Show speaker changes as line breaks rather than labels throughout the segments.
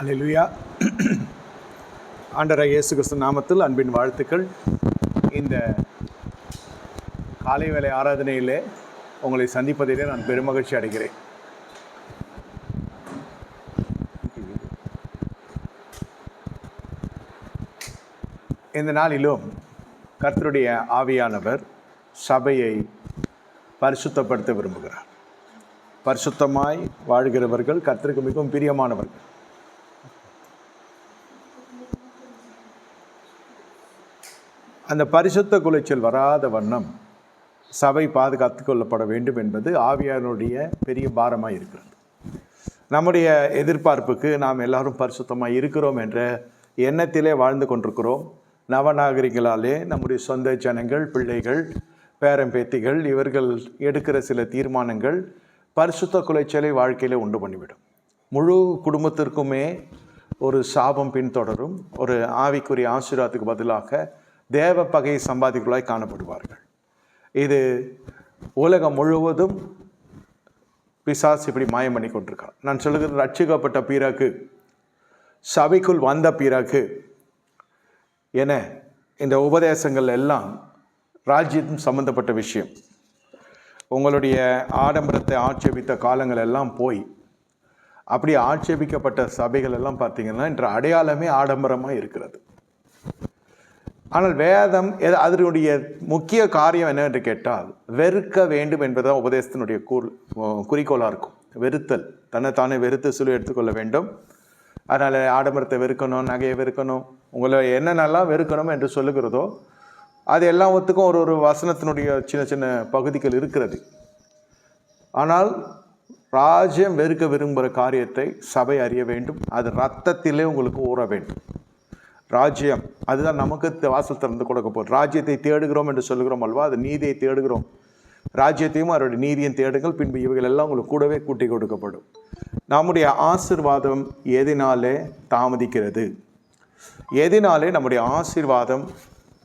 அல்லேலூயா. ஆண்டவராகிய இயேசு கிறிஸ்து நாமத்தில் அன்பின் வாழ்த்துக்கள். இந்த காலை வேளை ஆராதனையிலே உங்களை சந்திப்பதிலே நான் பெருமகிழ்ச்சி அடைகிறேன். இந்த நாளிலும் கர்த்தருடைய ஆவியானவர் சபையை பரிசுத்தப்படுத்த விரும்புகிறார். பரிசுத்தமாய் வாழ்கிறவர்கள் கர்த்தருக்கு மிகவும் பிரியமானவர்கள். அந்த பரிசுத்த குலைச்சல் வராத வண்ணம் சபை பாதுகாத்து கொள்ளப்பட வேண்டும் என்பது ஆவியானுடைய பெரிய பாரமாக இருக்கிறது. நம்முடைய எதிர்பார்ப்புக்கு நாம் எல்லாரும் பரிசுத்தமாக இருக்கிறோம் என்ற எண்ணத்திலே வாழ்ந்து கொண்டிருக்கிறோம். நவநாகரிகளாலே நம்முடைய சொந்த ஜனங்கள், பிள்ளைகள், பேரம்பேத்திகள் இவர்கள் எடுக்கிற சில தீர்மானங்கள் பரிசுத்த குலைச்சலை வாழ்க்கையில் உண்டு பண்ணிவிடும். முழு குடும்பத்திற்குமே ஒரு சாபம் பின்தொடரும். ஒரு ஆவிக்குரிய ஆசீர்வாதத்துக்கு பதிலாக தேவ பகையை சம்பாதிக்கலாய் காணப்படுவார்கள். இது உலகம் முழுவதும் பிசாசு இப்படி மாயம் பண்ணி கொண்டிருக்கான். நான் சொல்லுகிறது, ரட்சிக்கப்பட்ட பிறகு, சபைக்குள் வந்த பிறகு என இந்த உபதேசங்கள் எல்லாம் ராஜ்யம் சம்பந்தப்பட்ட விஷயம். உங்களுடைய ஆடம்பரத்தை ஆட்சேபித்த காலங்கள் எல்லாம் போய் அப்படி ஆட்சேபிக்கப்பட்ட சபைகள் எல்லாம் பார்த்தீங்கன்னா இன்று அடையாளமே ஆடம்பரமாக இருக்கிறது. ஆனால் வேதம் அதனுடைய முக்கிய காரியம் என்னவென்று கேட்டால் வெறுக்க வேண்டும் என்பதுதான் உபதேசத்தினுடைய குறிக்கோளாக இருக்கும். வெறுத்தல், தன்னைத்தானே வெறுத்து சிலுவை எடுத்துக்கொள்ள வேண்டும். அதனால் ஆடம்பரத்தை வெறுக்கணும், நகையை வெறுக்கணும், உங்களை என்னென்னலாம் வெறுக்கணும் என்று சொல்லுகிறதோ அது எல்லாத்துக்கும் ஒரு வசனத்தினுடைய சின்ன சின்ன பகுதிகள் இருக்கிறது. ஆனால் ராஜ்யம் வெறுக்க விரும்புகிற காரியத்தை சபை அறிய வேண்டும். அது இரத்தத்திலே உங்களுக்கு ஊற வேண்டும். ராஜ்யம் அதுதான் நமக்கு வாசல் திறந்து கொடுக்க போகுது. ராஜ்யத்தை தேடுகிறோம் என்று சொல்லுகிறோம் அல்லவா, அது நீதியை தேடுகிறோம். ராஜ்யத்தையும் அவருடைய நீதியும் தேடுங்கள், பின்பு இவைகள் எல்லாம் உங்களுக்கு கூடவே கூட்டி கொடுக்கப்படும். நம்முடைய ஆசீர்வாதம் எதினாலே தாமதிக்கிறது? எதினாலே நம்முடைய ஆசீர்வாதம்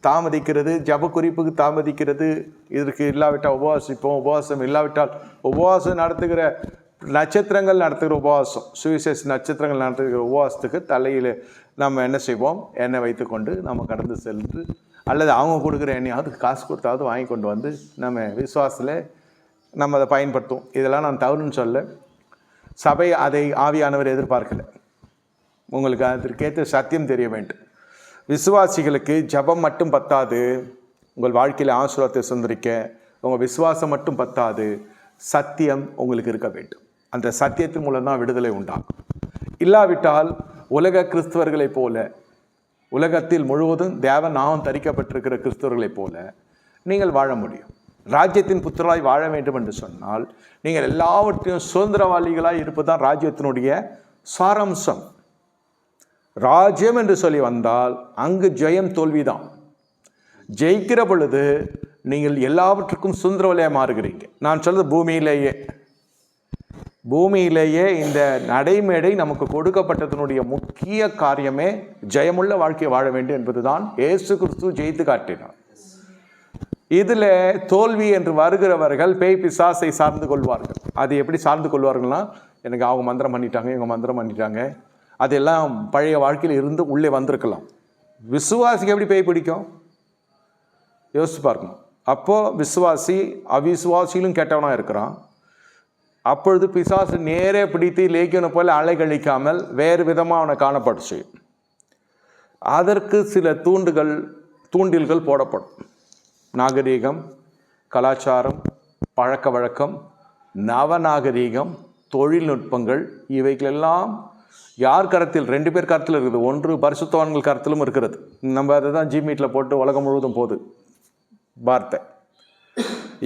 தாமதிக்கிறது? ஜப குறிப்புக்கு தாமதிக்கிறது. இதற்கு இல்லாவிட்டால் உபவாசிப்போம், உபவாசம் இல்லாவிட்டால் உபவாசம் நடத்துகிற நட்சத்திரங்கள் நடத்துகிற உபவாசம், சுவிசேஷ நட்சத்திரங்கள் நடத்துகிற உபவாசத்துக்கு தலையில் நம்ம என்ன செய்வோம்? எண்ணெய் வைத்து கொண்டு நம்ம கடந்து சென்று, அல்லது அவங்க கொடுக்குற எண்ணெயாவது காசு கொடுத்தாவது வாங்கி கொண்டு வந்து நம்ம விசுவாசத்தில் நம்ம அதை பயன்படுத்துவோம். இதெல்லாம் நான் தவறுன்னு சொல்ல. சபை அதை ஆவியானவர் எதிர்பார்க்கலை. உங்களுக்கு அதற்கேற்ற சத்தியம் தெரிய வேண்டும். விசுவாசிகளுக்கு ஜபம் மட்டும் பத்தாது, உங்கள் வாழ்க்கையில் ஆசீர்வாதத்தை சுதந்திரிக்க உங்கள் விசுவாசம் மட்டும் பத்தாது, சத்தியம் உங்களுக்கு இருக்க வேண்டும். அந்த சத்தியத்தின் மூலம்தான் விடுதலை உண்டாகும். இல்லாவிட்டால் உலக கிறிஸ்தவர்களைப் போல, உலகத்தில் முழுவதும் தேவ நாமம் தரிக்கப்பட்டிருக்கிற கிறிஸ்தவர்களைப் போல நீங்கள் வாழ முடியும். ராஜ்யத்தின் புத்திரராய் வாழ வேண்டும் என்று சொன்னால் நீங்கள் எல்லாவற்றையும் சுதந்திரவாளிகளாய் இருப்பதுதான் ராஜ்யத்தினுடைய சாராம்சம். ராஜ்யம் என்று சொல்லி வந்தால் அங்கு ஜெயம் தோல்விதான். ஜெயிக்கிற பொழுது நீங்கள் எல்லாவற்றுக்கும் சுதந்திரவாளியாக மாறுகிறீங்க. நான் சொல்றது பூமியிலேயே இந்த நடைமேடை நமக்கு கொடுக்கப்பட்டதனுடைய முக்கிய காரியமே ஜெயமுள்ள வாழ்க்கையை வாழ வேண்டும் என்பதுதான். இயேசு கிறிஸ்து ஜெயித்து காட்டினார். இதில் தோல்வி என்று வருகிறவர்கள் பேய் பிசாசை சார்ந்து கொள்வார்கள். அது எப்படி சார்ந்து கொள்வார்கள்னா, எனக்கு அவங்க மந்திரம் பண்ணிட்டாங்க, இவங்க மந்திரம் பண்ணிட்டாங்க, அதெல்லாம் பழைய வாழ்க்கையில் இருந்து உள்ளே வந்திருக்கலாம். விசுவாசிக்கு எப்படி பேய் பிடிக்கும்? யோசிச்சு பார்க்கணும். அப்போது விசுவாசி அவிசுவாசியிலும் கெட்டவனாக இருக்கிறான். அப்பொழுது பிசாசு நேரே பிடித்து லேக்கியனை போல அலைகழிக்காமல் வேறு விதமாக அவனை காணப்பட்டுச்சு. அதற்கு சில தூண்டில்கள் போடப்படும். நாகரீகம், கலாச்சாரம், பழக்க வழக்கம், நவநாகரீகம், தொழில்நுட்பங்கள், இவைகளெல்லாம் யார் கருத்தில்? 2 பேர் கருத்தில் இருக்குது. ஒன்று பரிசுத்தவான்கள் கருத்திலும் இருக்கிறது. நம்ம அதை தான் ஜிமீட்டில் போட்டு உலகம் முழுவதும் போகுது வார்த்தை.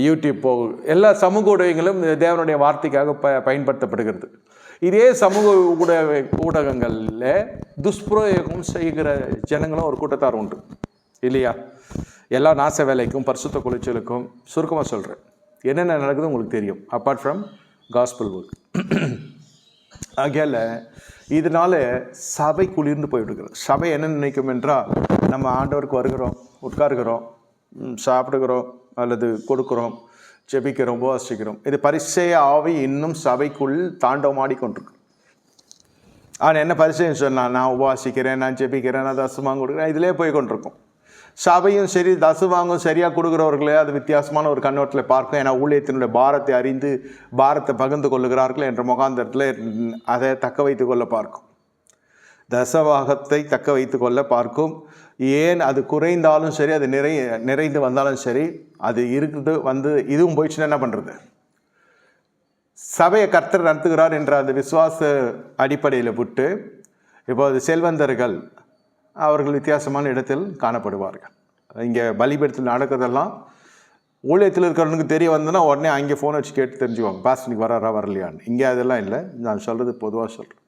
யூடியூப் போகும். எல்லா சமூக ஊடகங்களும் தேவனுடைய வார்த்தைக்காக பயன்படுத்தப்படுகிறது. இதே சமூக ஊடகங்களில் துஷ்பிரயோகம் செய்கிற ஜனங்களும் ஒரு கூட்டத்தார் உண்டு இல்லையா? எல்லா நாச வேலைக்கும் பரிசுத்த குலைச்சலுக்கும் சுருக்கமாக சொல்கிறேன். என்னென்ன நடக்குது உங்களுக்கு தெரியும், அப்பார்ட் ஃப்ரம் காஸ்பல் ஒர்க். ஆகையால் இதனால் சபை குளிர்ந்து போய்விடுகிறது. சபை என்ன நினைக்கும் என்றால், நம்ம ஆண்டவருக்கு வருகிறோம், உட்காருகிறோம், சாப்பிடுகிறோம், அல்லது கொடுக்குறோம், ஜெபிக்கிறோம், உபவாசிக்கிறோம். இது பரிசேய ஆவி இன்னும் சபைக்குள் தாண்டவமாடி கொண்டிருக்கு. அவன் என்ன பரிசயம் சொன்னான், நான் உபவாசிக்கிறேன், நான் ஜெபிக்கிறேன், நான் தசமாங்க கொடுக்குறேன், இதிலே போய் கொண்டிருக்கும். சபையும் சரி தசமாங்கும் சரியாக கொடுக்குறவர்களே அது வித்தியாசமான ஒரு கண்ணோட்டத்தில் பார்க்கும். ஏன்னா ஊழியத்தினுடைய பாரத்தை அறிந்து பாரத்தை பகிர்ந்து கொள்ளுகிறார்கள் என்ற முகாந்தரத்தில் அதை தக்க வைத்து கொள்ள பார்க்கும். தசவாகத்தை தக்க வைத்து கொள்ள பார்க்கும். ஏன் அது குறைந்தாலும் சரி, அது நிறைந்து வந்தாலும் சரி, அது இருக்குது வந்து இதுவும் போயிடுச்சுன்னா என்ன பண்ணுறது? சபையை கர்த்தர் நடத்துகிறார் என்ற அந்த விசுவாச அடிப்படையில் விட்டு இப்போது செல்வந்தர்கள் அவர்கள் வித்தியாசமான இடத்தில் காணப்படுவார்கள். இங்கே பலிபீடத்தில் நடக்கிறதெல்லாம் ஊழியத்தில் இருக்கிறவனுக்கு தெரிய வந்ததுன்னா உடனே அங்கே ஃபோன் வச்சு கேட்டு தெரிஞ்சுவாங்க, பாஸ்டருக்கு வராரா வரலையான்னு. இங்கே அதெல்லாம் இல்லை, நான் சொல்கிறது பொதுவாக சொல்கிறேன்.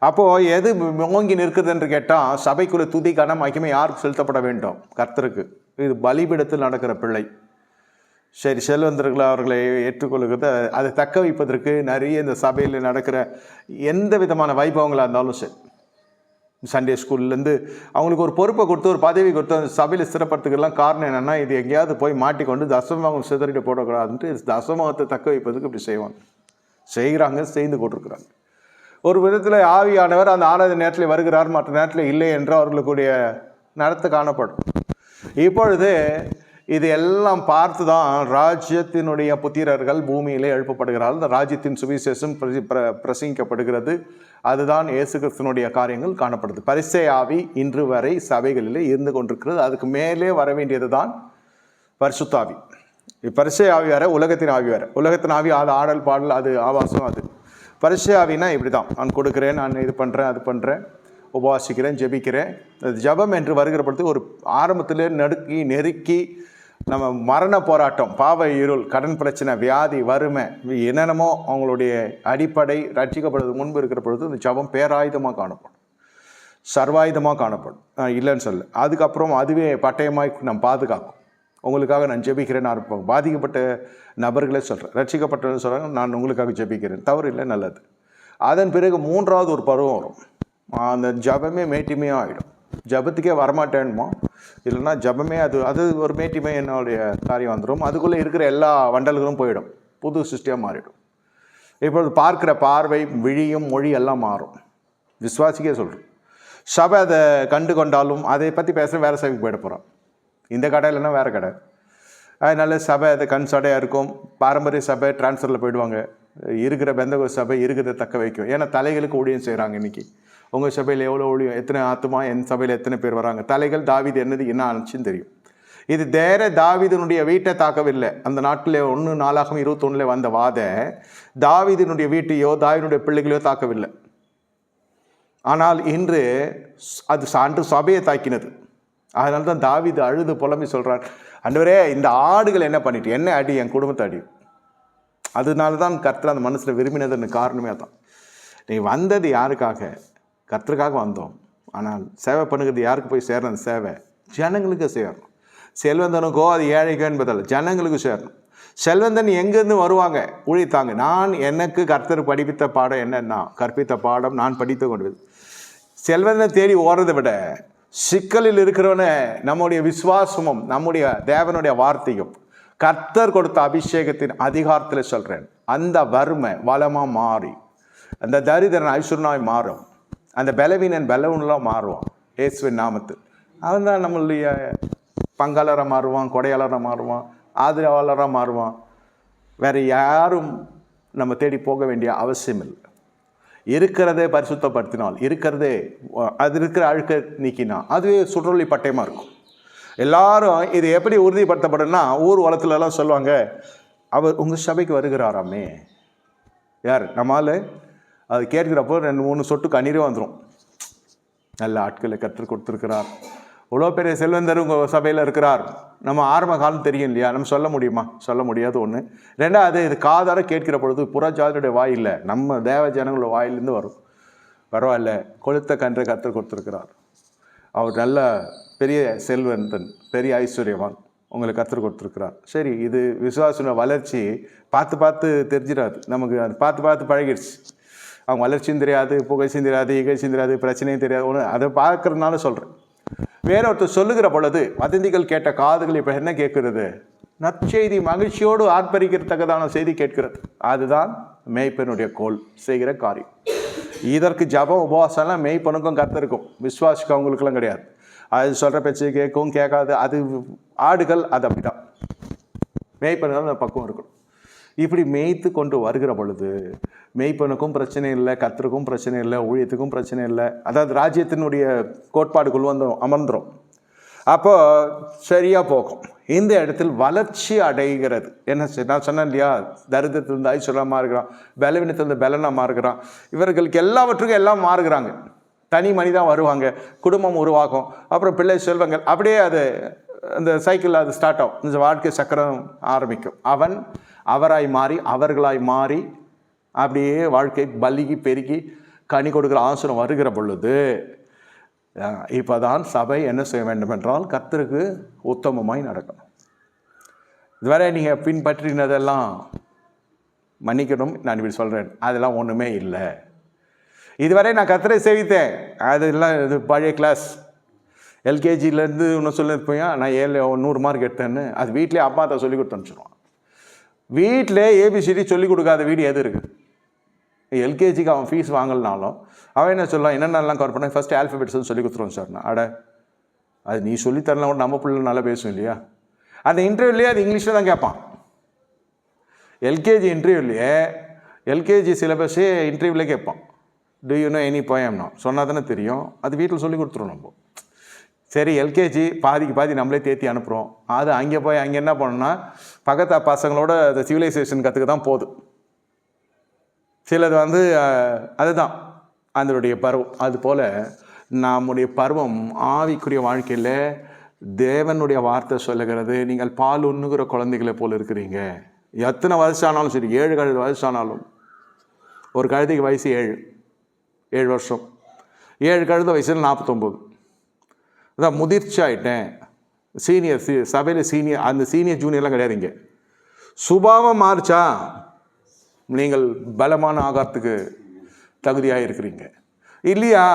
அப்போது எது ஓங்கி நிற்கிறது என்று கேட்டால், சபைக்குள்ளே துதி கனம் மகிமை யாருக்கு செலுத்தப்பட வேண்டும்? கர்த்தருக்கு. இது பலிபீடத்தில் நடக்கிற பிள்ளை. சரி, செல்வந்தர்கள் அவர்களை ஏற்றுக்கொள்கிறது, அதை தக்க வைப்பதற்கு நிறைய இந்த சபையில் நடக்கிற எந்த விதமான வைபவங்களாக இருந்தாலும் சரி, சண்டே ஸ்கூல்லேருந்து அவங்களுக்கு ஒரு பொறுப்பை கொடுத்து ஒரு பதவி கொடுத்து அந்த சபையில் ஸ்திரப்படுத்துக்கெல்லாம் காரணம் என்னென்னா, இது எங்கேயாவது போய் மாட்டிக்கொண்டு தசமபாகம் சிதறிட்டு போடக்கூடாதுன்ட்டு தசமபாகத்தை தக்க வைப்பதுக்கு இப்படி செய்வாங்க, செய்கிறாங்க, செய்து கொண்டிருக்கிறாங்க. ஒரு விதத்தில் ஆவியானவர் அந்த ஆராதனை நேரத்தில் வருகிறார், மற்ற நேரத்தில் இல்லை என்று அவர்களுக்குடைய நடத்த காணப்படும். இப்பொழுது இது எல்லாம் பார்த்து தான் ராஜ்யத்தினுடைய புத்திரர்கள் பூமியிலே எழுப்பப்படுகிறார்கள். இந்த ராஜ்யத்தின் சுவிசேஷம் பிரசங்கிக்கப்படுகிறது. அதுதான் இயேசு கிறிஸ்துனுடைய காரியங்கள் காணப்படுது. பரிசேய ஆவி இன்று வரை சபைகளிலே இருந்து கொண்டிருக்கிறது. அதுக்கு மேலே வர வேண்டியது தான் பரிசுத்த ஆவி. பரிசேய ஆவி வேற, உலகத்தின் ஆவி வேற. உலகத்தின் ஆவி அது ஆடல் பாடல், அது ஆபாசம். அது பரிசேய ஆவினா இப்படி தான், நான் கொடுக்குறேன், நான் இது பண்ணுறேன், அது பண்ணுறேன், உபவாசிக்கிறேன், ஜெபிக்கிறேன். ஜபம் என்று வருகிற பொழுது ஒரு ஆரம்பத்திலே நெருக்கி நம்ம மரண போராட்டம், பாவ இருள், கடன் பிரச்சனை, வியாதி, வறுமை, என்னென்னமோ அவங்களுடைய அடிப்படை ரட்சிக்கப்படுறது முன்பு இருக்கிற பொழுது இந்த ஜபம் பேராயுதமாக காணப்படும், சர்வாயுதமாக காணப்படும், இல்லைன்னு சொல்ல. அதுக்கப்புறம் அதுவே பட்டயமாய் நம்ம பாதுகாக்கும். உங்களுக்காக நான் ஜெபிக்கிறேன், நான் பாதிக்கப்பட்ட நபர்களே சொல்கிறேன், ரட்சிக்கப்பட்டவன்னு சொல்கிறாங்க, நான் உங்களுக்காக ஜெபிக்கிறேன், தவறு இல்லை, நல்லது. அதன் பிறகு மூன்றாவது ஒரு பருவம் வரும். அந்த ஜபமே மேட்டிமையாக ஆகிடும். ஜபத்துக்கே வரமாட்டேன்மா, இல்லைன்னா ஜபமே அது ஒரு மேட்டிமை என்னுடைய காரியம் வந்துடும். அதுக்குள்ளே இருக்கிற எல்லா வண்டல்களும் போயிடும், புது சிஸ்டியாக மாறிடும். இப்பொழுது பார்க்குற பார்வை, விழியும் மொழி எல்லாம் மாறும். விசுவாசிக்கே சொல்கிறோம். சபை அதை கண்டு கொண்டாலும் அதை பற்றி பேசுகிற வேறு சபைக்கு போயிட போகிறோம். இந்த கடை இல்லைன்னா வேறு கடை. அதனால சபை அது கண் சடையாக இருக்கும். பாரம்பரிய சபை டிரான்ஸ்ஃபரில் போயிடுவாங்க. இருக்கிற பெந்தகோஸ்து சபை இருக்கிறத தக்க வைக்கும். ஏன்னா தலைகளுக்கு ஊழியம் செய்கிறாங்க. இன்றைக்கி உங்கள் சபையில் எவ்வளோ ஊழியம், எத்தனை ஆத்துமா, என் சபையில் எத்தனை பேர் வராங்க. தலைகள் தாவீது என்னது என்ன ஆச்சுன்னு தெரியும். இது தாவீதினுடைய வீட்டை தாக்கவில்லை. அந்த நாட்டில் 1 வந்த வாத தாவீதினுடைய வீட்டையோ தாவீதினுடைய பிள்ளைகளையோ தாக்கவில்லை. ஆனால் இன்று அது அன்று சபையை தாக்கினது. அதனால தான் தாவீது அழுது புலம்பி சொல்கிறார், ஆண்டவரே இந்த ஆடுகள் என்ன பண்ணிட்டு, என்ன அடி, என் குடும்பத்தை அடி. அதனால தான் கர்த்தர் அந்த மனசில் விரும்பினதுன்னு காரணமே தான். நீ வந்தது யாருக்காக? கர்த்தருக்காக வந்தோம். ஆனால் சேவை பண்ணுகிறது யாருக்கு போய் சேரணும்? அந்த சேவை ஜனங்களுக்கு சேரணும். செல்வந்தனுக்கோ அது ஏழைக்கோ என்பதில்லை, ஜனங்களுக்கு சேரணும். செல்வந்தன் எங்கேருந்து வருவாங்க? ஊழித்தாங்க. நான் எனக்கு கர்த்தர் படிப்பித்த பாடம் என்னன்னா, கற்பித்த பாடம் நான் படித்து கொண்டு செல்வந்தனை தேடி ஓடுறதை விட சிக்கலில் இருக்கிறவன நம்முடைய விசுவாசமும் நம்முடைய தேவனுடைய வார்த்தையும் கர்த்தர் கொடுத்த அபிஷேகத்தின் அதிகாரத்தில் சொல்கிறேன், அந்த வறுமை வளமாக மாறி அந்த தரித்திரன் ஐஸ்வர்யனாய் மாறும், அந்த பலவீனன் பலவீனெலாம் மாறுவான் இயேசுவின் நாமத்தில். அவன் தான் நம்மளுடைய பங்காளராக மாறுவான், கொடையாளராக மாறுவான், ஆதரவாளராக மாறுவான். வேறு யாரும் நம்ம தேடி போக வேண்டிய அவசியம் இல்லை. இருக்கிறதே பரிசுத்தப்படுத்தினால், இருக்கிறதே அது இருக்கிற அழுக்க நீக்கினா அதுவே சுற்றொலி பட்டயமாக இருக்கும். எல்லாரும் இது எப்படி உறுதிப்படுத்தப்படும்னா, ஊர் வளத்துலலாம் சொல்லுவாங்க, அவர் உங்கள் சபைக்கு வருகிறாராமே. யார்? நம்மால் அது கேட்குறப்போ 2-3 சொட்டு கண்ணீரே வந்துடும். நல்ல ஆட்களை கற்றுக் கொடுத்துருக்கிறார், இவ்வளோ பெரிய செல்வந்தர் உங்கள் சபையில் இருக்கிறார். நம்ம ஆரம்ப காலம் தெரியும் இல்லையா? நம்ம சொல்ல முடியுமா? சொல்ல முடியாது. ஒன்று. ரெண்டாவது, இது காதார கேட்கிற பொழுது புறஜாதியுடைய வாயில், நம்ம தேவ ஜனங்களோட வாயிலிருந்து வரும். பரவாயில்ல, கொளுத்த கன்றை கற்றுக் கொடுத்துருக்கிறார், அவர் நல்ல பெரிய செல்வந்தன், பெரிய ஐஸ்வர்யவான், உங்களுக்கு கற்றுக் கொடுத்துருக்கிறார். சரி, இது விசுவாச வளர்ச்சி பார்த்து பார்த்து தெரிஞ்சிடாது நமக்கு. அது பார்த்து பார்த்து பழகிடுச்சு. அவங்க வளர்ச்சியும் தெரியாது, புகழ்ச்சியும் தெரியாது, இகழ்ச்சியும் தெரியாது, பிரச்சனையும் தெரியாது. ஒன்று அதை பார்க்கறதுனால சொல்கிறேன். வேறொருத்தர் சொல்லுகிற பொழுது வதந்திகள் கேட்ட காதுகள் இப்போ என்ன கேட்கிறது? நற்செய்தி மகிழ்ச்சியோடு ஆர்ப்பரிக்கிறதுக்கான செய்தி கேட்கிறது. அதுதான் மேய்ப்பனுடைய கோல் செய்கிற காரியம். இதற்கு ஜபம் உபவாசம்லாம் மெய்ப்பனுக்கும் கர்த்தருக்கும், விசுவாசிக்கவங்களுக்குலாம் கிடையாது. அது சொல்கிற பேச்சு கேட்கவும் கேட்காது. அது ஆடுகள் அது அப்படி தான். மெய்ப்பனுக்கும் அந்த பக்குவம் இருக்கணும். இப்படி மேய்த்து கொண்டு வருகிற பொழுது மெய்ப்பனுக்கும் பிரச்சனை இல்லை, கர்த்தருக்கும் பிரச்சனை இல்லை, ஊழியத்துக்கும் பிரச்சனை இல்லை. அதாவது ராஜ்யத்தினுடைய கோட்பாடுக்குள் வந்து அமர்ந்துடும். அப்போ சரியாக போகும். இந்த இடத்தில் வளர்ச்சி அடைகிறது. என்ன நான் சொன்னேன் இல்லையா, தரித்திரத்திலிருந்து ஐஸ்வர்யமாக இருக்கிறான், பலவீனத்திலிருந்து பலனாக இருக்கிறான். இவர்களுக்கு எல்லாவற்றுக்கும் எல்லாம் மாறுகிறாங்க. தனி மனிதான் வருவாங்க, குடும்பம் உருவாகும், அப்புறம் பிள்ளை செல்வங்கள், அப்படியே அது அந்த சைக்கிள் அது ஸ்டார்ட் ஆகும். இந்த வாழ்க்கை சக்கரம் ஆரம்பிக்கும். அவராய் மாறி அவர்களாய் மாறி அப்படியே வாழ்க்கை பலிகி பெருகி கனி கொடுக்குற ஆசனம் வருகிற பொழுது இப்போ தான் சபை என்ன செய்ய வேண்டும் என்றால் கர்த்தருக்கு உத்தமமாய் நடக்கணும். இதுவரை நீங்கள் பின்பற்றினதெல்லாம் மன்னிக்கணும், நான் இப்படி சொல்கிறேன், அதெல்லாம் ஒன்றுமே இல்லை. இதுவரை நான் கர்த்தரை சேவித்தேன், அதெல்லாம் இது பழைய கிளாஸ். எல்கேஜிலேருந்து இன்னும் சொல்லியிருப்பேன், நான் 100 மார்க் எடுத்தேன்னு. அது வீட்டிலே அப்பா தான் சொல்லி கொடுத்து அனுப்பிச்சிடுவான். வீட்டில் ஏபிசிடி சொல்லிக் கொடுக்காத வீடு எது இருக்குது? எல்கேஜிக்கு அவன் ஃபீஸ் வாங்கலனாலும் அவன் என்ன சொல்லலாம், என்னென்னலாம் கவர் பண்ண ஃபஸ்ட்டு ஆல்ஃபபெட்ஸ்ன்னு சொல்லி கொடுத்துருவோம் சார். நான் அது நீ சொல்லித்தரலாம் கூட நம்ம பிள்ளை நல்லா பேசும் இல்லையா? அந்த இன்டர்வியூலேயே அது இங்கிலீஷில் தான் கேட்பான். எல்கேஜி இன்டர்வியூலேயே எல்கேஜி சிலபஸே இன்டர்வியூலே கேட்பான். டு யூ நோ எனி போயம்னா சொன்னால் தானே தெரியும். அது வீட்டில் சொல்லி கொடுத்துருவோம் நம்ம. சரி, எல்கேஜி பாதிக்கு பாதி நம்மளே தேத்தி அனுப்புகிறோம். அது அங்கே போய் அங்கே என்ன பண்ணணும்னா பக்கத்து பசங்களோட அந்த சிவிலைசேஷன் கற்றுக்க தான் போகுது. சிலது வந்து அதுதான் அதனுடைய பருவம். அதுபோல் நம்முடைய பருவம் ஆவிக்குரிய வாழ்க்கையில் தேவனுடைய வார்த்தை சொல்லுகிறது, நீங்கள் பால் உண்ணுகிற குழந்தைகளை போல் இருக்கிறீங்க. எத்தனை வயசு ஆனாலும் சரி, 7 வயசு ஆனாலும், ஒரு கழுதைக்கு வயசு 7 வருஷம், 7 கழுத வயசில் 49. அதான் முதிர்ச்சி ஆகிட்டேன். சீனியர் சபையில் சீனியர், அந்த சீனியர் ஜூனியர்லாம் கிடையாதுங்க. சுபாவம் மாறிச்சா நீங்கள் பலமான ஆகாரத்துக்கு தகுதியாக இருக்கிறீங்க. இல்லையா,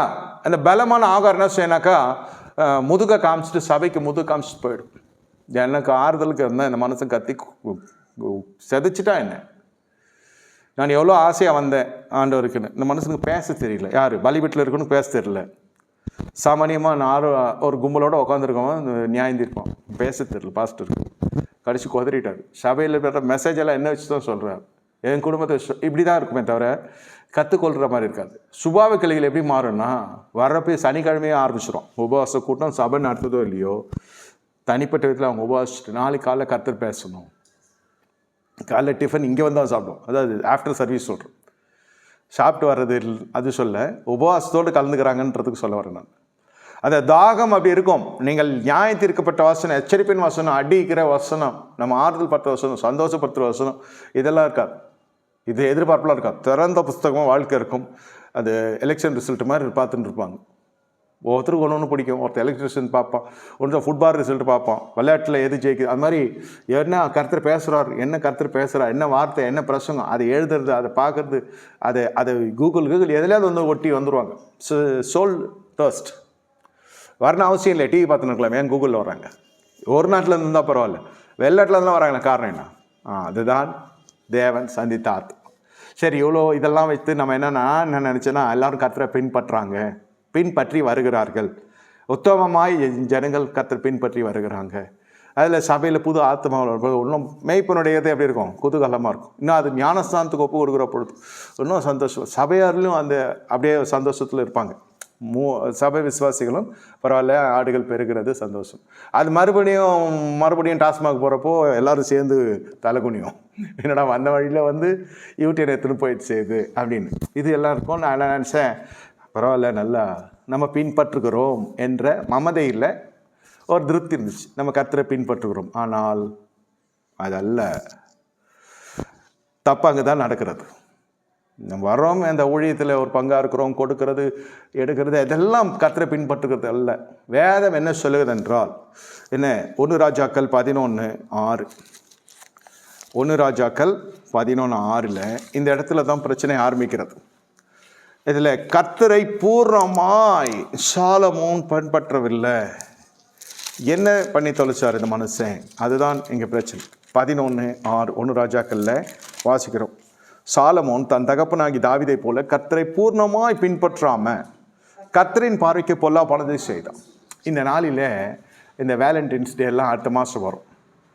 அந்த பலமான ஆகாரம் என்ன செய்யணாக்கா முதுக காமிச்சிட்டு சபைக்கு முதுக காமிச்சிட்டு போயிடும். எனக்கு ஆறுதலுக்கு இருந்தால் இந்த மனசை கத்தி செதைச்சிட்டா என்ன? நான் எவ்வளோ ஆசையாக வந்தேன் ஆண்டவருக்குன்னு, இந்த மனுஷனுக்கு பேச தெரியல. யார் பலி வீட்டில் இருக்கணும் பேச தெரியல. சாமானியமாக நான் ஒரு கும்பலோடு உட்காந்துருக்கோம், நியாயந்திருப்போம், பேச தெரியல. பாஸ்டருக்கு கடைசி குதறிட்டார். சபையில் இருக்கிற மெசேஜ் எல்லாம் என்ன வச்சு தான் சொல்கிறார். என் குடும்பத்தை இப்படி தான் இருக்குமே தவிர கற்றுக்கொள்கிற மாதிரி இருக்காது. சுபாவ கிளைகள் எப்படி மாறும்னா வர்றப்போ சனிக்கிழமையே ஆரம்பிச்சிடும். உபவாச கூட்டம் சபை நடத்துதோ இல்லையோ, தனிப்பட்ட விதத்தில் அவங்க உபவாசிச்சுட்டு நாளைக்கு காலைல கர்த்தர் பேசணும். காலைல டிஃபன் இங்கே வந்து தான் சாப்பிடும். அதாவது ஆஃப்டர் சர்வீஸ் சொல்கிறோம். சாப்பிட்டு வர்றது அது சொல்ல, உபவாசத்தோடு கலந்துக்கிறாங்கன்றதுக்கு சொல்ல வரேன் நான். அந்த தாகம் அப்படி இருக்கும். நீங்கள் நியாயத்தீர்க்கப்பட்ட வசனம், எச்சரிப்பின் வசனம், அடிக்கிற வசனம், நம்ம ஆறுதல் படுத்துற வசனம், சந்தோஷப்படுத்துகிற வசனம், இதெல்லாம் இருக்காது. இது எதிர்பார்ப்பெலாம் இருக்காது. திறந்த புஸ்தகமாக வாழ்க்கை இருக்கும். அது எலெக்ஷன் ரிசல்ட் மாதிரி பார்த்துட்டு இருப்பாங்க. ஒருத்தருக்கு ஒன்று பிடிக்கும். ஒருத்தர் எலக்ட்ரிஷியன் பார்ப்பான், ஒருத்தர் ஃபுட்பால் ரிசல்ட் பார்ப்பான், விளையாட்டில் எது ஜெயிக்குது. அது மாதிரி என்ன கர்த்தர் பேசுகிறார், என்ன கர்த்தர் பேசுகிறார், என்ன வார்த்தை, என்ன பிரசங்கம், அதை எழுதுறது, அதை பார்க்குறது, அதை கூகுள் எதுலையாவது வந்து ஒட்டி வந்துடுவாங்க. சோல் தர்ஸ்ட் வரணும் அவசியம் இல்லை. டிவி பார்த்துன்னு இருக்கலாம், ஏன் கூகுளில் வராங்க. ஒரு நாட்டில் இருந்தால் பரவாயில்ல, வெளிநாட்டில் இருந்தால் வராங்களே. காரணம் என்ன? அதுதான் தேவன் சந்தித்த ஆத்மா. சரி, இவ்வளோ இதெல்லாம் வைத்து நம்ம என்ன நினச்சேன்னா, எல்லோரும் கர்த்தரை பின்பற்றி வருகிறார்கள். உத்தமமாய் ஜனங்கள் கர்த்தர் பின்பற்றி வருகிறாங்க. அதில் சபையில் புது ஆத்மா இன்னும் மேய்ப்பனுடையது எப்படி இருக்கும்? குதூகலமாக இருக்கும். இன்னும் அது ஞானஸ்தானத்துக்கு ஒப்பு கொடுக்குற பொழுது இன்னும் சந்தோஷம். சபையாரிலும் அந்த அப்படியே சந்தோஷத்தில் இருப்பாங்க. சபை விசுவாசிகளும் பரவாயில்ல, ஆடுகள் பெருகிறது, சந்தோஷம். அது மறுபடியும் டாஸ்மாக் போகிறப்போ எல்லோரும் சேர்ந்து தலைகுனியும். என்னடா வந்த வழியில் வந்து யூடியூன் எடுத்துன்னு போயிடுச்சு இது அப்படின்னு. இது எல்லாம் இருக்கும். நான் என்ன நினச்சேன், பரவாயில்ல, நல்லா நம்ம பின்பற்றுகிறோம் என்ற மமதை இல்லை, ஒரு திருப்தி இருந்துச்சு. நம்ம கர்த்தரை பின்பற்றுகிறோம். ஆனால் அதல்ல, தப்பு அங்கே தான் நடக்கிறது. நம்ம வர்றோம், அந்த ஊழியத்தில் ஒரு பங்காக இருக்கிறோம், கொடுக்கறது எடுக்கிறது, இதெல்லாம் கர்த்தரை பின்பற்றுகிறது அல்ல. வேதம் என்ன சொல்லுகிறது என்றால் என்ன? 1 ராஜாக்கள் 11:6. 1 ராஜாக்கள் 11:6 இந்த இடத்துல தான் பிரச்சனை ஆரம்பிக்கிறது. இதில் கர்த்தரை பூர்ணமாய் சாலமோன் பின்பற்றவில்லை. என்ன பண்ணி தொலைச்சார் இந்த மனுஷன்? அதுதான் இங்கே பிரச்சனை. 11:6 1 ராஜாக்களில் வாசிக்கிறோம். சாலமோன் தன் தகப்பனாகி தாவீதை போல கர்த்தரை பூர்ணமாய் பின்பற்றாமல் கர்த்தரின் பார்வைக்கு பொல்லா போனதை செய்தான். இந்த நாளில் இந்த வேலண்டைன்ஸ் டே எல்லாம் அடுத்த மாதம் வரும்.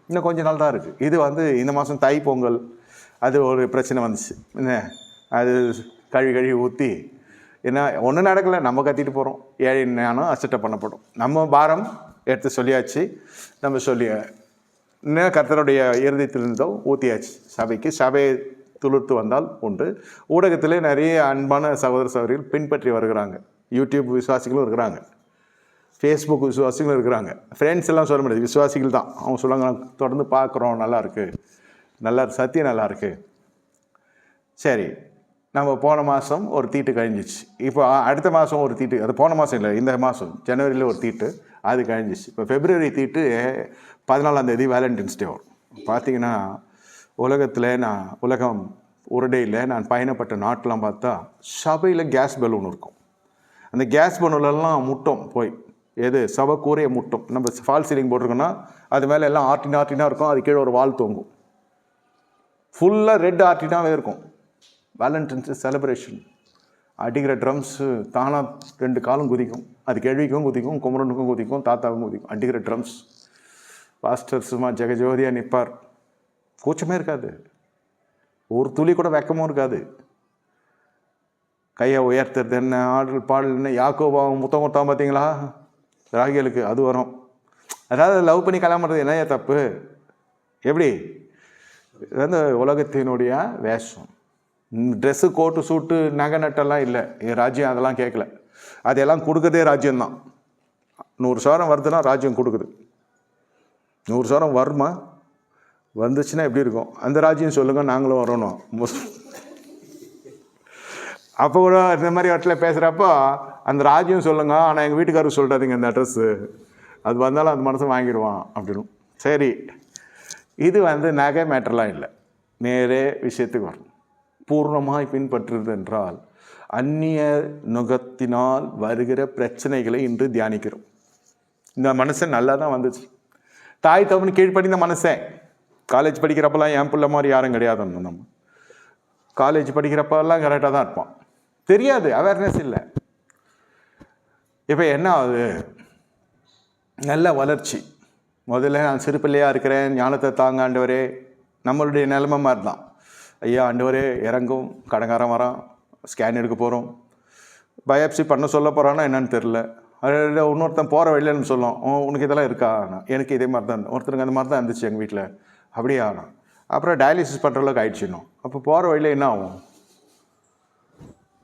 இன்னும் கொஞ்ச நாள் தான் இருக்குது. இது இந்த மாதம் தை பொங்கல் அது ஒரு பிரச்சனை வந்துச்சு. என்ன அது கழுவி ஊற்றி என்ன ஒன்றும் நடக்கலை, நம்ம கத்திட்டு போகிறோம். ஏழை ஞானம் அசட்டை பண்ணப்படும். நம்ம பாரம் எடுத்து சொல்லியாச்சு. நம்ம இன்னும் கர்த்தருடைய இருதயத்திலிருந்தோ ஊற்றியாச்சு சபைக்கு. சபையை துளிர்த்து வந்தால் உண்டு. ஊடகத்திலே நிறைய அன்பான சகோதர சகோதரிகள் பின்பற்றி வருகிறாங்க. யூடியூப் விசுவாசிகளும் இருக்கிறாங்க, ஃபேஸ்புக் விசுவாசிகளும் இருக்கிறாங்க. ஃப்ரெண்ட்ஸ் எல்லாம் சொல்ல முடியாது, விசுவாசிகள் தான். அவங்க சொல்லுவாங்க, தொடர்ந்து பார்க்குறோம், நல்லாயிருக்கு, நல்லா சத்தியம் நல்லாயிருக்கு. சரி, நம்ம போன மாதம் ஒரு தீட்டு கழிஞ்சிச்சு. இப்போ அடுத்த மாதம் ஒரு தீட்டு, அது போன மாதம் இல்லை, இந்த மாதம் ஜனவரியில் ஒரு தீட்டு அது கழிஞ்சிச்சு. இப்போ பிப்ரவரி தீட்டு 14ஆம் வேலண்டைன்ஸ் டே வரும். பார்த்திங்கன்னா உலகத்தில் உலகம் உருடையில் நான் பயணப்பட்ட நாட்டெலாம் பார்த்தா சபையில் கேஸ் பலூன் இருக்கும். அந்த கேஸ் பலூன்லாம் முட்டும் போய் சபை கூரையை முட்டும். நம்ம ஃபால் சீலிங் போட்டிருக்கோன்னா அது மேலே எல்லாம் ஆர்டினா இருக்கும். அது கீழே ஒரு வால் தொங்கும், ஃபுல்லாக ரெட் ஆர்டினாவே இருக்கும். Valentine's celebration. அடிக்கிற ட்ரம்ஸு தானாக 2 காலும் குதிக்கும். அது கேள்விக்கும் குதிக்கும், குமரனுக்கும் குதிக்கும், தாத்தாவுக்கும் குதிக்கும். அடிக்கிற ட்ரம்ஸ். பாஸ்டர் சும்மா ஜெகஜோதியாக நிற்பார். கூச்சமே இருக்காது, ஒரு துளி கூட வெக்கமும் இருக்காது. கையை உயர்த்துறது என்ன, ஆடல் பாடல் என்ன, யாக்கோபாவும் முத்தம் கொடுத்தான் பார்த்தீங்களா ராகிகளுக்கு, அது வரும். அதாவது லவ் பண்ணி கல்யாணம் பண்ணுறது என்ன தப்பு? எப்படி? இது உலகத்தினுடைய வேஷம். ட்ரெஸ்ஸு, கோட்டு, சூட்டு, நகை நட்டெல்லாம் இல்லை. என் ராஜ்யம் அதெல்லாம் கேட்கல. அதெல்லாம் கொடுக்குறதே ராஜ்யம்தான். 100 சவரம் வருதுன்னா ராஜ்யம் கொடுக்குது. 100 சவரம் வருமா? வந்துச்சுன்னா எப்படி இருக்கும்? அந்த ராஜ்யம் சொல்லுங்கள், நாங்களும் வரணும். அப்போ கூட இந்த மாதிரி இடத்துல பேசுகிறப்போ அந்த ராஜ்யம் சொல்லுங்க, ஆனால் எங்கள் வீட்டுக்காரருக்கு சொல்கிறாதீங்க இந்த அட்ரஸ்ஸு, அது வந்தாலும் அந்த மனசை வாங்கிடுவான் அப்படின்னு. சரி, இது நகை மேட்டர்லாம் இல்லை, நேரே விஷயத்துக்கு வரும். பூர்ணமாய் பின்பற்றுறது என்றால் அந்நிய நுகத்தினால் வருகிற பிரச்சனைகளை இன்று தியானிக்கிறோம். இந்த மனுஷன் நல்லா தான் வந்துச்சு, தாய் தகவன் கீழ்ப்படிந்த மனுஷன். காலேஜ் படிக்கிறப்பெல்லாம் என் பிள்ளை மாதிரி யாரும் கிடையாது. நம்ம காலேஜ் படிக்கிறப்பெல்லாம் கரெக்டாக தான் இருப்பான். தெரியாது, அவேர்னஸ் இல்லை. இப்போ என்ன ஆகுது? நல்ல வளர்ச்சி. முதல்ல நான் சிறு பிள்ளையாக இருக்கிறேன், ஞானத்தை தாங்க ஆண்டவரே. நம்மளுடைய நிலைமை மாதிரி தான். ஐயா ஆண்டவரே இறங்கும், கடங்காரம் வரான், ஸ்கேன் எடுக்க போகிறோம், பயாப்சி பண்ண சொல்ல போகிறான்னா என்னன்னு தெரில. அது இன்னொருத்தன் போகிற வழியிலன்னு சொல்லும், உனக்கு இதெல்லாம் இருக்கா? எனக்கு இதே மாதிரி தான், ஒருத்தருக்கு அந்த மாதிரி தான் இருந்துச்சு எங்கள் வீட்டில். அப்படியே ஆனால் அப்புறம் டயாலிசிஸ் பண்ணுற அளவுக்கு ஆயிடுச்சுன்னு. அப்போ போகிற வழியில் என்ன ஆகும்?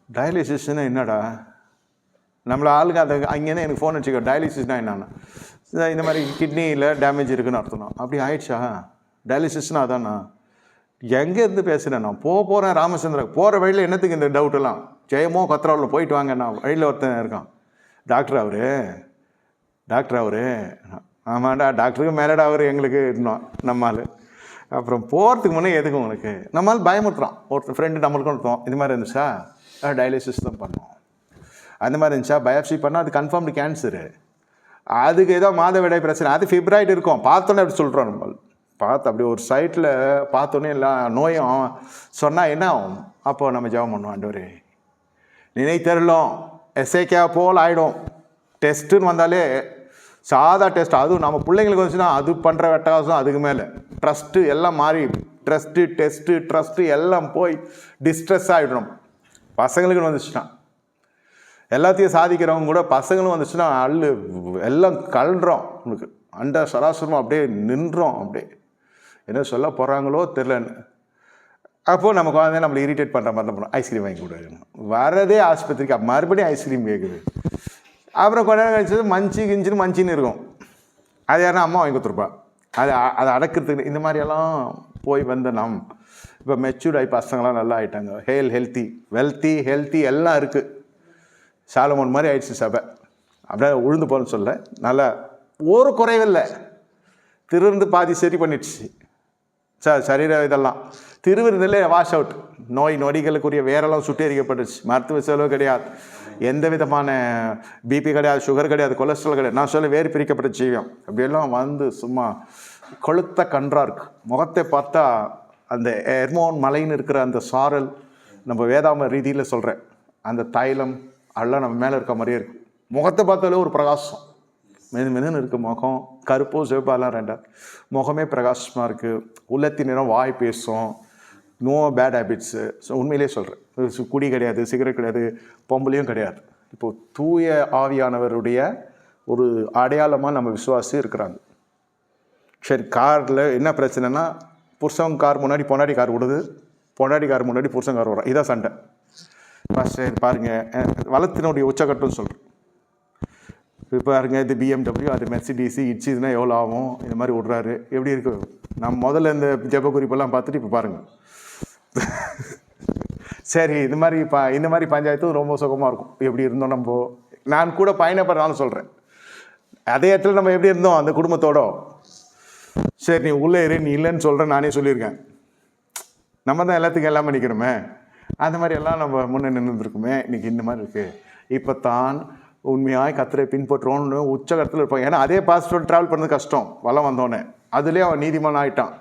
டயாலிசிஸ்னா என்னடா? நம்மளை ஆளுங்க அதை அங்கேருந்து எனக்கு ஃபோன் வச்சுக்கோ, டயாலிசிஸ்னால் என்னன்னா இந்த மாதிரி கிட்னியில் டேமேஜ் இருக்குதுன்னு அர்த்தம். அப்படி ஆயிடுச்சா? டயாலிசிஸ்னால் அதானா? எங்கேருந்து பேசுகிறேன் நான்? போகிறேன் ராமச்சந்திரா, போகிற வழியில் என்னத்துக்கு இந்த டவுட்டெல்லாம்? ஜெயமோ கத்ராவில் போயிட்டு வாங்க. நான் வழியில் ஒருத்தன் இருக்கான், டாக்டர் அவரு. ஆமாண்டா, டாக்டருக்கு மேலடா அவர் எங்களுக்கு இன்னும் நம்மால். அப்புறம் போகிறதுக்கு முன்னே எதுக்கு உங்களுக்கு? நம்மளால் பயமுறுத்துறான். ஒருத்தர் ஃப்ரெண்டு நம்மளுக்கும் ஒருத்தோம் இது மாதிரி இருந்துச்சா, டயாலிசிஸ் தான் பண்ணோம். அந்த மாதிரி இருந்துச்சா, பயாப்சி பண்ணால் அது கன்ஃபார்ம்டு கேன்சரு. அதுக்கு ஏதோ மாதவிடாய் பிரச்சனை, அது ஃபிப்ராய்டு இருக்கும். பார்த்தோன்னே அப்படி சொல்கிறோம். நம்ம பார்த்து அப்படி ஒரு சைட்டில் பார்த்தோன்னே எல்லாம் நோயும் சொன்னால் என்ன ஆகும்? அப்போது நம்ம ஜெபம் பண்ணுவோம், ஆண்டவரே நினைத்தருளும், எஸ்ஐகே போல் ஆகிடும். டெஸ்ட்டுன்னு வந்தாலே சாதா டெஸ்ட், அதுவும் நம்ம பிள்ளைங்களுக்கு வந்துச்சுன்னா அது பண்ணுற வெட்டகாசம், அதுக்கு மேலே ட்ரஸ்ட்டு எல்லாம் மாறி ட்ரஸ்ட்டு எல்லாம் போய் டிஸ்ட்ரெஸ் ஆகிடும். பசங்களுக்கு வந்துச்சுன்னா, எல்லாத்தையும் சாதிக்கிறவங்க கூட பசங்களும் வந்துச்சுன்னா எல்லாம் கலண்டுறோம். உங்களுக்கு அண்ட சராசரமாக அப்படியே நின்றோம். அப்படியே என்ன சொல்ல போகிறாங்களோ தெரிலன்னு. அப்போது நம்ம குழந்தைய நம்மளை இரிட்டேட் பண்ணுற மாதிரி தான் பண்ணுவோம். ஐஸ்கிரீம் வாங்கி கொடுக்கணும், வரதே ஆஸ்பத்திரிக்கு, மறுபடியும் ஐஸ்கிரீம் கேட்குது. அப்புறம் கொஞ்ச நேரம் கழிச்சது மஞ்சின்னு இருக்கும். அது யாருன்னா அம்மா வாங்கி கொடுத்துருப்பா. அதை அடக்கிறதுக்கு இந்த மாதிரியெல்லாம் போய் வந்த இப்போ மெச்சூர்ட் ஆகி பசங்களாம் நல்லா ஆகிட்டாங்க. வெல்த்தி எல்லாம் இருக்குது. சாலமோன் மாதிரி ஆயிடுச்சு சபை. அப்படியே உழுந்து போகணும்னு சொல்ல, நல்லா ஒரு குறைவில்லை. திருவிருந்து பாதி சரி பண்ணிடுச்சு. சரீர இதெல்லாம் திருவிருந்தில் வாஷ் அவுட். நோய் நொடிகளுக்குரிய வேரெல்லாம் சுட்டெரிக்கப்பட்டுச்சு. மருத்துவ செலவு கிடையாது, எந்த விதமான பிபி கிடையாது, சுகர் கிடையாது, கொலஸ்ட்ரால் கிடையாது. நான் சொல்ல வேறு பிரிக்கப்பட்ட ஜீவியம். அப்படியெல்லாம் சும்மா கொளுத்த கன்றா இருக்கு. முகத்தை பார்த்தா அந்த எர்மோன் மலைன்னு இருக்கிற அந்த சாரல், நம்ம வேதாம ரீதியில் சொல்கிறேன், அந்த தைலம் அதெல்லாம் நம்ம மேலே இருக்க மாதிரியே இருக்குது. முகத்தை பார்த்தாலே ஒரு பிரகாசம், மெதுன்னு இருக்குது முகம், கருப்போ சிவப்பாலாம் ரெண்டா, முகமே பிரகாசமாக இருக்குது. உள்ளத்தின் நேரம் வாய் பேசும், நோ பேட் ஹேபிட்ஸு. ஸோ உண்மையிலே சொல்கிறேன், குடி கிடையாது, சிகரெட் கிடையாது, பொம்பளையும் கிடையாது. இப்போது தூய ஆவியானவருடைய ஒரு அடையாளமாக நம்ம விசுவாசி இருக்கிறாங்க. சரி, காரில் என்ன பிரச்சனைனா, புருஷன் கார் முன்னாடி பொண்டாடி கார் விடுது, பொண்டாடி கார் முன்னாடி புருஷன் கார் வரும், இதான் சண்டை. சரி பாருங்கள், வளத்தினுடைய உச்சக்கட்டம்னு சொல்கிறேன். இப்போ பாருங்க, இது BMW, அது மெர்சிடிஸு, இட்ஸுன்னா எவ்வளோ ஆகும், இந்த மாதிரி விட்றாரு, எப்படி இருக்கு. நம்ம முதல்ல இந்த ஜெப குறிப்பெல்லாம் பார்த்துட்டு இப்போ பாருங்கள். சரி, இந்த மாதிரி பஞ்சாயத்து ரொம்ப சுகமாக இருக்கும். எப்படி இருந்தோம் நம்ம, நான் கூட பயணப்படுறான்னு சொல்கிறேன். அதே இடத்துல நம்ம எப்படி இருந்தோம் அந்த குடும்பத்தோட. சரி, நீ உள்ளே இரு, நீ இல்லைன்னு சொல்கிறேன், நானே சொல்லியிருக்கேன். நம்ம தான் எல்லாத்துக்கும் எல்லாம் பண்ணிக்கிறோமே, அந்த மாதிரி எல்லாம் நம்ம முன்னே நின்றுருக்குமே. இன்றைக்கி இந்த மாதிரி இருக்குது. இப்போ தான் உண்மையாக கர்த்தரை பின்பற்றுறோன்னு உச்சகட்டத்தில் இருப்பாங்க. ஏன்னா அதே பாஸ்டரோட ட்ராவல் பண்ணுறது கஷ்டம். வளம் வந்தோடனே அதுலேயே அவன் நீதிமான் ஆகிட்டான்.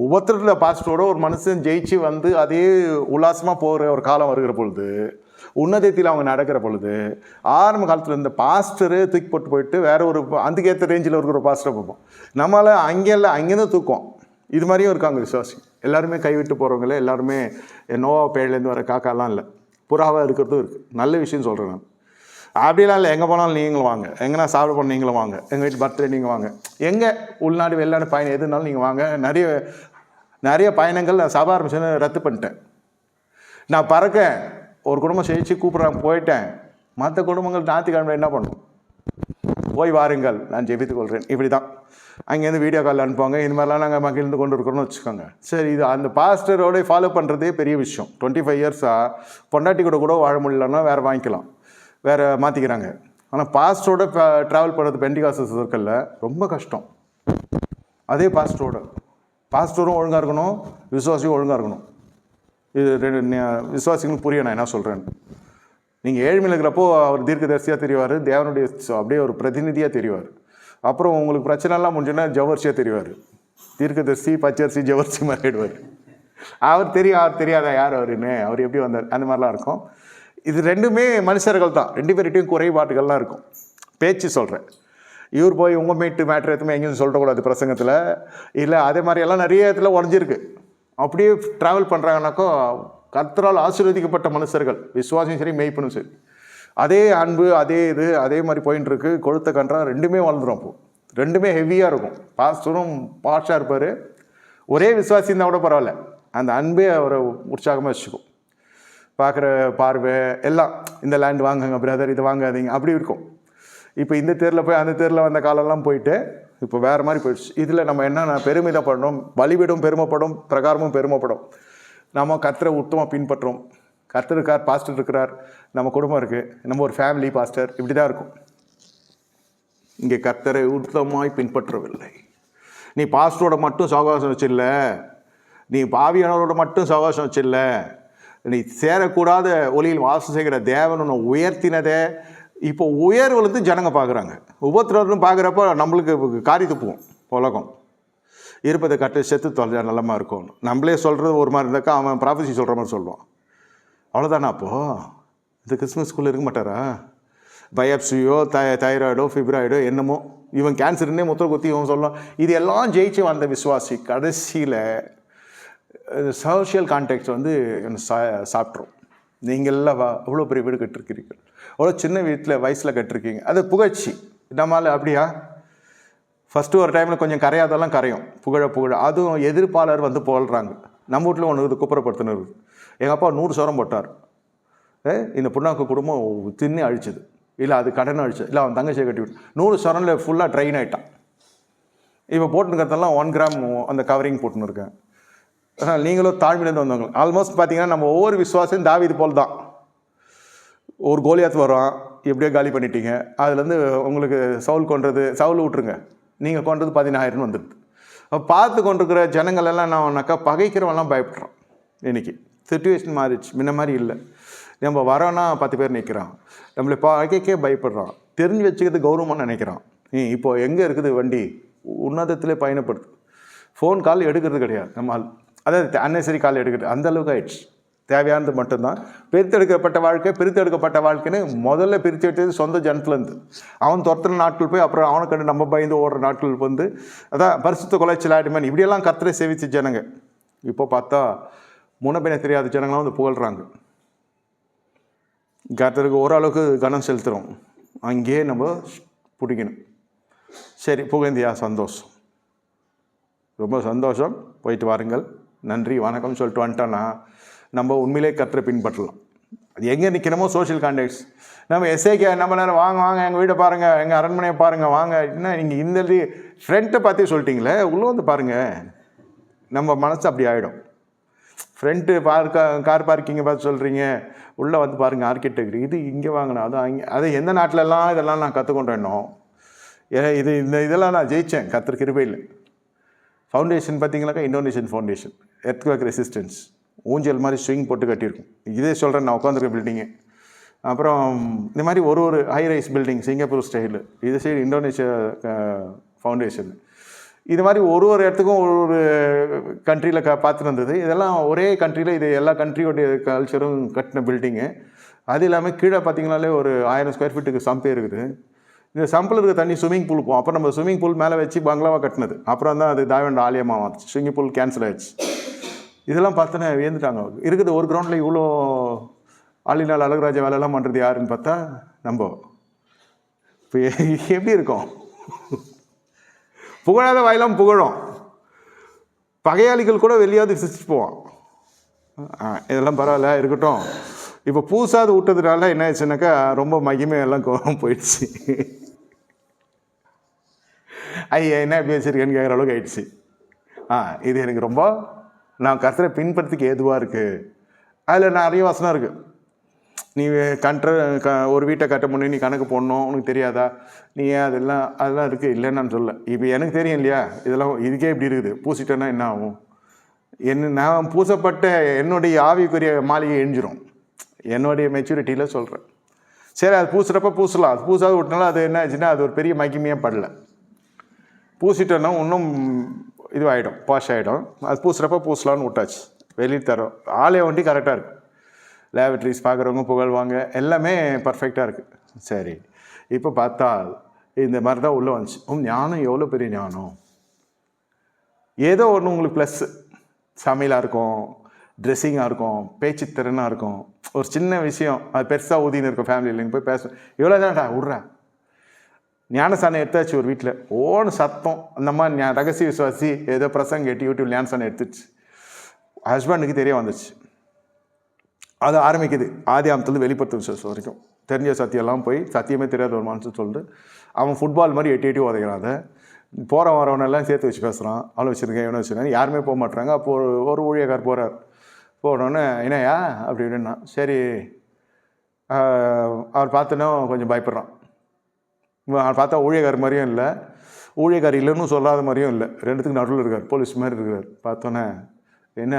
உபத்திரத்தில் பாஸ்டரோட ஒரு மனுஷன் ஜெயிச்சு வந்து அதே உல்லாசமாக போகிற ஒரு காலம் வருகிற பொழுது, உன்னதத்தில் அவங்க நடக்கிற பொழுது, ஆரம்ப காலத்தில் இந்த பாஸ்டரு தூக்கி போட்டு வேறு ஒரு அதுக்கேற்ற ரேஞ்சில் இருக்கிற ஒரு பாஸ்டரை பார்ப்போம். நம்மளால் அங்கேருந்து தூக்கம். இது மாதிரியும் இருக்காங்க விசுவாசி. எல்லாருமே கைவிட்டு போகிறவங்களே எல்லாருமே நோவா பேழையிலேருந்து வர காக்காலாம் இல்லை, புறாவாக இருக்கிறதும் இருக்குது. நல்ல விஷயம் சொல்கிறேன் நான். அப்படிலாம் இல்லை, எங்கே போனாலும் நீங்களும் வாங்க, எங்கன்னா சாப்பிட போன நீங்களும் வாங்க, எங்கள் வீட்டு பர்த்டே நீங்கள் வாங்க, எங்கே உள்நாடு வெளிநாடு பயணம் எதுனாலும் நீங்கள் வாங்க. நிறைய பயணங்கள் நான் சபை ஆரம்பிச்சுன்னு ரத்து பண்ணிட்டேன். நான் பறக்கேன், ஒரு குடும்பம் செழிச்சு கூப்பிட்றாங்க, போயிட்டேன். மற்ற குடும்பங்கள் ஞாயிற்றுக்கிழமை என்ன பண்ணும், போய் வாருங்கள், நான் ஜெபித்து கொள்கிறேன், இப்படி தான். அங்கேருந்து வீடியோ கால் அனுப்புவாங்க. இந்த மாதிரிலாம் நாங்கள் மகிழ்ந்து கொண்டு இருக்கிறோன்னு வச்சுக்கோங்க. சரி, இது அந்த பாஸ்டரோட ஃபாலோ பண்ணுறதே பெரிய விஷயம். 25 இயர்ஸாக பொண்டாட்டி கூட வாழ முடியலன்னா வேறு வாங்கிக்கலாம், வேறு மாற்றிக்கிறாங்க. ஆனால் பாஸ்டரோட ட்ராவல் பண்ணுறது பெண்டிகாஸ்ட் சர்க்கிளில் ரொம்ப கஷ்டம். அதே பாஸ்டரும் ஒழுங்காக இருக்கணும், விசுவாசியும் ஒழுங்காக இருக்கணும். இது விசுவாசிகளுக்கு புரியும் நான் என்ன சொல்கிறேன்னு. நீங்கள் ஏழ்மையில் இருக்கிறப்போ அவர் தீர்க்கதரிசியாக தெரிவார், தேவனுடைய அப்படியே ஒரு பிரதிநிதியாக தெரிவார். அப்புறம் உங்களுக்கு பிரச்சனைலாம் முடிஞ்சுன்னா ஜவர்சியாக தெரிவார். தீர்க்கதரிசி, பச்சரிசி, ஜவர்சி மாறிடுவார். அவர் தெரியாதா யார் அவருன்னு, அவர் எப்படி வந்தார், அந்த மாதிரிலாம் இருக்கும். இது ரெண்டுமே மனுஷர்கள் தான், ரெண்டு பேர்கிட்டையும் குறைபாட்டுகள்லாம் இருக்கும். பேச்சு சொல்கிறேன், இவர் போய் உங்கள் மேட்ரு எதுவுமே எங்கேயும் சொல்லக்கூடாது பிரசங்கத்தில், இல்லை அதே மாதிரியெல்லாம் நிறைய இடத்துல உடஞ்சிருக்கு. அப்படியே ட்ராவல் பண்ணுறாங்கனாக்கோ கர்த்தரால் ஆசீர்வதிக்கப்பட்ட மனுஷர்கள், விசுவாசியும் சரி மெய்ப்பனும் சரி, அதே அன்பு, அதே மாதிரி போயின்னு இருக்கு. கொழுத்த கன்றா ரெண்டுமே வளர்ந்துடும். அப்போது ரெண்டுமே ஹெவியாக இருக்கும். பாஸ்டரும் பாஷாக இருப்பார், ஒரே விசுவாசி இருந்தால் கூட பரவாயில்ல, அந்த அன்பே அவரை உற்சாகமாக வச்சுக்கும். பார்க்குற பார்வை எல்லாம், இந்த லேண்ட் வாங்குங்க பிரதர், இது வாங்காதீங்க, அப்படி இருக்கும். இப்போ இந்த தேரில் போய் அந்த தேரில் வந்த காலம்லாம் போயிட்டு இப்போ வேறு மாதிரி போயிடுச்சு. இதில் நம்ம என்னென்ன பெருமிதப்படணும், பலிபீடம் பெருமைப்படும், பிரகாரமும் பெருமைப்படும். நம்ம கர்த்தரை உத்தமாக பின்பற்றோம். கர்த்தர் இருக்கார், பாஸ்டர் இருக்கிறார், நம்ம குடும்பம் இருக்குது, நம்ம ஒரு ஃபேமிலி பாஸ்டர், இப்படி தான் இருக்கும். இங்கே கர்த்தரை உத்தமாய் பின்பற்றவில்லை. நீ பாஸ்டரோட மட்டும் சவகாசம் வச்சில்ல, நீ பாவியானவரோட மட்டும் சவகாசம் வச்சில்ல, நீ சேரக்கூடாத ஒளியில் வாசம் செய்கிற தேவன் உன்னை உயர்த்தினதே. இப்போ உயர்வுலேருந்து ஜனங்க பார்க்குறாங்க, உபத்திரம்னு பார்க்குறப்ப நம்மளுக்கு காரி துப்புவோம். உலகம் இருப்பதை கட்டு செத்து தொலைஞ்சா நல்லமா இருக்கும். நம்மளே சொல்கிறது ஒரு மாதிரி இருந்தாக்கா அவன் ப்ராஃபஸி சொல்கிற மாதிரி சொல்லுவான். அவ்வளோதானா? அப்போது இந்த கிறிஸ்மஸ்குள்ளே இருக்க மாட்டாரா? பயாப்சியோ தைராய்டோ ஃபிப்ராய்டோ என்னமோ, இவன் கேன்சர்னே முத்திர குத்தி இவன் சொல்லலாம். இது எல்லாம் ஜெயிச்சு வந்த விசுவாசி கடைசியில் சோஷியல் கான்டெக்ட் வந்து சாப்பிட்றோம். நீங்கள்லாம் அவ்வளோ பெரிய வீடு கட்டிருக்கிறீர்கள், அவ்வளோ சின்ன வீட்டில் வயசில் கட்டிருக்கீங்க, அது புகழ்ச்சி. நம்மளால் அப்படியா? ஃபஸ்ட்டு ஒரு டைமில் கொஞ்சம் கரையாதெல்லாம் கரையும், புகழ அதுவும் எதிர்ப்பாளர் வந்து புகழ்கிறாங்க. நம்ம வீட்டில் ஒன்று இருக்குது, குப்புறப்படுத்தினு இருக்குது. எங்கள் அப்பா 100 சவரம் போட்டார், இந்த புண்ணாக்கு குடும்பம் தின்னி அழிச்சது, இல்லை அது கடனை அழிச்சது, இல்லை அவன் தங்கச்சியை கட்டி விட்டு 100 சவரனில் ஃபுல்லாக ட்ரெயின் ஆகிட்டான். இப்போ போட்டுருக்கிறதெல்லாம் 1 கிராம் அந்த கவரிங் போட்டுன்னு இருக்கேன். நீங்களும் தாழ்மையிலேருந்து வந்தவங்க. ஆல்மோஸ்ட் பார்த்தீங்கன்னா நம்ம ஒவ்வொரு விசுவாசம் தாவீது போல் தான். ஒரு கோலியாத் வரும், எப்படியோ காலி பண்ணிட்டீங்க, அதுலேருந்து உங்களுக்கு சவுல் கொன்றது, சவுல் விட்டுருங்க, நீங்கள் கொன்றது 10000 வந்துடுது. அப்போ பார்த்து கொண்டிருக்கிற ஜனங்கள் எல்லாம் என்னன்னாக்கா பகைக்கிறவெல்லாம் பயப்படுறோம். இன்றைக்கி சிச்சுவேஷன் மாறிடுச்சு, முன்ன மாதிரி இல்லை. நம்ம வரோன்னா 10 பேர் நிற்கிறான், நம்மளை பகைக்கே பயப்படுறான், தெரிஞ்சு வச்சுக்கிறது கௌரவமாக நினைக்கிறான். இப்போது எங்கே இருக்குது வண்டி? உன்னதத்திலே பயணப்படுது, ஃபோன் கால் எடுக்கிறது கிடையாது நம்மால். அதாவது அன்னெசரி கால் எடுக்கிறது அந்தளவுக்கு ஆயிடுச்சு. தேவையானது மட்டும்தான். பிரித்தெடுக்கப்பட்ட வாழ்க்கைன்னு முதல்ல பிரித்து எடுத்தது சொந்த ஜனத்துலேருந்து. அவன் துரத்துன நாட்கள் போய் அப்புறம் அவனை கண்டு நம்ம பயந்து ஓடுற நாட்கள் வந்து அதான் பரிசுத்த கொலைச்சல் ஆடிமன் இப்படியெல்லாம் கர்த்தரை சேவித்த ஜனங்க. இப்போ பார்த்தா முன்னபின்ன தெரியாத ஜனங்களாம் வந்து புகழ்கிறாங்க. கர்த்தருக்கு ஓரளவுக்கு கனம் செலுத்துகிறோம், அங்கேயே நம்ம பிடிக்கணும். சரி, புகழ்ந்தியா, சந்தோஷம், ரொம்ப சந்தோஷம், போயிட்டு வாருங்கள், நன்றி வணக்கம் சொல்லிட்டு வந்துட்டோன்னா நம்ம உண்மையிலே கர்த்தரை பின்பற்றலாம். அது எங்கே நிற்கிறோமோ சோஷியல் கான்டாக்ட்ஸ். நம்ம எஸ்ஐக்கு நம்ம நேரம் வாங்க எங்கள் வீட்டை பாருங்கள், எங்கள் அரண்மனையை பாருங்கள், வாங்க. என்ன நீங்கள் இந்த ஃப்ரெண்ட்டை பார்த்தே சொல்லிட்டீங்களே, உள்ளே வந்து பாருங்கள். நம்ம மனசு அப்படி ஆகிடும். ஃப்ரெண்ட்டு கார் பார்க்கிங்கை பார்த்து சொல்கிறீங்க, உள்ளே வந்து பாருங்கள் ஆர்கிடெக்ட், இது இங்கே வாங்கினா அது அங்கே, அது எந்த நாட்டிலலாம் இதெல்லாம் நான் கற்றுக்கொண்டேனோ, இதெல்லாம் நான் ஜெயித்தேன் கர்த்தர் கிருபையில். ஃபவுண்டேஷன் பார்த்தீங்கன்னாக்கா இந்தோனேஷியன் ஃபவுண்டேஷன், எர்த்குவேக் ரெசிஸ்டன்ஸ், ஊஞ்சல் மாதிரி ஸ்விங் போட்டு கட்டியிருக்கும். இதே சொல்கிறேன், நான் உட்காந்துருக்க பில்டிங்கு. அப்புறம் இந்த மாதிரி ஒரு high rise building Singapore style, இது சைடு இந்தோனேஷியா ஃபவுண்டேஷன். இது மாதிரி ஒரு இடத்துக்கும் ஒரு கண்ட்ரியில் பார்த்துட்டு இருந்தது. இதெல்லாம் ஒரே கண்ட்ரியில், இது எல்லா கண்ட்ரியோடைய கல்ச்சரும் கட்டின பில்டிங்கு. அது இல்லாமல் கீழே பார்த்தீங்கனாலே ஒரு 1000 ஸ்கொயர் ஃபீட்டுக்கு சம்பே இருக்குது. இந்த சம்பில் இருக்க தண்ணி ஸ்விம்மிங் பூல் போகும். அப்புறம் நம்ம ஸ்விம்மிங் பூல் மேலே வச்சு பங்களாவாக கட்டினது. அப்புறம் தான் அது தாய்வாண்ட் ஆலயமாக வந்துச்சு. ஸ்விம்மிங் பூல் கேன்சல் ஆகிடுச்சு. இதெல்லாம் பார்த்தோன்னே வியந்துட்டாங்க. இருக்குது ஒரு கிரவுண்டில் இவ்வளோ ஆளினால் அழகுராஜ வேலையெல்லாம் பண்ணுறது யாருன்னு பார்த்தா நம்ம. இப்போ எப்படி இருக்கோம்? புகழாத வாயிலாம் புகழும். பகையாளிகள் கூட வெளியாவது விசிச்சு போவான். இதெல்லாம் பரவாயில்ல இருக்கட்டும். இப்போ பூசாது விட்டதுனால என்ன ஆச்சுனாக்கா ரொம்ப மகிமையெல்லாம் போயிடுச்சு. ஐயா என்ன எப்படி வச்சுருக்கேன்னு கேட்குற அளவுக்கு ஆயிடுச்சு. இது எனக்கு ரொம்ப நான் கர்த்தரை பின்பற்றதுக்கு ஏதுவாக இருக்குது. அதில் நிறைய வசனம் இருக்குது. நீ ஒரு வீட்டை கட்ட முடியும், நீ கணக்கு போடணும், உனக்கு தெரியாதா, நீ ஏன் அதெல்லாம் இருக்குது. இல்லைன்னு நான் சொல்ல. இப்போ எனக்கு தெரியும் இல்லையா, இதெல்லாம் இதுக்கே இப்படி இருக்குது. பூசிட்டேன்னா என்ன ஆகும்? நான் பூசப்பட்ட என்னுடைய ஆவிக்குரிய மாளிகை எழிஞ்சிரும். என்னுடைய மெச்சூரிட்டியில் சொல்கிறேன். சரி, அது பூசுகிறப்ப பூசலாம். அது பூசாத விட்டனால அது என்ன ஆச்சுன்னா அது ஒரு பெரிய மகிமையாக படல. பூசிட்டோன்னா இன்னும் இதுவாகிடும், பாஷ் ஆகிடும். அது பூசுகிறப்ப பூசலான்னு விட்டாச்சு. வெளியே தரோம். ஆலயம் வண்டி கரெக்டாக இருக்குது. லேபரட்டரிஸ் பார்க்குறவங்க புகழ்வாங்க, எல்லாமே பர்ஃபெக்டாக இருக்குது. சரி, இப்போ பார்த்தா இந்த மாதிரி தான் உள்ளே வந்துச்சு. ஞானம் எவ்வளோ பெரிய ஞானம். ஏதோ ஒன்று உங்களுக்கு ப்ளஸ்ஸு, சமையலாக இருக்கும், ட்ரெஸ்ஸிங்காக இருக்கும், பேச்சு திறனாக இருக்கும். ஒரு சின்ன விஷயம் அது பெருசாக ஊதின்னு இருக்கும். ஃபேமிலியில் நீங்கள் போய் பேச எவ்வளோ தான்டா விட்றா. ஞானசானம் எடுத்தாச்சு ஒரு வீட்டில், ஓன்னு சத்தம். அந்த மாதிரி ரகசிய விசுவாசி ஏதோ பிரசங்க கேட்டு யூடியூப் ஞானசானம் எடுத்துச்சு. ஹஸ்பண்டுக்கு தெரிய வந்துச்சு. அது ஆரம்பிக்குது ஆதியாமத்துலேருந்து வெளிப்படுத்த விசுவாசம் வரைக்கும். தெரிஞ்ச சத்தியெல்லாம் போய் சத்தியமே தெரியாத ஒரு மனுஷன் சொல்லிட்டு அவன் ஃபுட்பால் மாதிரி எட்டி உதைக்கிறான். அதை போகிற வரவனெல்லாம் சேர்த்து வச்சு பேசுகிறான். அவளை வச்சுருக்கேன், இவனை வச்சுருக்கேன், யாருமே போக மாட்டுறாங்க. அப்போது ஒரு ஊழியக்கார் போகிறார். போனோடனே என்னையா அப்படின்னா, சரி அவர் பார்த்தோன்னா கொஞ்சம் பயப்படுறான். அவர் பார்த்தா ஊழியக்கார் மாதிரியும் இல்லை, ஊழியக்கார் இல்லைன்னு சொல்லாத மாதிரியும் இல்லை, ரெண்டுத்துக்கு நடுவில் இருக்கார், போலீஸ் மாதிரி இருக்கார். பார்த்தோன்னே என்ன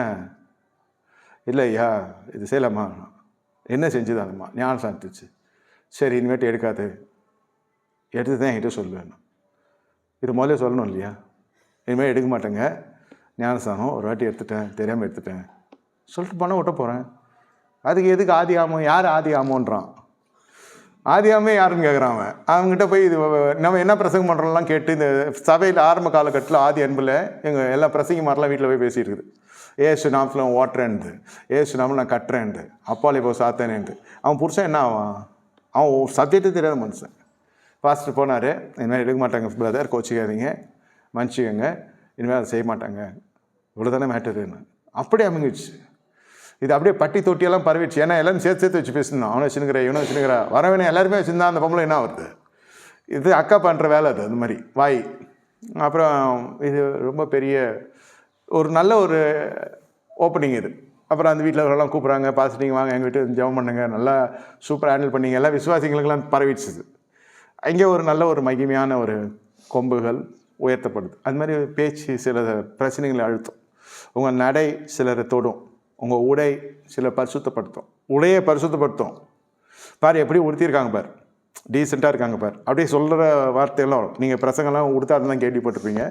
இல்லை ஐயா இது செய்யலாமா, என்ன செஞ்சுதானம்மா, ஞானம் சாப்பிட்டுச்சு. சரி இனிமேட்டு எடுக்காது, எடுத்து தான் என்கிட்ட சொல்லுவேன். இது முதல்ல சொல்லணும் இல்லையா, இனிமேல் எடுக்க மாட்டேங்க, ஞானஸ்தானம் ஒரு வாட்டி எடுத்துட்டேன், தெரியாமல் எடுத்துட்டேன் சொல்லிட்டு பண்ண விட்ட போகிறேன். அதுக்கு எதுக்கு ஆதி ஆமம், யார் ஆதி ஆமோன்றான். ஆதி ஆமே யாருன்னு கேட்குறான் அவன். அவங்ககிட்ட போய் இது நம்ம என்ன பிரசங்கம் பண்ணுறோம்லாம் கேட்டு இந்த சபையில் ஆரம்ப காலகட்டத்தில் ஆதி அன்பில் எங்கள் எல்லா பிரசங்க மாதிரிலாம் வீட்டில் போய் பேசியிருக்குது. ஏசு நாமத்தில் ஓட்டுறேன்ட்டு, ஏசு நாமத்தில் நான் கட்டுறேன்ட்டு, அப்பால் இப்போ சாத்தேனேன்ட்டு. அவன் புருஷன் என்ன ஆவான், அவன் சப்ஜெக்ட்டு தெரியாத மனுஷன். பாஸ்டர் போனார், இனிமேல் எடுக்க மாட்டாங்க பிரதர், கோச்சிக்காதீங்க, மன்னிச்சிக்கங்க, இனிமேல் அதை செய்ய மாட்டாங்க, இவ்வளோ தானே மேட்டருன்னு. அப்படியே அமைஞ்சிச்சு. இது அப்படியே பட்டி தொட்டியெல்லாம் பரவிடுச்சு. ஏன்னா எல்லாரும் சேர்த்து வச்சு பேசணும். அவனை வச்சுனுக்கிற, இவனை வச்சுனுக்கிறா, வரவேணே எல்லாருமே வச்சுருந்தா அந்த பொம்பளை என்ன வருது. இது அக்கா பண்ணுற வேலை அது, அந்த மாதிரி வாய். அப்புறம் இது ரொம்ப பெரிய ஒரு நல்ல ஒரு ஓப்பனிங் இது. அப்புறம் அந்த வீட்டில் எல்லாம் கூப்பிட்றாங்க, பாசிட்டிங் வாங்க எங்கள் வீட்டு ஜெபம் பண்ணுங்க, நல்லா சூப்பராக ஹேண்டில் பண்ணிங்க, எல்லாம் விசுவாசிகளுக்கெல்லாம் பரவிடுச்சு. அங்கே ஒரு நல்ல ஒரு மகிமையான ஒரு கொம்புகள் உயர்த்தப்படுது. அது மாதிரி பேச்சு சில பிரச்சனைகளை அழுத்தும், உங்கள் நடை சிலரை தொடும், உங்கள் உடை சில பரிசுத்தப்படுத்தும், உடையை பரிசுத்தப்படுத்தும். பாரு எப்படி உடுத்தியிருக்காங்க பாரு, டீசெண்டாக இருக்காங்க பார், அப்படியே சொல்கிற வார்த்தையெல்லாம் வரும். நீங்கள் பிரசங்கெல்லாம் உடுத்தாது தான் கேள்விப்பட்டிருப்பீங்க.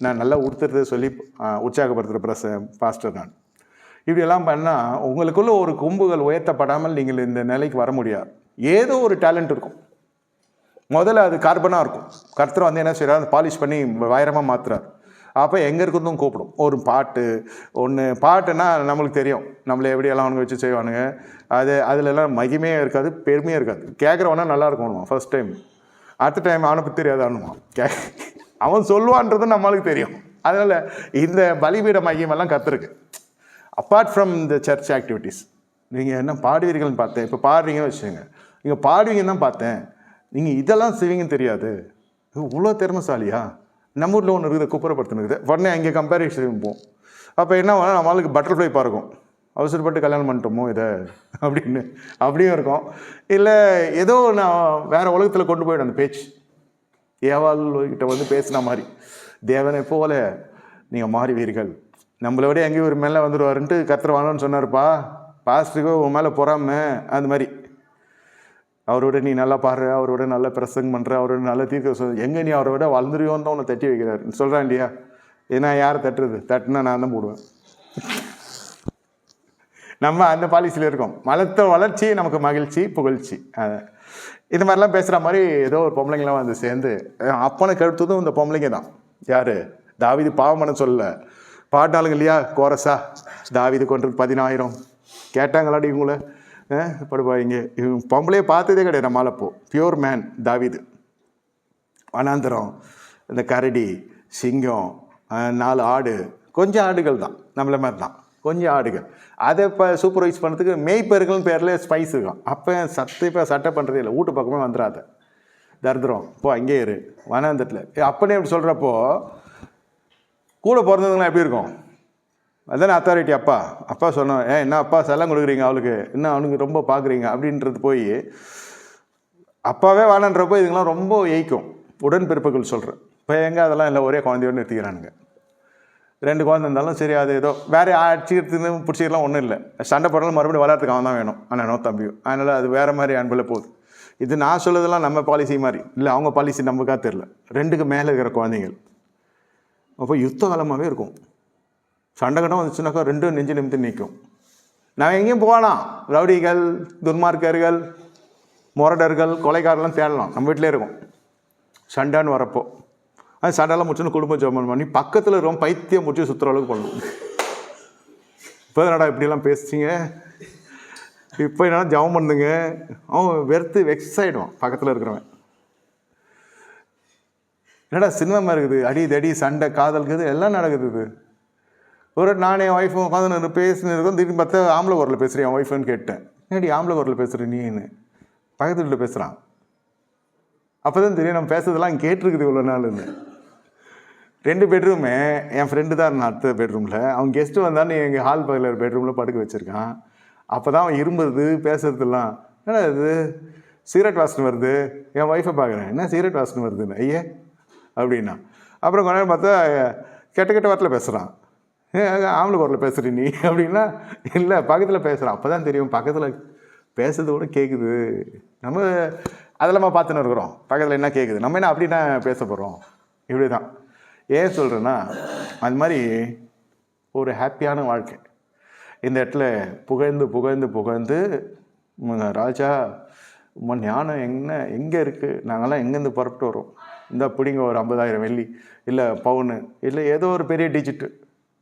நான் நல்லா உடுத்துறதை சொல்லி உற்சாகப்படுத்துகிற பாஸ்டர் நான். இப்படியெல்லாம் பண்ணால் உங்களுக்குள்ள ஒரு கொம்புகள் உயர்த்தப்படாமல் நீங்கள் இந்த நிலைக்கு வர முடியாது. ஏதோ ஒரு டேலண்ட் இருக்கும். முதல்ல அது கார்பனாக இருக்கும். கர்த்தர் வந்து என்ன செய்கிறார், பாலிஷ் பண்ணி வைரமாக மாற்றுறார். அப்போ எங்கே இருக்கிறதும் கூப்பிடும். ஒரு பாட்டுன்னா நம்மளுக்கு தெரியும் நம்மளை எப்படியெல்லாம் அவனுங்க வச்சு செய்வானுங்க. அதிலெல்லாம் மகிமையே இருக்காது, பெருமையாக இருக்காது. கேட்குறவனா நல்லா இருக்கும் ஃபர்ஸ்ட் டைம். அடுத்த டைம் அவனுக்கு தெரியாதானுவான். அவன் சொல்லுவான்றதும் நம்மளுக்கு தெரியும். அதனால் இந்த பலிபீட மகிமெல்லாம் கற்றுருக்கு. Apart from the church activities. நீங்கள் என்ன பாடுவீர்கள்னு பார்த்தேன், இப்போ பாடுறீங்கன்னு வச்சுக்கோங்க, நீங்கள் பாடுவீங்கன்னு தான் பார்த்தேன், நீங்கள் இதெல்லாம் செய்வீங்கன்னு தெரியாது. இவ்வளோ திறமைசாலியா? நம்ம ஊரில் ஒன்று இருக்குது, குப்புறப்படுத்தினுக்குது. உடனே அங்கே கம்பேரிஷன் போகும். அப்போ என்ன வேணால் நம்மளுக்கு பட்டர்ஃப்ளை பார்க்கும், அவசரப்பட்டு கல்யாணம் பண்ணிட்டோமோ இதை அப்படின்னு அப்படியும் இருக்கும். இல்லை ஏதோ நான் வேறு உலகத்தில் கொண்டு போயிடும் அந்த பேச்சு. ஏவாள்கிட்ட வந்து பேசின மாதிரி, தேவனை போல நீங்கள் மாறுவீர்கள், நம்மளை விட எங்கேயும் ஒரு மேலே வந்துடுவாருன்ட்டு கர்த்தர் வாங்கன்னு சொன்னார்ப்பா. பாஸ்டருக்கோ உன் மேலே பொறாம அந்த மாதிரி. அவரோட நீ நல்லா பாடுற, அவரோட நல்லா பிரசங்கம் பண்ணுற, அவரோட நல்லா தீர்க்க எங்கே நீ அவரோட வளர்ந்துருவோன்னு தான் உன்னை தட்டி வைக்கிறாரு சொல்கிறான் இல்லையா? ஏன்னா யாரை தட்டுனா நான் தான் போடுவேன். நம்ம அந்த பாலிசியில் இருக்கோம். வளர்ச்சி நமக்கு மகிழ்ச்சி, புகழ்ச்சி. இது மாதிரிலாம் பேசுகிற மாதிரி ஏதோ ஒரு பொம்பளைங்களாம் வந்து சேர்ந்து அப்பனுக்கு எடுத்ததும் இந்த பொம்பளைங்க தான். யார்? தாவீது பாவம்னு சொல்ல பாட்டாளுங்க இல்லையா, கோரஸா தாவீது கொன்றது 10,000 கேட்டாங்களாடி இவங்கள படுவாங்க. பொம்பளையே பார்த்ததே கிடையாது நம்மளால். அப்போ பியூர் மேன் தாவீது. வனாந்தரம், இந்த கரடி, சிங்கம், 4 ஆடு, கொஞ்சம் ஆடுகள் தான், நம்மள மாதிரி தான் கொஞ்சம் ஆடுகள். அதை இப்போ சூப்பர்வைஸ் பண்ணுறதுக்கு மேய்ப்பர்கள்னு பேரில் ஸ்பைஸ் இருக்கும். அப்போ இப்போ சட்டை பண்ணுறதே இல்லை, வீட்டு பக்கமே வந்துடாத தரித்திரம் போ அங்கேயே இரு வனாந்தரத்தில். அப்பனே அப்படி சொல்கிறப்போ கூட பிறந்ததுங்களாம் எப்படி இருக்கும்? அதுதானே அத்தாரிட்டி. அப்பா சொன்னோம், என்ன அப்பா செல்லம் கொடுக்குறீங்க அவளுக்கு, என்ன அவனுக்கு ரொம்ப பார்க்குறீங்க அப்படின்றது போய் அப்பாவே வேணான்றப்போ இதுங்களாம் ரொம்ப ஏய்க்கும். உடன்பிறப்புகள் சொல்கிறேன். இப்போ எங்கே அதெல்லாம் இல்லை, ஒரே குழந்தையோடு நிறுத்திக்கிறானுங்க. 2 குழந்தை இருந்தாலும் சரி, அது ஏதோ வேறு அடிச்சுக்கிறதுன்னு பிடிச்சிக்கலாம் ஒன்றும் இல்லை. சண்டை போட்டாலும் மறுபடியும் விளையாட்டுக்கு அவன் தான் வேணும், அண்ணனோ தம்பியும். அதனால் அது வேறு மாதிரி அன்பில் போகுது. இது நான் சொல்லதெல்லாம் நம்ம பாலிசி மாதிரி இல்லை, அவங்க பாலிசி நமக்காக தெரில. 2க்கு மேலே இருக்கிற குழந்தைகள் அப்போ யுத்த காலமாகவே இருக்கும். சண்டை கட்டம் வந்துச்சுனாக்கா 2 நெஞ்சு நிமித்து நிற்கும். நான் எங்கேயும் போகலாம், ரவுடிகள், துன்மார்க்கர்கள், முரடர்கள், கொலைக்காரெல்லாம் தேடலாம், நம்ம வீட்டிலே இருக்கும். சண்டைன்னு வரப்போ அது சண்டைலாம் முடிச்சுன்னு குடும்ப ஜோமன் பண்ணி பக்கத்தில் ரொம்ப பைத்தியம் முடிச்சு சுற்றுற அளவுக்கு பண்ணுவோம். இப்போ என்னடா இப்படிலாம் பேசிச்சிங்க, இப்போ என்னடா ஜபம் பண்ணுங்க, அவன் வெறுத்து வெக்ஸ் ஆகிடுவான் பக்கத்தில் இருக்கிறவன். என்னடா சினிமா இருக்குது, அடி தடி சண்டை காதல்குது எல்லாம் நடக்குது. இது ஒரு நானே என் ஒய்ஃபும் உட்காந்து பேசினு இருக்கோம். திடீர்னு பார்த்தா ஆம்பளை குரலில் பேசுகிறேன். என் ஒய்ஃபுன்னு கேட்டேன், என்னடி ஆம்பளை குரலில் பேசுகிற நீன்னு. பக்கத்து வீட்டில் பேசுகிறான். அப்போ தான் தெரியும் நம்ம பேசுறதெல்லாம் அங்கே கேட்டிருக்குது இவ்வளோ நாள்னு. 2 பெட்ரூமே என் ஃப்ரெண்டு தான் நான் அடுத்த பெட்ரூமில். அவன் கெஸ்ட்டு வந்தான்னு எங்கள் ஹால் பக்கத்தில் பெட்ரூமில் படுக்க வச்சுருக்கான். அப்போ தான் அவன் இரும்புறது பேசுறதுலாம். ஏன்னா இது சிகரெட் வாசனை வருது. என் ஒய்ஃபை பார்க்குறேன், என்ன சிகரெட் வாசனை வருதுன்னு, ஐயே அப்படின்னா. அப்புறம் கொஞ்ச நேரம் பார்த்தா கெட்ட வார்த்தையில் பேசுகிறான். ஆம்பளை குரலில் பேசுகிற நீ அப்படின்னா, இல்லை பக்கத்தில் பேசுகிறான். அப்போ தான் தெரியும் பக்கத்தில் பேசுறது கூட கேட்குது. நம்ம அதெல்லாம் பார்த்துன்னு இருக்கிறோம், பக்கத்தில் என்ன கேட்குது, நம்ம என்ன அப்படின்னா பேச போகிறோம். இப்படி தான். ஏன் சொல்கிறேன்னா, அது மாதிரி ஒரு ஹாப்பியான வாழ்க்கை இந்த இடத்துல புகழ்ந்து புகழ்ந்து புகழ்ந்து ராஜா ஞானம் எங்கே இருக்குது, நாங்கள்லாம் எங்கேருந்து புறப்பட்டு வரோம், இந்த பிடிங்க ஒரு 50,000 வெள்ளி, இல்லை பவுனு, இல்லை ஏதோ ஒரு பெரிய டிஜிட்டு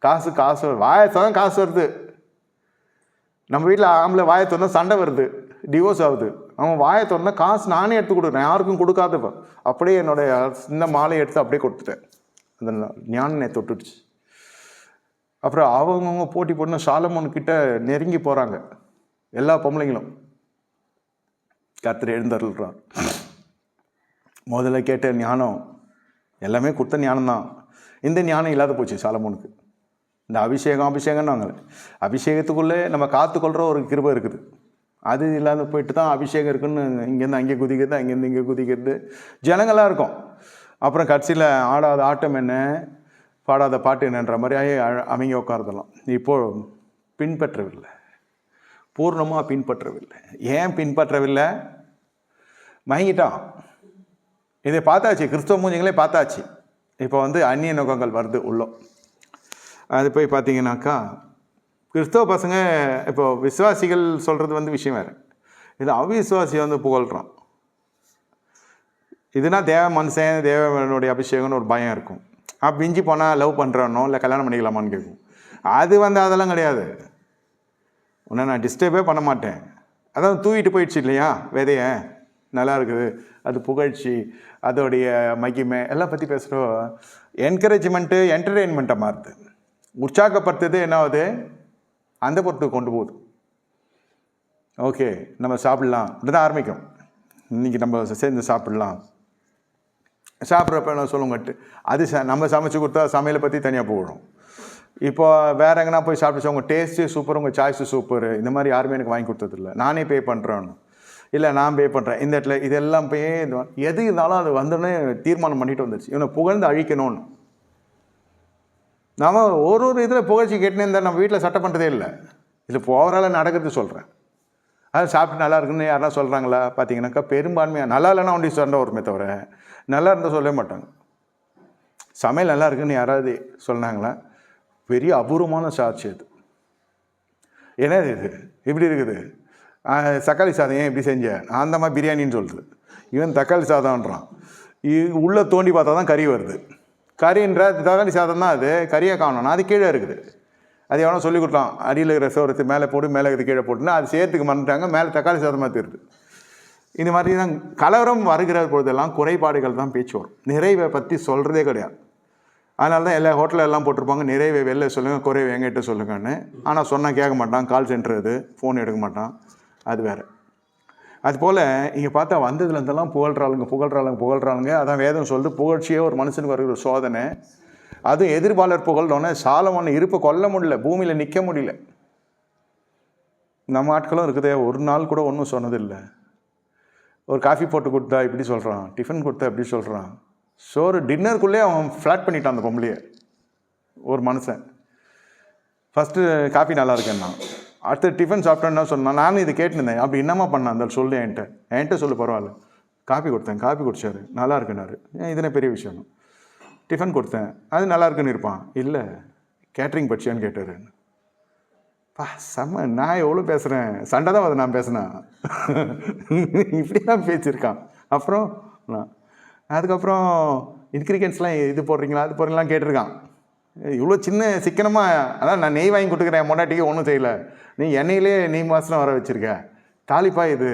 காசு வருது. வாயத்தான் காசு வருது. நம்ம வீட்டில் ஆம்பளை வாயை திறந்தா சண்டை வருது, டிவோர்ஸ் ஆகுது. அவன் வாயை திறந்தா காசு நானே எடுத்து கொடுக்குறேன், யாருக்கும் கொடுக்காதப்ப. அப்படியே என்னுடைய இந்த மாலையை எடுத்து அப்படியே கொடுத்துட்டேன். அந்த ஞானனை தொட்டுடுச்சு. அப்புறம் அவங்கவுங்க போட்டி போட்டு சாலமோன் கிட்ட நெருங்கி போகிறாங்க எல்லா பொம்பளைங்களும். கர்த்தர் எழுந்தருள்றார். முதல்ல கேட்ட ஞானம் எல்லாமே கொடுத்த ஞானம்தான். இந்த ஞானம் இல்லாத போச்சு சாலமோனுக்கு. இந்த அபிஷேகம்னாங்க. அபிஷேகத்துக்குள்ளே நம்ம காத்துக்கொள்கிற ஒரு கிருபை இருக்குது. அது இல்லாத போயிட்டு தான் அபிஷேகம் இருக்குன்னு இங்கேருந்து அங்கே குதிக்கிறது, அங்கேருந்து இங்கே குதிக்கிறது, ஜனங்களாக இருக்கும். அப்புறம் கட்சியில் ஆடாத ஆட்டம் என்ன, பாடாத பாட்டு என்னன்ற மாதிரி அமைங்க உட்காரதெல்லாம் இப்போது பின்பற்றவில்லை, பூர்ணமாக பின்பற்றவில்லை. ஏன் பின்பற்றவில்லை? மயங்கிட்டான். இதை பார்த்தாச்சு, கிறிஸ்தவ மூஞ்சிங்களே பார்த்தாச்சு. இப்போ அந்நிய நோக்கங்கள் வருது உள்ளோ. அது போய் பார்த்தீங்கன்னாக்கா கிறிஸ்தவ பசங்க இப்போ விசுவாசிகள் சொல்கிறது விஷயம் வேறு. இது அவிசுவாசியை புகழ்கிறான். இதுனா தேவ மனுஷன், தேவனுடைய அபிஷேகம்னு ஒரு பயம் இருக்கும். அப்போ இஞ்சி போனால் லவ் பண்ணுறானோ இல்லை கல்யாணம் பண்ணிக்கலாமான்னு கேட்கும். அது அதெல்லாம் கிடையாது. உன்னை நான் டிஸ்டர்பே பண்ண மாட்டேன். அதான் தூக்கிட்டு போயிடுச்சு இல்லையா விதைய, நல்லா இருக்குது, அது புகழ்ச்சி, அதோடைய மகிமை எல்லாம் பற்றி பேசுகிறோம். என்கரேஜ்மெண்ட்டு என்டர்டெயின்மெண்ட்டை மாறுது. உற்சாகப்படுத்துறது என்ன ஆகுது, அந்த பொறுத்துக்கு கொண்டு போகுது. ஓகே நம்ம சாப்பிட்லாம், இப்படி தான் ஆரம்பிக்கும். இன்றைக்கி நம்ம சேர்ந்து சாப்பிட்லாம். சாப்பிட்றப்ப என்ன சொல்லுங்கட்டு அது நம்ம சமைச்சு கொடுத்தா சமையலை பற்றி தனியாக போகணும். இப்போ வேறு எங்கன்னா போய் சாப்பிட்டு உங்கள் டேஸ்ட்டு சூப்பர், உங்கள் சாய்ஸு சூப்பர், இந்த மாதிரி யாருமே எனக்கு வாங்கி கொடுத்ததில்ல, நானே பே பண்ணுறேன்னு, இல்லை நான் பே பண்ணுறேன் இந்த இடத்துல, இதெல்லாம் போய் எது இருந்தாலும் அது வந்தோடனே தீர்மானம் பண்ணிட்டு வந்துடுச்சு இவனை புகழ்ந்து அழிக்கணும்னு. நம்ம ஒரு இதில் புகழ்ச்சி கேட்டுனே இருந்தால் நம்ம வீட்டில் சட்டை பண்ணுறதே இல்லை. இதில் ஓவரால் நடக்கிறது சொல்கிறேன். அது சாப்பிட்டு நல்லா இருக்குன்னு யாரெல்லாம் சொல்கிறாங்களா பார்த்தீங்கன்னாக்கா பெரும்பான்மையாக நல்லா இல்லைன்னா ஒண்டி சண்டை வருமே தவிர நல்லா இருந்தால் சொல்லவே மாட்டாங்க. சமையல் நல்லா இருக்குன்னு யாராவது சொன்னாங்களா, பெரிய அபூர்வமான சாட்சி அது. என்ன இது இப்படி இருக்குது, தக்காளி சாதம் ஏன் இப்படி செஞ்சேன், அந்த மாதிரி பிரியாணின்னு சொல்கிறது. இவன் தக்காளி சாதம்ன்றான். உள்ளே தோண்டி பார்த்தா தான் கறி வருது. கறின்ற தக்காளி சாதம் தான், அது கறியை காணணும், அது கீழே இருக்குது. அது எவனோ சொல்லி கொடுத்தான், அடியில் இருக்கிற சோரத்து மேலே போட்டு மேலே இருக்கிறது கீழே போட்டுன்னா அது சேர்த்துக்கு மறந்துட்டாங்க, மேலே தக்காளி சாதமாக தெரியுது. இந்த மாதிரி தான் கலவரம் வருகிற பொழுதெல்லாம் குறைபாடுகள் தான் பேச்சு வரும். நிறைவை பற்றி சொல்கிறதே கிடையாது. அதனால தான் எல்லா ஹோட்டலில் எல்லாம் போட்டிருப்பாங்க, நிறைவை வெளில சொல்லுங்கள், குறைவை எங்கிட்ட சொல்லுங்கன்னு. ஆனால் சொன்னால் கேட்க மாட்டான், கால் சென்டர் அது, ஃபோன் எடுக்க மாட்டான், அது வேறு. அதுபோல் இங்கே பார்த்தா வந்ததுலேருந்தெல்லாம் புகழ்கிறாளுங்க. அதான் வேதம் சொல்லுது, புகழ்ச்சியே ஒரு மனுஷனுக்கு வருகிற சோதனை. அதுவும் எதிர்பாலர் புகழ்னோடனே சாலமோன் இருப்பை கொல்ல முடியல, பூமியில் நிற்க முடியல. நம்ம ஆட்களும் இருக்குதே, ஒரு நாள் கூட ஒன்றும் சொன்னதில்லை. ஒரு காஃபி போட்டு கொடுத்தா இப்படி சொல்கிறான், டிஃபன் கொடுத்தா இப்படி சொல்கிறான். சோறு டின்னருக்குள்ளே அவன் ஃப்ளாட் பண்ணிட்டான் அந்த பொம்பளையை. ஒரு மனுஷன் ஃபஸ்ட்டு காஃபி நல்லா இருக்கேன்னா, அடுத்து டிஃபன் சாப்பிட்டேன்னா சொன்னான். நானும் இது கேட்டுருந்தேன், அப்படி என்னம்மா பண்ணான் அந்த சொல்லு, என்கிட்ட சொல்லு, பரவாயில்ல. காஃபி கொடுத்தேன், காஃபி குடிச்சாரு, நல்லா இருக்குன்னாரு. இதுனே பெரிய விஷயம். டிஃபன் கொடுத்தேன், அது நல்லா இருக்குன்னு இருப்பான். இல்லை கேட்ரிங் படிச்சியான்னு கேட்டார். செம்ம, நான் எவ்வளோ பேசுகிறேன், சண்டை தான் அதை நான் பேசினேன். இப்படி தான் பேசியிருக்கான். அப்புறம் அதுக்கப்புறம் இன்க்ரீடியன்ஸ்லாம் இது போடுறீங்களா அது போடுறீங்களாம் கேட்டிருக்கான். இவ்வளோ சின்ன சிக்கனமாக, அதான் நான் நெய் வாங்கி கொடுத்துக்கிறேன் மொண்டாட்டிக்கு, ஒன்றும் செய்யலை, நீ எண்ணெயிலே நெய் வாசனம் வர வச்சுருக்க, தாளிப்பா இது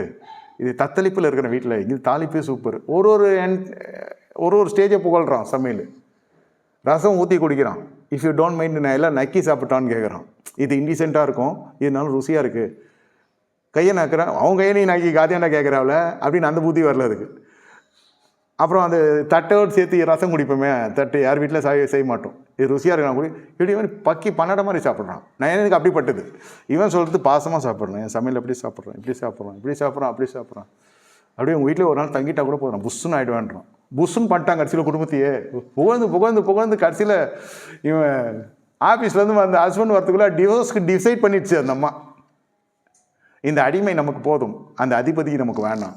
தத்தளிப்பில் இருக்கிற வீட்டில், இது தாளிப்பே சூப்பர். ஒரு ஸ்டேஜை புகழ்கிறான். சமையல் ரசம் ஊற்றி குடிக்கிறான். இஃப் யூ டோன்ட் மைண்ட், நான் எல்லாம் நக்கி சாப்பிட்டான்னு கேட்குறான். இது இன்டிசென்ட்டாக இருக்கும், இதனாலும் ருசியாக இருக்குது. கையை நக்கிறான், அவன் கையை நீ நக்கி காத்தியாண்டா கேட்குறாவில் அப்படின்னு அந்த புத்தி வரல அதுக்கு. அப்புறம் அந்த தட்டோடு சேர்த்து ரசம் குடிப்போமே, தட்டு யார் வீட்டில் செய்ய மாட்டோம், இது ருசியாக இருக்கான் கூடி இப்படி இவன் பக்கி பன்னட மாதிரி சாப்பிட்றான். நான் எனக்கு அப்படிப்பட்டது. இவன் சொல்கிறது பாசமாக சாப்பிட்றேன், என் சமையல் எப்படி சாப்பிட்றேன், இப்படி சாப்பிட்றான், அப்படி சாப்பிட்றான். அப்படியே உங்கள் வீட்டில் ஒரு நாள் தங்கிட்டா கூட போகிறான், புஷ்ஷுன்னு ஆகிடுவேன்றான். புஷ்ஷுன்னு பண்ணிட்டான் கடைசியில் குடும்பத்தையே. புகழ்ந்து கடைசியில் இவன் ஆஃபீஸ்லேருந்து அந்த ஹஸ்பண்ட் வரத்துக்குள்ளே டிவோர்ஸ்க்கு டிசைட் பண்ணிடுச்சு அந்த அம்மா. இந்த அடிமை நமக்கு போதும், அந்த அதிபதிக்கு நமக்கு வேண்டாம்.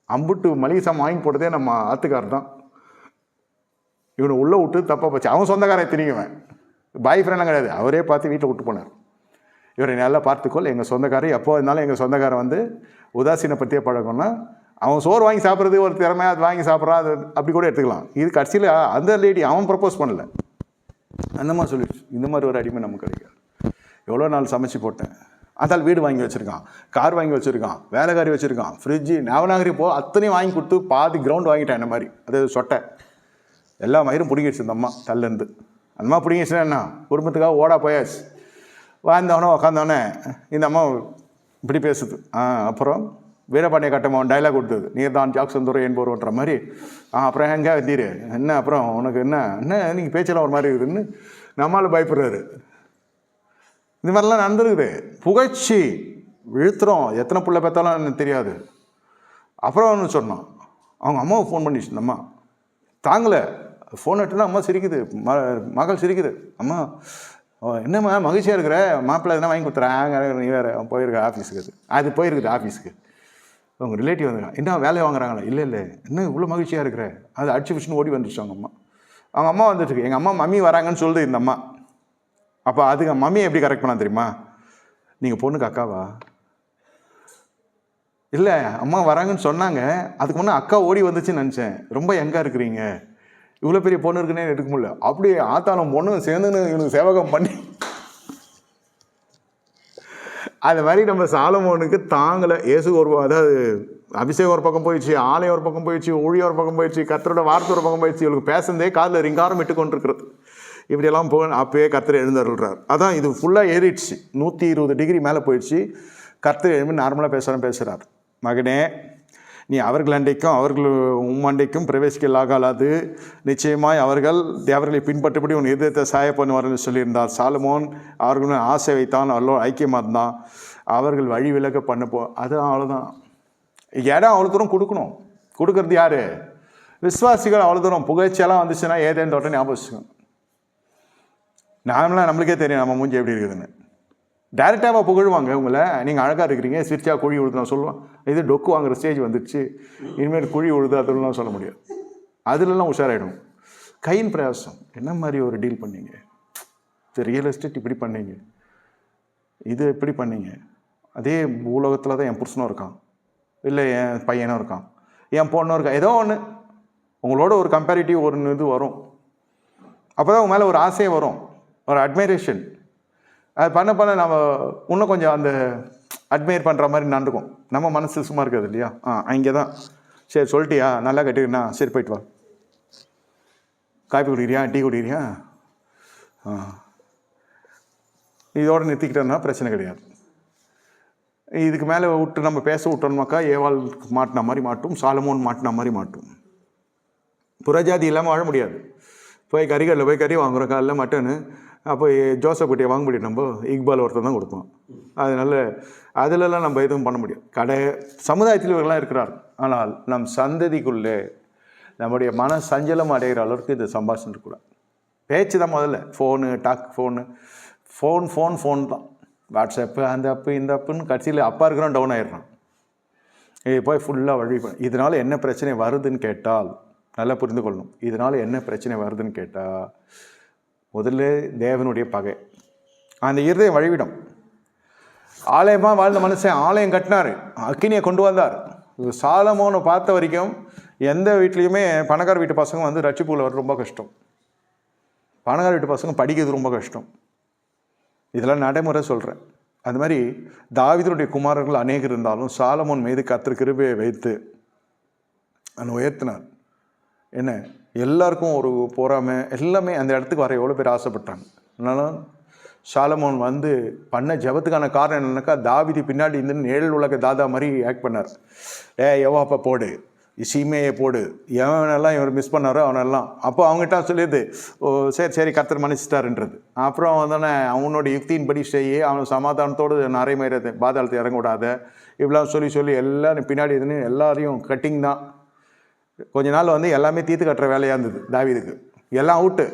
அம்புட்டு மளிகை சாமான் வாங்கி போட்டதே நம்ம ஆத்துக்காரர் தான். இவனை உள்ளே விட்டு தப்பாக போச்சு. அவன் சொந்தக்காரன் திரிக்குவேன், பாய் ஃப்ரெண்ட்லாம் கிடையாது, அவரே பார்த்து வீட்டில் விட்டு போனார். இவரை நல்லா பார்த்துக்கொள், எங்கள் சொந்தக்காரர் எப்போ இருந்தாலும் எங்கள் சொந்தக்காரன் உதாசீனப்படுத்தியே பழக்கம்னா, அவன் சோறு வாங்கி சாப்பிட்றது ஒரு திறமையாக அது வாங்கி சாப்பிட்றான், அது அப்படி கூட எடுத்துக்கலாம். இது கடைசியில் அந்த லேடி அவன் ப்ரப்போஸ் பண்ணல, அந்த மாதிரி சொல்லிடுச்சு. இந்த மாதிரி ஒரு அடிமை நமக்கு கிடைக்காது. எவ்வளோ நாள் சமைச்சு போட்டேன். அதால் வீடு வாங்கி வச்சுருக்கான், கார் வாங்கி வச்சுருக்கான், வேலைக்காரி வச்சுருக்கான், ஃப்ரிட்ஜு, நவநாகரி அத்தனையும் வாங்கி கொடுத்து பாதி கிரவுண்ட் வாங்கிட்டேன். இந்த மாதிரி அது சொட்டை எல்லா மயிரும் பிடிங்கிடுச்சு இந்த அம்மா தள்ளிருந்து. அந்த அம்மா பிடிங்கிடுச்சுன்னா என்ன, குடும்பத்துக்காக ஓடா போயாச்சு. வாழ்ந்தவனே உக்காந்தவனே இந்த அம்மா இப்படி பேசுது. அப்புறம் வீரபாண்டிய கட்டமன் டைலாக் கொடுத்தது, நீர் தான் ஜாக்சன் துறை என்பவர்ன்ற மாதிரி. அப்புறம் எங்கே வந்தீர் என்ன, அப்புறம் உனக்கு என்ன நீங்கள் பேச்செல்லாம் ஒரு மாதிரி இருக்குதுன்னு நம்மளால் பயப்படுறாரு. இந்த மாதிரிலாம் நடந்துருக்குது. புகழ்ச்சி விழுத்துறோம், எத்தனை பிள்ளை பார்த்தாலும் எனக்கு தெரியாது. அப்புறம் ஒன்று சொன்னான், அவங்க அம்மாவை ஃபோன் பண்ணிச்சு. இந்த அம்மா தாங்கலை, ஃபோன் எடுத்துனா அம்மா சிரிக்குது, மகள் சிரிக்குது. அம்மா என்னம்மா மகிழ்ச்சியாக இருக்கிற, மாப்பிள்ளை எதுனா வாங்கி கொடுத்துறாங்க, நீ வேறு போயிருக்க ஆஃபீஸுக்கு, அது போயிருக்குது ஆஃபீஸுக்கு. அவங்க ரிலேட்டிவ் வந்துங்க, என்ன வேலையை வாங்குறாங்களா? இல்லை இல்லை, என்ன இவ்வளோ மகிழ்ச்சியாக இருக்கிற? அது அடிச்சு பிடிச்சுன்னு ஓடி வந்துருச்சு அவங்க அம்மா வந்துட்டு. எங்கள் அம்மா மம்மி வராங்கன்னு சொல்லுது இந்த அம்மா. அப்போ அதுக்கு மம்மியை எப்படி கரெக்ட் பண்ணலாம் தெரியுமா? நீங்கள் பொண்ணுக்கு அக்காவா? இல்லை, அம்மா வராங்கன்னு சொன்னாங்க, அதுக்கு முன்னே அக்கா ஓடி வந்துச்சுன்னு நினச்சேன். ரொம்ப எங்கே இருக்கிறீங்க? இவ்வளோ பெரிய பொண்ணு இருக்குன்னே எடுக்க முடியல. அப்படியே ஆத்தாலும் பொண்ணு சேர்ந்துன்னு இவனுக்கு சேவகம் பண்ணி அது மாதிரி நம்ம சாலமோனுக்கு தாங்கலை. இயேசு ஒரு, அதாவது அபிஷேகம் ஒரு பக்கம் போயிடுச்சு, ஆலயம் ஒரு பக்கம் போயிடுச்சு, ஊழியம் ஒரு பக்கம் போயிடுச்சு, கர்த்தரோட வார்த்தை ஒரு பக்கம் போயிடுச்சு. இவளுக்கு பேசுனதே காதில் ரிங்காரம் விட்டு கொண்டிருக்கிறது. இப்படியெல்லாம் அப்பயே கர்த்தர் எழுந்தருள்றார். அதான் இது ஃபுல்லாக ஏறிடுச்சு, 120 டிகிரி மேலே போயிடுச்சு. கர்த்தர் எழுந்து நார்மலாக பேசுகிறார். மகனே, நீ அவர்கள் அண்டைக்கும் அவர்கள் அண்டைக்கும் பிரவேசிக்கலாகாது. நிச்சயமாய் அவர்கள் தேவர்களை பின்பற்றபடி உன் இதயத்தை சாய பண்ணுவார்னு சொல்லியிருந்தார். சாலமோன் அவர்களும் ஆசை வைத்தான், அவர்களோட ஐக்கியமாக இருந்தான். அவர்கள் வழி விலக பண்ணப்போ அது அவ்வளோதான். இடம் அவ்வளோ தூரம் கொடுக்கணும். கொடுக்கறது யார்? விசுவாசிகள். அவ்வளோ தூரம் புகழ்ச்சியெல்லாம் வந்துச்சுன்னா ஏதேன்னு தோட்டம் ஞாபகம் வச்சுக்கணும். நார்மலாக நம்மளுக்கே தெரியும் நம்ம மூஞ்சி எப்படி இருக்குதுன்னு. டைரெக்டாக புகழ்வாங்க உங்களை, நீங்கள் அழகாக இருக்கிறீங்க, சிரிச்சா குழி உழுது நான் சொல்லுவான். இது டொக்கு வாங்குற ஸ்டேஜ் வந்துடுச்சு, இனிமேல் குழி உழுது அதெல்லாம் சொல்ல முடியாது. அதுலலாம் உஷாராயிடும். கையின் பிரயாசம், என்ன மாதிரி ஒரு டீல் பண்ணீங்க, இது ரியல் எஸ்டேட் இப்படி பண்ணீங்க, இது எப்படி பண்ணீங்க, அதே உலகத்தில் தான் என் புருஷனும் இருக்கான், இல்லை என் பையனும் இருக்கான், என் பொண்ணும் இருக்கான், ஏதோ ஒன்று உங்களோட ஒரு கம்பேரிட்டிவ் ஒரு இது வரும். அப்போ தான் உங்க மேலே ஒரு ஆசையே வரும், ஒரு அட்மைரேஷன். அது பண்ண நம்ம இன்னும் கொஞ்சம் அந்த அட்மையர் பண்ணுற மாதிரி நடக்கும். நம்ம மனசு சும்மா இருக்காது இல்லையா? இங்கே தான் சரி சொல்லிட்டியா, நல்லா கட்டிருக்கா, சரி போயிட்டு வா, காப்பி குடிக்கிறியா, டீ குடிக்கிறியா, இதோடு நிறுத்திக்கிட்டோம்னா பிரச்சனை கிடையாது. இதுக்கு மேலே விட்டு நம்ம பேச விட்டோம்னாக்கா ஏவாள் மாட்டின மாதிரி மாட்டும், சாலமோன் மாட்டின மாதிரி மாட்டும். புறஜாதி இல்லாமல் வாழ முடியாது. போய் கறிகளில் போய் கறி வாங்குகிறோம், காலையில் மட்டனு, அப்போ ஜோசப் குட்டியை வாங்க முடியும், நம்ம இக்பால் ஒருத்தர் தான் கொடுப்போம். அதனால அதிலெல்லாம் நம்ம எதுவும் பண்ண முடியாது. சமுதாயத்தில் இவர்கள்லாம் இருக்கிறார். ஆனால் நம் சந்ததிக்குள்ளே நம்முடைய மன சஞ்சலம் அடைகிற அளவுக்கு இது சம்பாஷணம் இருக்கக்கூடாது. பேச்சு தான் முதல்ல. ஃபோன் தான். வாட்ஸ்அப்பு, அந்த அப்பு இந்த அப்புன்னு கட்சியில் அப்பா இருக்கிறோம் டவுன் ஆகிடுறான். இது போய் ஃபுல்லாக வழி இதனால் என்ன பிரச்சனை வருதுன்னு கேட்டால் நல்லா புரிந்து கொள்ளணும். இதனால் என்ன பிரச்சனை வருதுன்னு கேட்டால் முதல்ல தேவனுடைய பகை, அந்த இருதயம் வழிவிடும். ஆலயமாக வாழ்ந்த மனுஷன் ஆலயம் கட்டினார், அக்கினியை கொண்டு வந்தார். சாலமோனை பார்த்த வரைக்கும் எந்த வீட்லேயுமே பணக்கார வீட்டு பசங்க வந்து ரட்சிப்புல வர ரொம்ப கஷ்டம், பணக்கார வீட்டு பசங்க படிக்கிறது ரொம்ப கஷ்டம். இதெல்லாம் நடைமுறை சொல்கிறேன். அது மாதிரி தாவீதுடைய குமாரர்கள் அநேகர் இருந்தாலும் சாலமோன் மீது கர்த்தர் கிருபையை வைத்து அவனை உயர்த்தினார். என்ன எல்லாருக்கும் ஒரு பொறாமை எல்லாமே அந்த இடத்துக்கு வர எவ்வளோ பேர் ஆசைப்பட்டாங்க. அதனால சாலமோன் வந்து பண்ண ஜபத்துக்கான காரணம் என்னன்னாக்கா, தாவீது பின்னாடி இருந்து 7 உலக தாதா மாதிரி ஆக்ட் பண்ணார். யோவாப்பா போடு, சீமையை போடு, எவனெல்லாம் இவர் மிஸ் பண்ணாரோ அவனெல்லாம். அப்போ அவங்ககிட்ட சொல்லிடுது, சரி கர்த்தர் மன்னிச்சிட்டாருன்றது. அப்புறம் வந்தோடனே அவனோட யுக்தியின்படி செய்ய, அவன் சமாதானத்தோடு நிறைமேறது, பாதாளத்தை இறங்க விடாத, இப்படிலாம் சொல்லி எல்லாம் பின்னாடி இதுன்னு எல்லாரையும் கட்டிங் தான். கொஞ்ச நாள் வந்து எல்லாமே தீர்த்து கட்டுற வேலையாக இருந்தது தாவீதுக்கு. எல்லாம் அவுட்டு,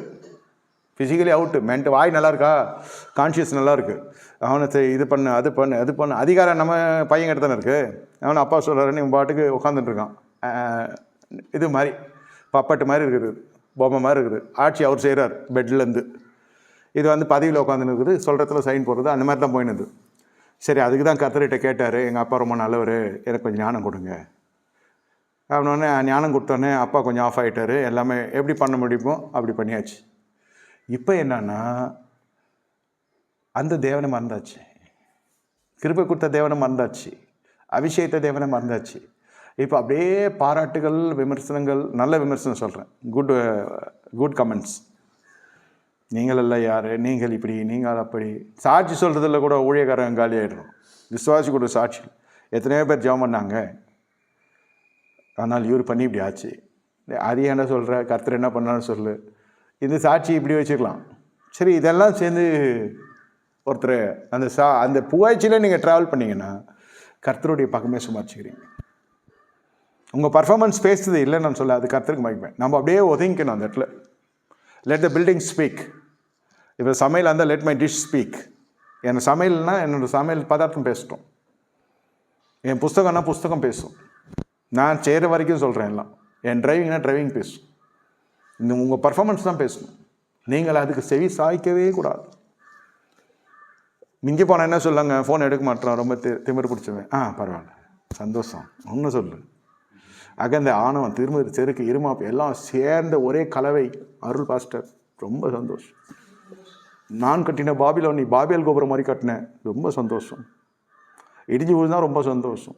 ஃபிசிக்கலி அவுட்டு, வாய் நல்லா இருக்கா, கான்ஷியஸ் நல்லா இருக்குது, அவனை இது பண்ணு அது பண்ணு அதிகாரம் நம்ம பையன் கிட்ட தானே இருக்குது. அவனை அப்பா சொல்கிறாருன்னு இவன் பாட்டுக்கு உட்காந்துட்டுருக்கான். இது மாதிரி பப்பட்டு மாதிரி இருக்குது, பொம்மை மாதிரி இருக்குது. ஆட்சி அவர் செய்கிறார் பெட்லேருந்து. இது வந்து பதவியில் உட்காந்துன்னு இருக்குது, சொல்கிறதுல சைன் போடுறது, அந்த மாதிரி தான் போயினுது. சரி, அதுக்கு தான் கர்த்தர்கிட்ட கேட்டார், எங்கள் அப்பா ரொம்ப நல்லவர், எனக்கு கொஞ்சம் ஞானம் கொடுங்க. அவனோடனே ஞானம் கொடுத்தோடனே அப்பா கொஞ்சம் ஆஃப் ஆகிட்டார். எல்லாமே எப்படி பண்ண முடியுமோ அப்படி பண்ணியாச்சு. இப்போ என்னன்னா, அந்த தேவனை மறந்தாச்சு, கிருபை கொடுத்த தேவனை மறந்தாச்சு, அபிஷேகத்த தேவனை மறந்தாச்சு. இப்போ அப்படியே பாராட்டுகள், விமர்சனங்கள், நல்ல விமர்சனம் சொல்கிறேன், குட் கமெண்ட்ஸ். நீங்கள் எல்லாம் யார், நீங்கள் இப்படி, நீங்கள் அப்படி, சாட்சி சொல்கிறதில்ல கூட ஊழியக்காரங்க காலி ஆகிடுறோம். விசுவாசி கூட சாட்சி எத்தனையோ பேர் ஜெபம் பண்ணாங்க, ஆனால் இவர் பண்ணி இப்படி ஆச்சு, அது என்ன சொல்கிற, கர்த்தர் என்ன பண்ணான்னு சொல்லு, இந்த சாட்சி இப்படி வச்சுக்கலாம். சரி, இதெல்லாம் சேர்ந்து ஒருத்தர் அந்த புகழ்ச்சியில் நீங்கள் ட்ராவல் பண்ணிங்கன்னா கர்த்தருடைய பக்கமே சுமாரிச்சுக்கிறீங்க. உங்கள் பர்ஃபார்மன்ஸ் பேசுறது இல்லைன்னு நான் சொல்ல, அது கர்த்தருக்கு மகிப்பேன். நம்ம அப்படியே ஒதுங்கிக்கணும் அந்த இடத்துல. Let the building speak. இப்போ சமையல் இருந்தால் லெட் மை டிஷ் ஸ்பீக். என்னோட சமையல்னால் என்னோடய சமையல் பதார்த்தம் பேசிட்டோம். என் புஸ்தகம்னா புஸ்தகம் பேசும். நான் செய்கிற வரைக்கும் சொல்கிறேன் எல்லாம். என் டிரைவிங்னா டிரைவிங் பேசும். இந்த உங்கள் பர்ஃபார்மன்ஸ் தான் பேசணும். நீங்கள் அதுக்கு செவி சாய்க்கவே கூடாது. மிஞ்சி போனால் என்ன சொல்லுங்க, ஃபோன் எடுக்க மாட்டேறான், ரொம்ப திமிரு பிடிச்சவன். பரவாயில்ல, சந்தோஷம், ஒன்றும் சொல்லு. அகந்த ஆணவம், திரும்ப செருக்கு, இருமாப்பு எல்லாம் சேர்ந்த ஒரே கலவை. அருள் பாஸ்டர் ரொம்ப சந்தோஷம். நான் கட்டின பாபிலோன் நீ பாபியல் கோபுரம் மாதிரி கட்டினேன், ரொம்ப சந்தோஷம். இடிஞ்சு விழுந்தா ரொம்ப சந்தோஷம்.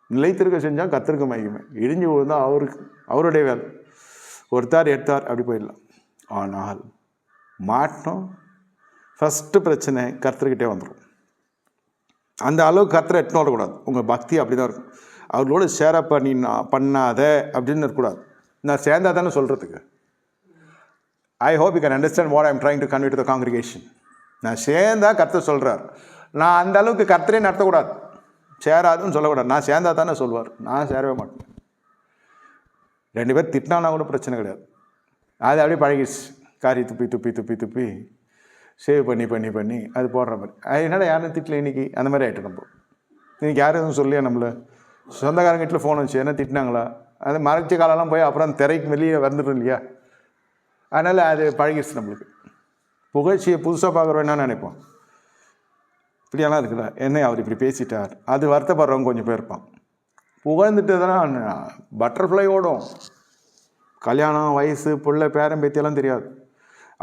நிலைத்திருக்க செஞ்சால் கத்திருக்க மகிமை. இடிஞ்சு விழுந்தா அவருடைய வேலை. ஒருத்தார் எடுத்தார் அப்படி போயிடலாம். ஆனால் மாட்டோம், ஃபஸ்ட்டு பிரச்சனை கர்த்தர்கிட்டே வந்துடும். அந்த அளவுக்கு கர்த்தரை எட்டுன்னு வரக்கூடாது. உங்கள் பக்தி அப்படி தான் இருக்கும். அவர்களோட ஷேர் பண்ணாத அப்படின்னு இருக்கக்கூடாது. நான் சேர்ந்தா தானே சொல்கிறதுக்கு. I hope you can understand what I am trying to convey to the congregation. நான் சேர்ந்தா கர்த்தர் சொல்கிறார். நான் அந்த அளவுக்கு கர்த்தரே நடத்தக்கூடாது, சேராதுன்னு சொல்லக்கூடாது. நான் சேர்ந்தா தானே சொல்வார். நான் சேரவே மாட்டேன். 2 பேர் திட்டினானா கூட பிரச்சனை கிடையாது. அது அப்படியே பழகிடுச்சு. காரி துப்பி துப்பி துப்பி துப்பி சேவ் பண்ணி பண்ணி பண்ணி அது போடுற மாதிரி. அது என்னடா யாரும் திட்டல இன்றைக்கி, அந்த மாதிரி ஆகிட்டு நம்ம. இன்றைக்கி யாரும் எதுவும் சொல்லியா நம்மளை சொந்தக்காரங்க வீட்டில் ஃபோன் வச்சு என்ன திட்டினாங்களா, அது மறைச்ச காலெல்லாம் போய் அப்புறம் திரைக்கு வெளியே வந்துடும் இல்லையா. அதனால் அது பழகிடுச்சு நம்மளுக்கு. புகழ்ச்சியை புதுசாக பார்க்குறோம் என்ன நினைப்போம், இப்படியெல்லாம் இருக்குல்ல, என்ன அவர் இப்படி பேசிட்டார், அது வருத்தப்படுறவங்க கொஞ்சம் பேர் இருப்பான். புகழ்ந்துட்டு தான் பட்டர்ஃப்ளை ஓடும். கல்யாணம், வயசு, பிள்ளை, பேரன் பேத்தியெல்லாம் தெரியாது.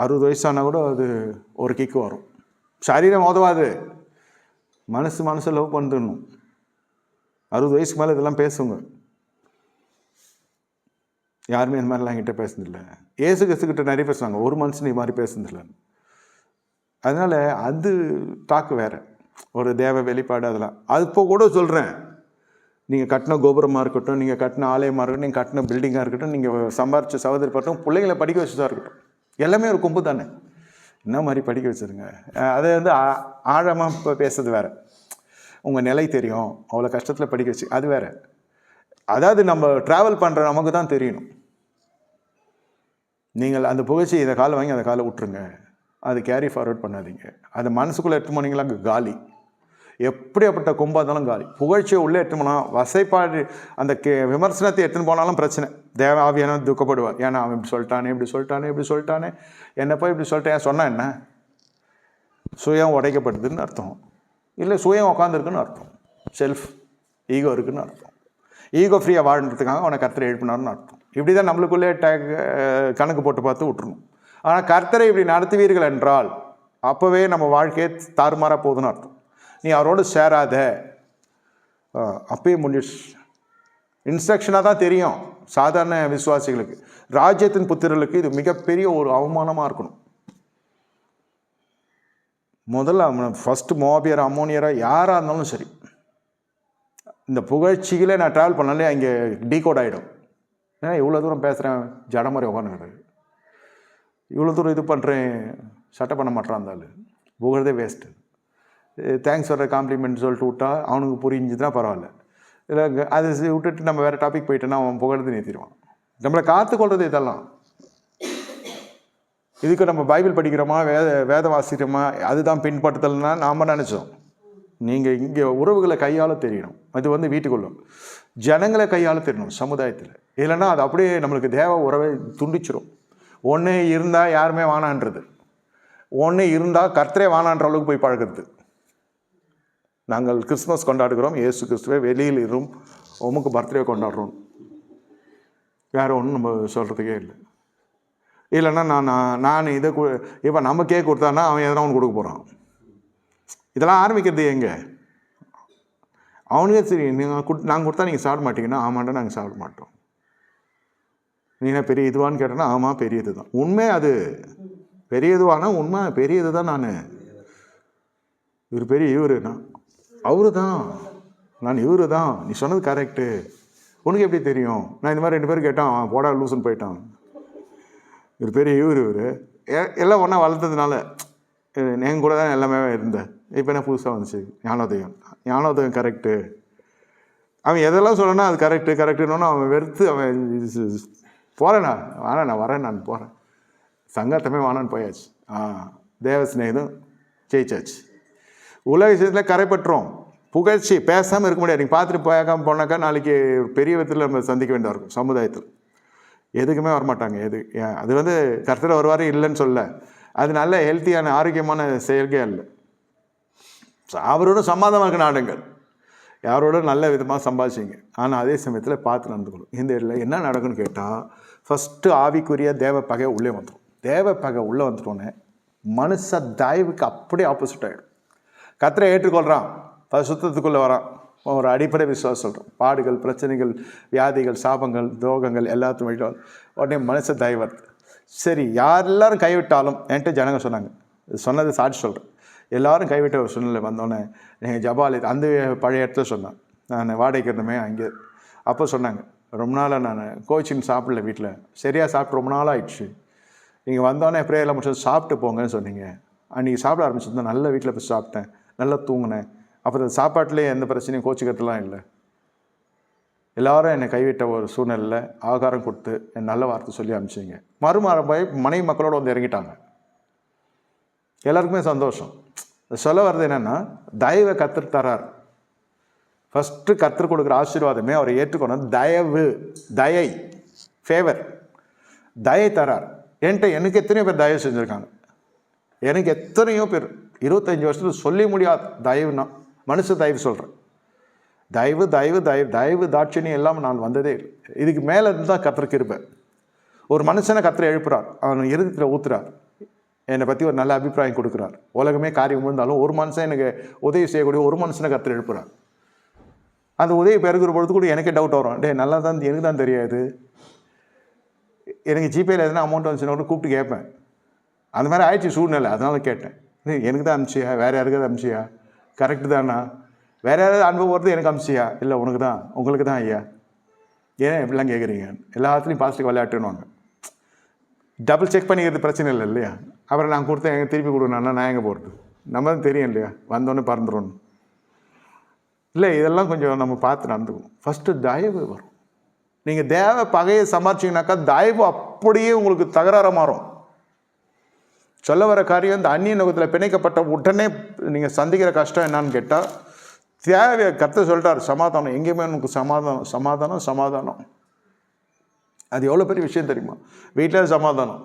60 வயசானால் கூட அது ஒரு கிக்கு வரும். சரீரம் உதவாது, மனசை லவ் பண்ணிடணும். 60 வயசுக்கு மேலே இதெல்லாம் பேசுங்க. யாருமே இந்த மாதிரிலாம் என்கிட்ட பேசுனதில்லை. ஏசு கிறிஸ்துக்கிட்ட நிறைய பேசுவாங்க, ஒரு மனுஷன் இது மாதிரி பேசுனதில்லை. அதனால் அது டாக்கு வேறு, ஒரு தேவ வெளிப்பாடு. அதெல்லாம் அது இப்போ கூட சொல்கிறேன். நீங்கள் கட்டின கோபுரமாக இருக்கட்டும், நீங்கள் கட்டின ஆலயமாக இருக்கட்டும், நீங்கள் கட்டின பில்டிங்காக இருக்கட்டும், நீங்கள் சம்பாரித்த சகோதரி பட்டும், பிள்ளைங்களை படிக்க வச்சுதான் இருக்கட்டும், எல்லாமே ஒரு கொம்பு தானே. என்ன மாதிரி படிக்க வச்சுருங்க. அதை ஆழமாக இப்போ பேசுறது வேறு. உங்கள் நிலை தெரியும், அவ்வளோ கஷ்டத்தில் படிக்க வச்சு, அது வேறு. அதாவது நம்ம ட்ராவல் பண்ணுற நமக்கு தான் தெரியணும். நீங்கள் அந்த புகழ்ச்சி இதை காலை வாங்கி அந்த காலை விட்டுருங்க. அது கேரி ஃபார்வர்ட் பண்ணாதீங்க. அது மனசுக்குள்ளே எடுத்து போனீங்களா காலி. எப்படியாப்பட்ட கொம்பாக இருந்தாலும் காலி. புகழ்ச்சியை உள்ளே எடுத்து போனால் வசைப்பாடு, அந்த விமர்சனத்தை எடுத்துன்னு போனாலும் பிரச்சனை. தேவ ஆவியான துக்கப்படுவார். ஏன்னா அவன் இப்படி சொல்லிட்டானே, என்னப்போ இப்படி சொல்லிட்டேன், சொன்னால் என்ன, சுயம் உடைக்கப்படுதுன்னு அர்த்தம். இல்லை சுயம் உட்காந்துருக்குன்னு அர்த்தம். செல்ஃப் ஈகோ இருக்குதுன்னு அர்த்தம். ஈகோ ஃப்ரீயாக வாழ்றதுக்காக அவனை கர்த்தரை எழுப்பினார்னு அர்த்தம். இப்படி தான் நம்மளுக்குள்ளே கணக்கு போட்டு பார்த்து விட்டுருணும். ஆனால் கர்த்தரை இப்படி நடத்துவீர்கள் என்றால் அப்போவே நம்ம வாழ்க்கையை தாறுமாறாக போகுதுன்னு அர்த்தம். நீ அவரோடு சேராத, அப்பயே முடிச்சு. இன்ஸ்ட்ரக்ஷனாக தான் தெரியும் சாதாரண விசுவாசிகளுக்கு. ராஜ்யத்தின் புத்திரர்களுக்கு இது மிகப்பெரிய ஒரு அவமானமாக இருக்கணும். முதல்ல ஃபஸ்ட்டு மோபியர், அம்மோனியரா யாராக இருந்தாலும் சரி, இந்த புகழ்ச்சிகளே நான் ட்ராவல் பண்ணாலே அங்கே டீகோட் ஆகிடும். ஏன்னா இவ்வளோ தூரம் பேசுகிறேன், ஜட மாதிரி உட்காந்துக்கிறேன், இவ்வளோ தூரம் இது பண்ணுறேன், சட்டை பண்ண மாட்டேறான், இருந்தாலும் புகழ்தே வேஸ்ட்டு. தேங்க்ஸ் ஃபார் காம்ப்ளிமெண்ட் சொல்லிட்டு விட்டா அவனுக்கு புரிஞ்சுதுன்னா பரவாயில்ல. இல்லை அது விட்டுட்டு நம்ம வேறு டாபிக் போயிட்டோன்னா அவன் புகழ்ந்து நிறுத்திடுவான். நம்மளை காத்துக்கொள்வது இதெல்லாம். இதுக்கு நம்ம பைபிள் படிக்கிறோமா, வேத வாசிக்கிறோமா, அதுதான் பின்பற்றுதல்னா நாம் நினச்சோம். நீங்கள் இங்கே உறவுகளை கையாள தெரியணும். அது வீட்டுக்குள்ள ஜனங்களை கையாள தெரியணும் சமுதாயத்தில். இல்லைன்னா அது அப்படியே நம்மளுக்கு தேவ உறவை துண்டிச்சிடும். ஒன்று இருந்தால் யாருமே வானான்றது, ஒன்று இருந்தால் கர்த்தரே வானான்ற அளவுக்கு போய் பழகிறது. நாங்கள் கிறிஸ்மஸ் கொண்டாடுகிறோம், இயேசு கிறிஸ்துவே வெளியில் இருக்கும், உமக்கு பர்த்டே கொண்டாடுறோம், வேறு ஒன்றும் நம்ம சொல்கிறதுக்கே இல்லை. இல்லைன்னா நான் இதை இப்போ நம்ம கேக் கொடுத்தான்னா அவன் எதனா ஒன்று கொடுக்க போகிறான். இதெல்லாம் ஆரம்பிக்கிறது எங்கே? அவனுக்கே சரி, நாங்கள் கொடுத்தா நீங்கள் சாப்பிட மாட்டீங்கன்னா, ஆமாண்டா நாங்கள் சாப்பிட மாட்டோம். நீங்கள் பெரிய இதுவான்னு கேட்டோன்னா, ஆமாம் பெரியது தான். உண்மை அது பெரியதுவானா உண்மை பெரியது தான். இவர் பெரிய இவருண்ணா அவரு தான், நான் இவரு தான், நீ சொன்னது கரெக்டு, உனக்கு எப்படி தெரியும்? நான் இந்த மாதிரி 2 பேர் கேட்டான், அவன் போடா லூசுன்னு போயிட்டான். இவர் பெரிய இவர் எல்லாம் ஒன்றா வளர்த்ததுனால என் கூட தான் எல்லாமே இருந்தேன். இப்போ என்ன புதுசாக வந்துச்சு ஞானோதயம் கரெக்டு. அவன் எதெல்லாம் சொல்லனா அது கரெக்டுன்னு அவன் வெறுத்து அவன் போகிறேண்ணா நான் வரேன், நான் போகிறேன், சங்கத்தமே வானான்னு போயாச்சு. தேவ சிநேகிதம் ஜெயிச்சாச்சு. உலக விஷயத்தில் கரைப்பற்றோம், புகழ்ச்சி பேசாமல் இருக்க முடியாது. நீங்கள் பார்த்துட்டு போயாக்காமல் போனாக்கா நாளைக்கு பெரிய விதத்தில் நம்ம சந்திக்க வேண்டியதாக இருக்கும் சமுதாயத்தில். எதுக்குமே வரமாட்டாங்க. அது வந்து கர்த்தர் வருவார் இல்லைன்னு சொல்ல, அது நல்ல ஹெல்த்தியான ஆரோக்கியமான செயல்கே அல்ல. அவரோட சமாதானம் இருக்க நாடுங்கள், யாரோட நல்ல விதமாக சம்பாதிச்சிங்க. ஆனால் அதே சமயத்தில் பார்த்து நடந்துக்கணும். இந்த இடத்துல என்ன நடக்குன்னு கேட்டால், ஃபஸ்ட்டு ஆவிக்குரிய தேவ பகை உள்ளே வந்துடும். தேவ பகை உள்ளே வந்துட்டோன்னே மனுஷ தயவுக்கு அப்படியே ஆப்போசிட் ஆகிடும். கர்த்தரை ஏற்றுக்கொள்கிறான், சுத்தத்துக்குள்ளே வரான், ஒரு அடிப்படை விசுவாசம் சொல்கிறோம். பாடுகள், பிரச்சனைகள், வியாதிகள், சாபங்கள், துரோகங்கள் எல்லாத்தையும் வழியும் உடனே மனுஷ தயவு வருது. சரி, எல்லாரும் கைவிட்டாலும் என்கிட்ட ஜனங்க சொன்னாங்க, சொன்னது சாட்சி சொல்கிறேன், எல்லாரும் கைவிட்ட ஒரு சூழ்நிலை வந்தோடனே நீங்கள் ஜபாலயத்தை அந்த பழைய இடத்துல சொன்னேன், நான் வாடகைக்கு இருந்தமே அங்கே. அப்போ சொன்னாங்க, ரொம்ப நாளாக நான் கோச்சிங் சாப்பிடல, வீட்டில் சரியாக சாப்பிட்டு ரொம்ப நாள் ஆயிடுச்சு, நீங்கள் வந்தோடனே ப்ரேயர்லாம் முடிச்சு சாப்பிட்டு போங்கன்னு சொன்னீங்க. அன்றைக்கி சாப்பிட ஆரம்பிச்சிருந்தேன், நல்ல வீட்டில் போய் சாப்பிட்டேன், நல்லா தூங்கினேன். அப்புறம் சாப்பாட்டிலே எந்த பிரச்சனையும் கோச்சிக்கிறதுலாம் இல்லை. எல்லாரும் என்னை கைவிட்ட ஒரு சூழ்நிலையில் ஆகாரம் கொடுத்து என் நல்ல வார்த்தை சொல்லி அனுப்பிச்சிங்க. மறுமாறம் போய் மனைவி மக்களோடு வந்து இறங்கிட்டாங்க. எல்லாருக்குமே சந்தோஷம். சொல்ல வர்றது என்னென்னா, தயவை கர்த்தர் தரார். ஃபஸ்ட்டு கர்த்தர் கொடுக்குற ஆசீர்வாதமே அவரை ஏற்றுக்கணும். தயவு, தயை, ஃபேவர், தயை தரார். எனக்கு எத்தனையோ பேர் தயவு செஞ்சுருக்காங்க. எனக்கு எத்தனையோ பேர் 25 வருஷத்தில் சொல்லி முடியாது தயவுனா. மனுஷ தயவு சொல்கிறேன். தயவு தயவு தயவு தயவு தாட்சியம் இல்லாமல் நான் வந்ததே இல்லை. இதுக்கு மேலே இருந்து தான் கர்த்தருக்கு இருப்பேன். ஒரு மனுஷனை கர்த்தரை எழுப்புறார், அவன் இருதயத்தில் ஊத்துறார், என்னை பற்றி ஒரு நல்ல அபிப்பிராயம் கொடுக்குறார். உலகமே காரியம் இருந்தாலும் ஒரு மனுஷன் எனக்கு உதவி செய்யக்கூடிய ஒரு மனுஷனை கர்த்தரை எழுப்புறார். அந்த உதவி பெருகிற பொழுது கூட எனக்கே டவுட் வரும், நல்லா தான் எனக்கு தான் தெரியாது, எனக்கு ஜிபேயில் எதுனா அமௌண்ட் வந்துச்சுன்னா கூட கூப்பிட்டு கேட்பேன். அந்த மாதிரி ஆயிடுச்சு சூழ்நிலை. அதனால கேட்டேன், எனக்கு தான் அனுப்பிச்சியா, வேறு யாருக்காவது அனுப்பிச்சியா, கரெக்டு தானா, வேறு யாராவது அனுப்ப போகிறது எனக்கு அனுப்பிச்சியா, இல்லை உனக்கு தான், உங்களுக்கு தான் ஐயா, ஏன் இப்படிலாம் கேட்குறீங்க, எல்லாத்துலேயும் பாசிட்டிவ் விளையாட்டுன்னுவாங்க. டபுள் செக் பண்ணிக்கிறது பிரச்சனை இல்லை இல்லையா. அப்புறம் நான் கொடுத்தேன் எங்கே திருப்பி கொடுக்கணுன்னா நான் எங்கே போகிறது, நம்ம தான் தெரியும் இல்லையா, வந்தோடனே பறந்துடும் இல்லை. இதெல்லாம் கொஞ்சம் நம்ம பார்த்து நடந்துக்கணும். ஃபஸ்ட்டு தயவு வரும். நீங்கள் தேவ பகையை சமாளிச்சிங்கனாக்கா தயவு அப்படியே உங்களுக்கு தகராற மாறும். சொல்ல வர காரியம், இந்த அந்நிய நோகத்தில் பிணைக்கப்பட்ட உடனே நீங்கள் சந்திக்கிற கஷ்டம் என்னான்னு கேட்டால், தேவையை கர்த்தர் சொல்லிட்டார், சமாதானம். எங்கேயுமே எனக்கு சமாதானம் சமாதானம் சமாதானம். அது எவ்வளோ பெரிய விஷயம் தெரியுமா? வீட்டில் சமாதானம்,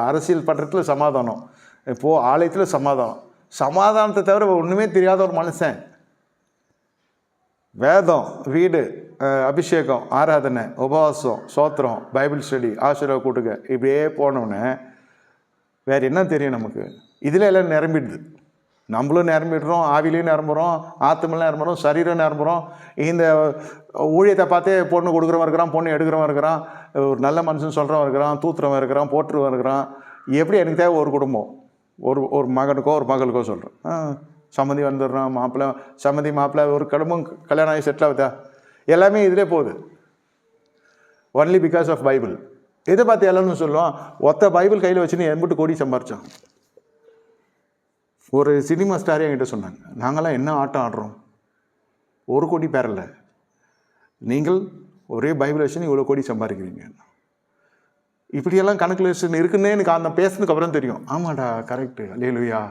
அரசியல் பண்றதுல சமாதானம், இப்போது ஆலயத்தில் சமாதானம். சமாதானத்தை தவிர ஒன்றுமே தெரியாத ஒரு மனுஷன், வேதம், வீடு, அபிஷேகம், ஆராதனை, உபவாசம், சோத்திரம், பைபிள் ஸ்டடி, ஆசீர்வாத கூட்டுக, இப்படியே போனோடனே வேறு என்ன தெரியும் நமக்கு? இதில் எல்லாம் நிரம்பிடுது. நம்மளும் நிரம்பிடுறோம், ஆவிலையும் நிரம்புகிறோம், ஆத்மெல்லாம் நிரம்புகிறோம், சரீரம் நிரம்புகிறோம். இந்த ஊழியத்தை பார்த்தே பொண்ணு கொடுக்குறவன் இருக்கிறான், பொண்ணு எடுக்கிறவன் இருக்கிறான், ஒரு நல்ல மனுஷன் சொல்கிறவன் இருக்கிறான், தூத்துறவன் இருக்கிறான், போற்றுவன் இருக்கிறான். எப்படி எனக்கு தேவை ஒரு குடும்பம், ஒரு மகனுக்கோ ஒரு மகளுக்கோ சொல்கிறேன். சம்மந்தி வந்துடுறான், மாப்பிள்ளை சம்மந்தி மாப்பிள்ளை, ஒரு குடும்பம் கல்யாணம் ஆகி செட்டில் ஆகுதா, எல்லாமே இதிலே போகுது. Only because of Bible. இதை பார்த்து எல்லாரும் சொல்லுவான், ஒத்த பைபிள் கையில் வச்சுன்னு எண்பட்டு கோடி சம்பாரிச்சான். ஒரு சினிமா ஸ்டாரே என்கிட்ட சொன்னாங்க, நாங்களாம் என்ன ஆட்டம் ஆடுறோம், 1 கோடி பேரல, நீங்கள் ஒரே பைபிள் வச்சுன்னு இவ்வளோ கோடி சம்பாதிக்கிறீங்க. இப்படியெல்லாம் கணக்கில் வச்சு இருக்குன்னே எனக்கு அந்த பேசுனதுக்கு அப்புறம் தெரியும். ஆமாடா, கரெக்டு, அல்லேலூயா.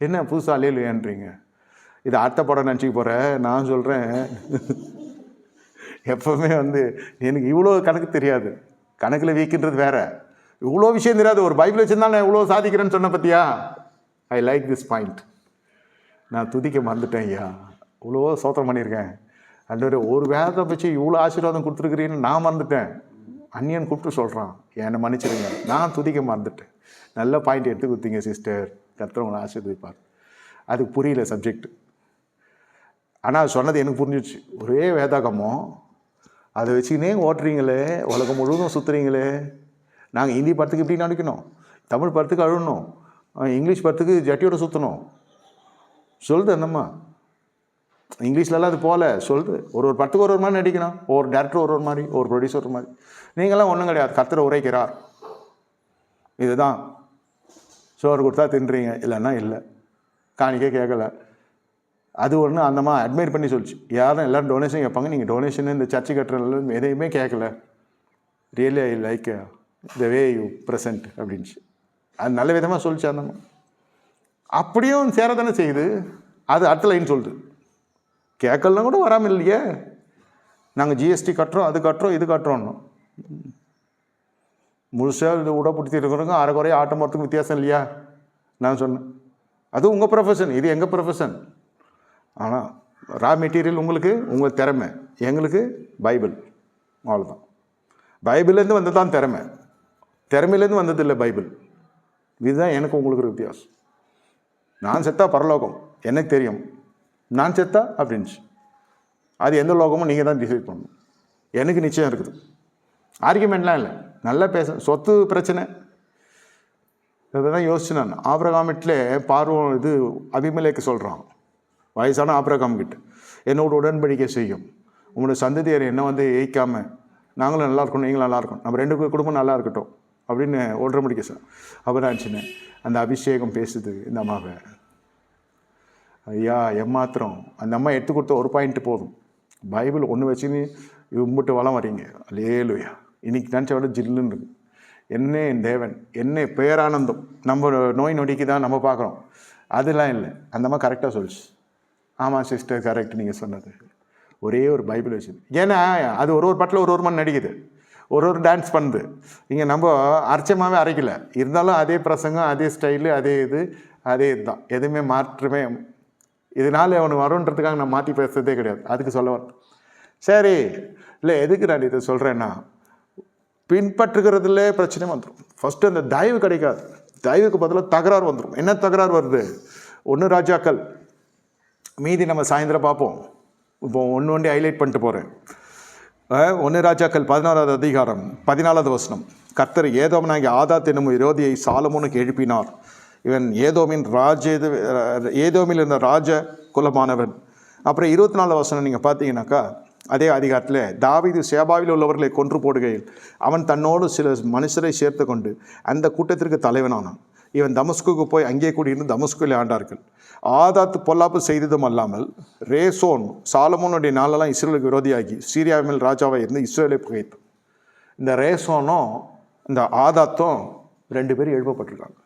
என்ன புதுசாக அல்லேலூயான்றீங்க? இது அடுத்த படம் நினச்சிக்க போகிற. நான் சொல்கிறேன், எப்போவுமே எனக்கு இவ்வளோ கணக்கு தெரியாது, கணக்கில் வீக்குன்றது வேறு, இவ்வளோ விஷயம் தெரியாது. ஒரு பைபிள் வச்சுருந்தா நான் இவ்வளோ சாதிக்கிறேன்னு சொன்ன பற்றியா? I like this point. நான் துதிக்க மறந்துட்டேன் ஐயா, இவ்வளோ சோத்திரம் பண்ணியிருக்கேன், அன்று ஒரு வேதத்தை வச்சு இவ்வளோ ஆசீர்வாதம் கொடுத்துருக்குறீன்னு நான் மறந்துட்டேன். அந்நியன் கூப்பிட்டு சொல்கிறான், என்னை மன்னிச்சிடுங்க, நான் துதிக்க மறந்துட்டேன். நல்ல பாயிண்ட் எடுத்து கொடுத்தீங்க சிஸ்டர், கர்த்தர் உங்களை ஆசீர்வதிப்பார். அதுக்கு புரியல சப்ஜெக்ட், ஆனால் அது சொன்னது எனக்கு புரிஞ்சிடுச்சு. ஒரே வேதாகமம், அதை வச்சுக்கினே ஓட்டுறீங்களே, உலகம் முழுவதும் சுற்றுறீங்களே. நாங்கள் ஹிந்தி படத்துக்கு இப்படி நடிக்கணும், தமிழ் படத்துக்கு அழுகணும், இங்கிலீஷ் படத்துக்கு ஜட்டியோட சுற்றணும் சொல்லுது. அந்தம்மா இங்கிலீஷ்லலாம் அது போல சொல்லுது. ஒரு படத்துக்கு ஒரு மாதிரி நடிக்கணும், ஒரு டேரக்டர் ஒரு மாதிரி, ஒரு ப்ரொடியூசர் ஒரு மாதிரி. நீங்களாம் ஒன்றும் கிடையாது, கர்த்தரை உரைக்கிறார். இதுதான் சோறு கொடுத்தா தின்றீங்க, இல்லைன்னா இல்லை, காணிக்கே கேட்கல. அது ஒன்று அந்தம்மா அட்மையர் பண்ணி சொல்லிச்சு. யாரும் எல்லோரும் டொனேஷன் கேட்பாங்க, நீங்கள் டொனேஷன் இந்த சர்ச்சை கட்டுறதுல எதையுமே கேட்கல, really I like the way you present அப்படின்ச்சு. அது நல்ல விதமாக சொல்லிச்சு அந்தம்மா. அப்படியும் சேர தானே செய்யுது. அது அடுத்த லைன் சொல்லுது, கேட்கலாம் கூட வராமல் இல்லையே. நாங்கள் ஜிஎஸ்டி கட்டுறோம், அது கட்டுறோம், இது கட்டுறோன்னு. முழுசாக இது உடப்படுத்தி இருக்கிறவங்க அரை குறைய ஆட்டம் போகிறதுக்கு வித்தியாசம் இல்லையா? நான் சொன்னேன், அது உங்கள் ப்ரொஃபஷன், இது எங்கள் ப்ரொஃபஷன். ஆனால் ரா மெட்டீரியல் உங்களுக்கு உங்கள் திறமை, எங்களுக்கு பைபிள். அவ்வளோதான். பைபிள்லேருந்து வந்தது தான் திறமை, திறமையிலேருந்து வந்தது இல்லை பைபிள். இதுதான் எனக்கு உங்களுக்கு ஒரு வித்தியாசம். நான் செத்தா பரலோகம் எனக்கு தெரியும், நான் செத்தா அப்படின்ச்சு அது எந்த லோகமும் நீங்கள் தான் டிசைட் பண்ணணும். எனக்கு நிச்சயம் இருக்குது. ஆர்கியூமெண்ட்லாம் இல்லை, நல்லா பேச. சொத்து பிரச்சனை இதெல்லாம் யோசிச்சு நான் ஆபிரகாமிட்லே பார்வோம் இது அபிமெலேக்கு சொல்கிறான், வயசான ஆபிரகாம் கிட்ட, என்னோட உடன்படிக்கை செய்யும், உங்களோட சந்ததியர் என்ன வந்து ஏய்க்காம நாங்களும் நல்லா இருக்கணும், நீங்களும் நல்லா இருக்கணும், நம்ம 2 குடும்பம் நல்லா இருக்கட்டும் அப்படின்னு உடன்படிக்கை சார். அப்புறம் ஆச்சுன்னு அந்த அபிஷேகம் பேசுது இந்த அம்மாவை. ஐயா எம்மாத்திரம் அந்த அம்மா எடுத்து கொடுத்த ஒரு பாயிண்ட் போதும். பைபிள் ஒன்று வச்சுன்னு இம்பிட்டு வளம் வரீங்க. அல்லேலூயா. இன்னைக்கு நினச்ச விட ஜில்லுன்னு இருக்கு. என்ன என் தேவன், என்ன பேரானந்தம். நம்ம நோய் நொடிக்கு தான் நம்ம பார்க்குறோம், அதெல்லாம் இல்லை. அந்த அம்மா கரெக்டாக சொல்லிச்சு. ஆமாம் சிஸ்டர், கரெக்ட் நீங்கள் சொன்னது. ஒரே ஒரு பைபிள் வச்சுது. ஏன்னா அது ஒரு பாட்டில் ஒரு மணி நடிக்குது, ஒரு டான்ஸ் பண்ணுது. இங்கே நம்ம அரைச்சமாகவே அரைக்கல, இருந்தாலும் அதே பிரசங்கம், அதே ஸ்டைலு, அதே இதுதான். எதுவுமே மாற்றமே. இதனால் அவனுக்கு வருன்றதுக்காக நான் மாற்றி பேசுறதே கிடையாது. அதுக்கு சொல்ல வரேன். சரி, இல்லை எதுக்கு நான் இதை சொல்கிறேன்னா, பின்பற்றுகிறதுல பிரச்சனை வந்துடும். ஃபஸ்ட்டு அந்த தயவு கிடைக்காது, தயவுக்கு பதிலாக தகராறு வந்துடும். என்ன தகராறு வருது? 1 ராஜாக்கள், மீதி நம்ம சாயந்தரம் பார்ப்போம். இப்போ ஒன்று ஹைலைட் பண்ணிட்டு போகிறேன். 1 ராஜாக்கள் 16வது அதிகாரம் 14வது வசனம். கர்த்தர் ஏதோமனாகிய ஆதாத் என்னும் விரோதியை சாலமோனுக்கு எழுப்பினார். இவன் ஏதோமில் இருந்த ராஜ குலமானவன். அப்புறம் 24வது வசனம் நீங்கள் பார்த்தீங்கன்னாக்கா, அதே அதிகாரத்தில் தாவீது சேபாவில் உள்ளவர்களை கொன்று போடுகையில் அவன் தன்னோடு சில மனுஷரை சேர்த்து கொண்டு அந்த கூட்டத்திற்கு தலைவனானான். இவன் தமஸ்குக்கு போய் அங்கே கூடியிருந்து தமஸ்குவில் ஆண்டார்கள். ஆதாத்து பொல்லாப்பு செய்ததும் அல்லாமல் ரேசோன் சாலமோனுடைய நாளெல்லாம் இஸ்ரேலுக்கு விரோதியாகி சீரியா மேல் ராஜாவாக இருந்து இஸ்ரேலை புகைத்தான். இந்த ரேசோனும் இந்த ஆதாத்தும் 2 பேரும் எழுப்பப்பட்டிருக்காங்க.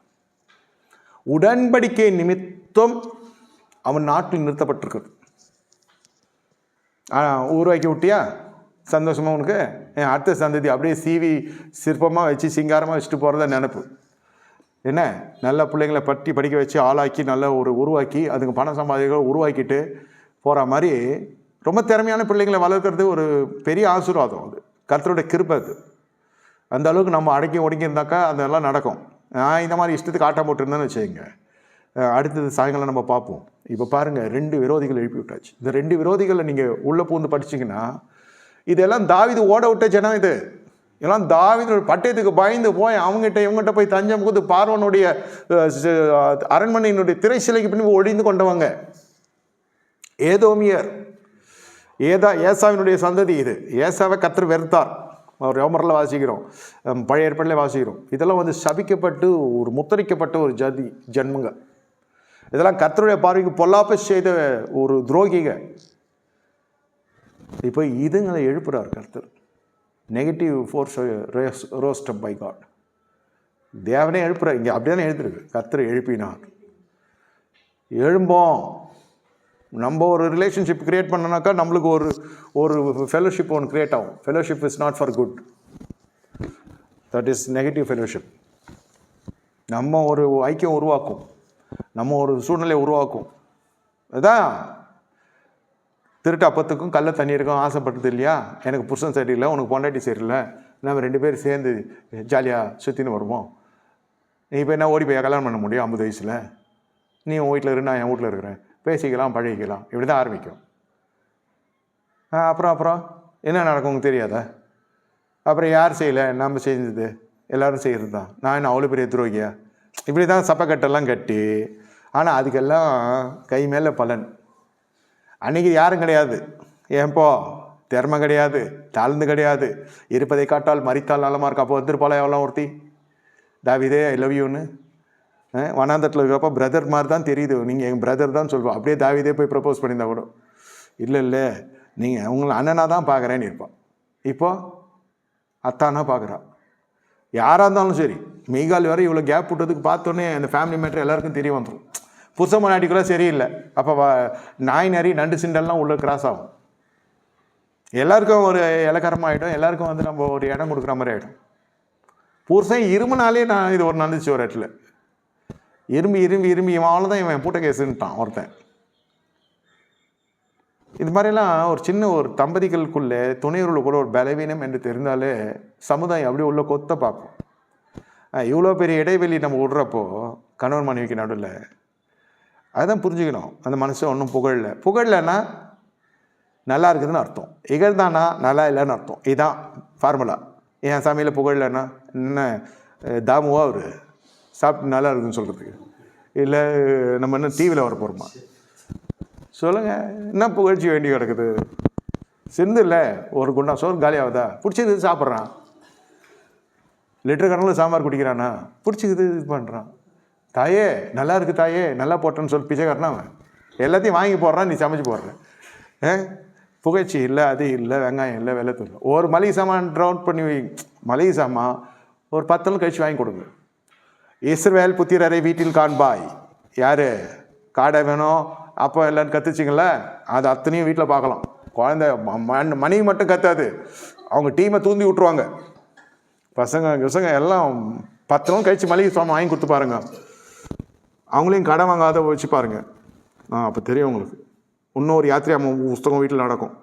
உடன்படிக்கை நிமித்தம் அவன் நாட்டில் நிறுத்தப்பட்டிருக்கிறது. உருவாக்கி விட்டியா, சந்தோஷமாக உனக்கு. அடுத்த சந்ததி அப்படியே சீவி சிற்பமாக வச்சு சிங்காரமாக வச்சுட்டு போகிறதா நினைப்பு. என்ன, நல்ல பிள்ளைங்களை படிக்க வச்சு ஆளாக்கி நல்ல ஒரு உருவாக்கி அதுக்கு பண சம்பாதிகளை உருவாக்கிட்டு போகிற மாதிரி ரொம்ப திறமையான பிள்ளைங்களை வளர்க்குறது ஒரு பெரிய ஆசீர்வாதம். அது கர்த்தருடைய கிருபை. அது அந்த அளவுக்கு நம்ம அடக்கி ஒடுங்கியிருந்தாக்கா அதெல்லாம் நடக்கும். நான் இந்த மாதிரி இஷ்டத்துக்கு ஆட்டம் போட்டுருந்தேன்னு வச்சுக்கோங்க. அடுத்தது சாயங்காலம் நம்ம பார்ப்போம். இப்போ பாருங்கள், 2 விரோதிகள் எழுப்பி விட்டாச்சு. இந்த 2 விரோதிகளை நீங்கள் உள்ளே பூந்து படிச்சிங்கன்னா, இதெல்லாம் தாவீது ஓட விட்ட ஜனம். இது எல்லாம் தாவீது பட்டயத்துக்கு பயந்து போய் இவங்ககிட்ட போய் தஞ்சம் போது பார்வனுடைய அரண்மனையினுடைய திரைச்சிலைக்கு பின்பு ஒழிந்து கொண்டவங்க ஏதோமியர். ஏசாவினுடைய சந்ததி இது. ஏசாவை கர்த்தர் வெறுத்தார். ரோமரில் வாசிக்கிறோம், பழைய ஏற்பாட்டில் வாசிக்கிறோம். இதெல்லாம் வந்து சபிக்கப்பட்டு ஒரு முத்தரிக்கப்பட்ட ஒரு ஜன்மங்க. இதெல்லாம் கர்த்தருடைய பார்வைக்கு பொல்லாப்ப செய்த ஒரு துரோகிக. இப்போ இதுங்களை எழுப்புறார் கர்த்தர். Negative force roast by God. தேவனே எழுப்புறார். இங்கே அப்படியே தானே எழுதிருக்கு, கர்த்தர் எழுப்பினார். எழும்போம். நம்ம ஒரு ரிலேஷன்ஷிப் க்ரியேட் பண்ணோன்னாக்கா நம்மளுக்கு ஒரு ஃபெலோஷிப் ஒன்று க்ரியேட் ஆகும். Fellowship is not for good, that is negative fellowship. நம்ம ஒரு ஐக்கியம் உருவாக்கும், நம்ம ஒரு சூழ்நிலையை உருவாக்கும். அதுதான் திருட்டு அப்பத்துக்கும் கள்ள தண்ணீருக்கும் ஆசைப்பட்டது இல்லையா? எனக்கு புருஷன் சரியில்லை, உனக்கு பொண்டாட்டி சரியில்லை, நம்ம 2 பேரும் சேர்ந்து ஜாலியாக சுற்றின்னு வருவோம். நீ இப்போ என்ன ஓடி போய் கல்யாணம் பண்ண முடியும் 50 வயசில்? நீ உன் வீட்டில் இரு, நான் என் வீட்டில் இருக்கிறேன், பேசிக்கலாம், பழகிக்கலாம். இப்படி தான் ஆரம்பிக்கும். அப்புறம் என்ன நடக்கும் உங்களுக்கு தெரியாதா? அப்புறம் யார் செய்யலை? நம்ம செஞ்சது எல்லோரும் செய்கிறது தான். நான் என்ன அவ்வளோ பெரிய துரோகியா? இப்படி தான் சப்பக்கட்டெல்லாம் கட்டி. ஆனால் அதுக்கெல்லாம் கை மேலே பலன். அன்றைக்கி யாரும் கிடையாது. ஏன்போ திறமை கிடையாது, தாழ்ந்து கிடையாது, இருப்பதை காட்டால் மறித்தால் நலமாக இருக்கும். அப்போ வந்துருப்பாளா எவ்வளோ ஒருத்தி? தாவீதே ஐ லவ் யூன்னு வனாந்தத்தில் இருக்கிறப்ப பிரதர் மாதிரி தான் தெரியுது. நீங்கள் எங்கள் பிரதர் தான் சொல்லுவோம். அப்படியே தாவீதே போய் ப்ரப்போஸ் பண்ணியிருந்தா கூட, இல்லை நீங்கள் உங்களை அண்ணனாக தான் பார்க்குறேன்னு இருப்பான். இப்போ அத்தானா பார்க்குறான். யாராக இருந்தாலும் சரி, மெய்கால் வரை இவ்வளோ கேப் விட்டதுக்கு பார்த்தோன்னே அந்த ஃபேமிலி மேட்ரு எல்லாருக்கும் தெரிய வந்துடும். புருஷன் முன்னாடிக்குள்ளே சரியில்லை. அப்போ நாய் நரி நண்டு சிண்டெல்லாம் உள்ளே கிராஸ் ஆகும். எல்லாருக்கும் ஒரு இலக்காரமாக ஆகிடும். எல்லாருக்கும் வந்து நம்ம ஒரு இடம் கொடுக்குற மாதிரி ஆகிடும். புருஷன் இருமுனாலே நான் இது ஒரு நடந்துச்சு ஒரு இடத்துல. இரும்பி இவன் தான் இவன் பூட்ட கேஸுன்ட்டான் ஒருத்தன். இது மாதிரிலாம் ஒரு தம்பதிகளுக்குள்ளே துணையுறவுக்குள்ள ஒரு பலவீனம் என்று தெரிந்தாலே சமுதாயம் அப்படியே உள்ள கொத்த பார்க்கும். இவ்வளோ பெரிய இடைவெளி நம்ம விடுறப்போ கணவன் மனைவிக்கு நடுவில் அதுதான் புரிஞ்சுக்கணும். அந்த மனுஷன் ஒன்றும் புகழலைன்னா நல்லா இருக்குதுன்னு அர்த்தம், இகழ்தானா நல்லா இல்லைன்னு அர்த்தம். இதுதான் ஃபார்முலா. என் சமையல புகழலைன்னா என்ன தாமுவா அவர் சாப்பிட்டு நல்லா இருக்குதுன்னு சொல்கிறதுக்கு? இல்லை நம்ம என்ன டிவியில் வர போகிறோமா? சொல்லுங்கள், என்ன புகழ்ச்சி வேண்டி கிடக்குது? சிந்து இல்லை, ஒரு குண்டா சோறு காலியாகுதா? பிடிச்சது சாப்பிட்றான். லிட்டர் கணக்கில் சாம்பார் குடிக்கிறானா? பிடிச்சிக்குது இது பண்ணுறான். தாயே நல்லா இருக்குது, தாயே நல்லா போட்டேன்னு சொல்லி பிச்சைக்காரனா அவன். எல்லாத்தையும் வாங்கி போடுறான், நீ சமைச்சு போடுற. புகழ்ச்சி இல்லை, அது இல்லை, வெங்காயம் இல்லை, வெள்ளத்தூள். ஒரு மளிகை சாமான் ட்ரவுட் பண்ணி மளிகை சாமான் ஒரு 10 நாள் கழிச்சு வாங்கி கொடுங்க. இஸ்ரவேல் புத்திரரை வீட்டில் காண்பாய். யார் காடை வேணும் அப்போ எல்லோரும் கற்றுச்சிங்கள, அது அத்தனையும் வீட்டில் பார்க்கலாம். குழந்தை மனைவி மட்டும் கற்றாது, அவங்க டீமை தூண்டி விட்ருவாங்க. பசங்க எல்லாம் 10 நாள் கழிச்சு மளிகை சாமான் வாங்கி கொடுத்து பாருங்க. அவங்களையும் கடை வாங்காத வச்சு பாருங்க. அப்போ தெரியும் உங்களுக்கு. இன்னொரு யாத்திரை புஸ்தகம் வீட்டில் நடக்கும்.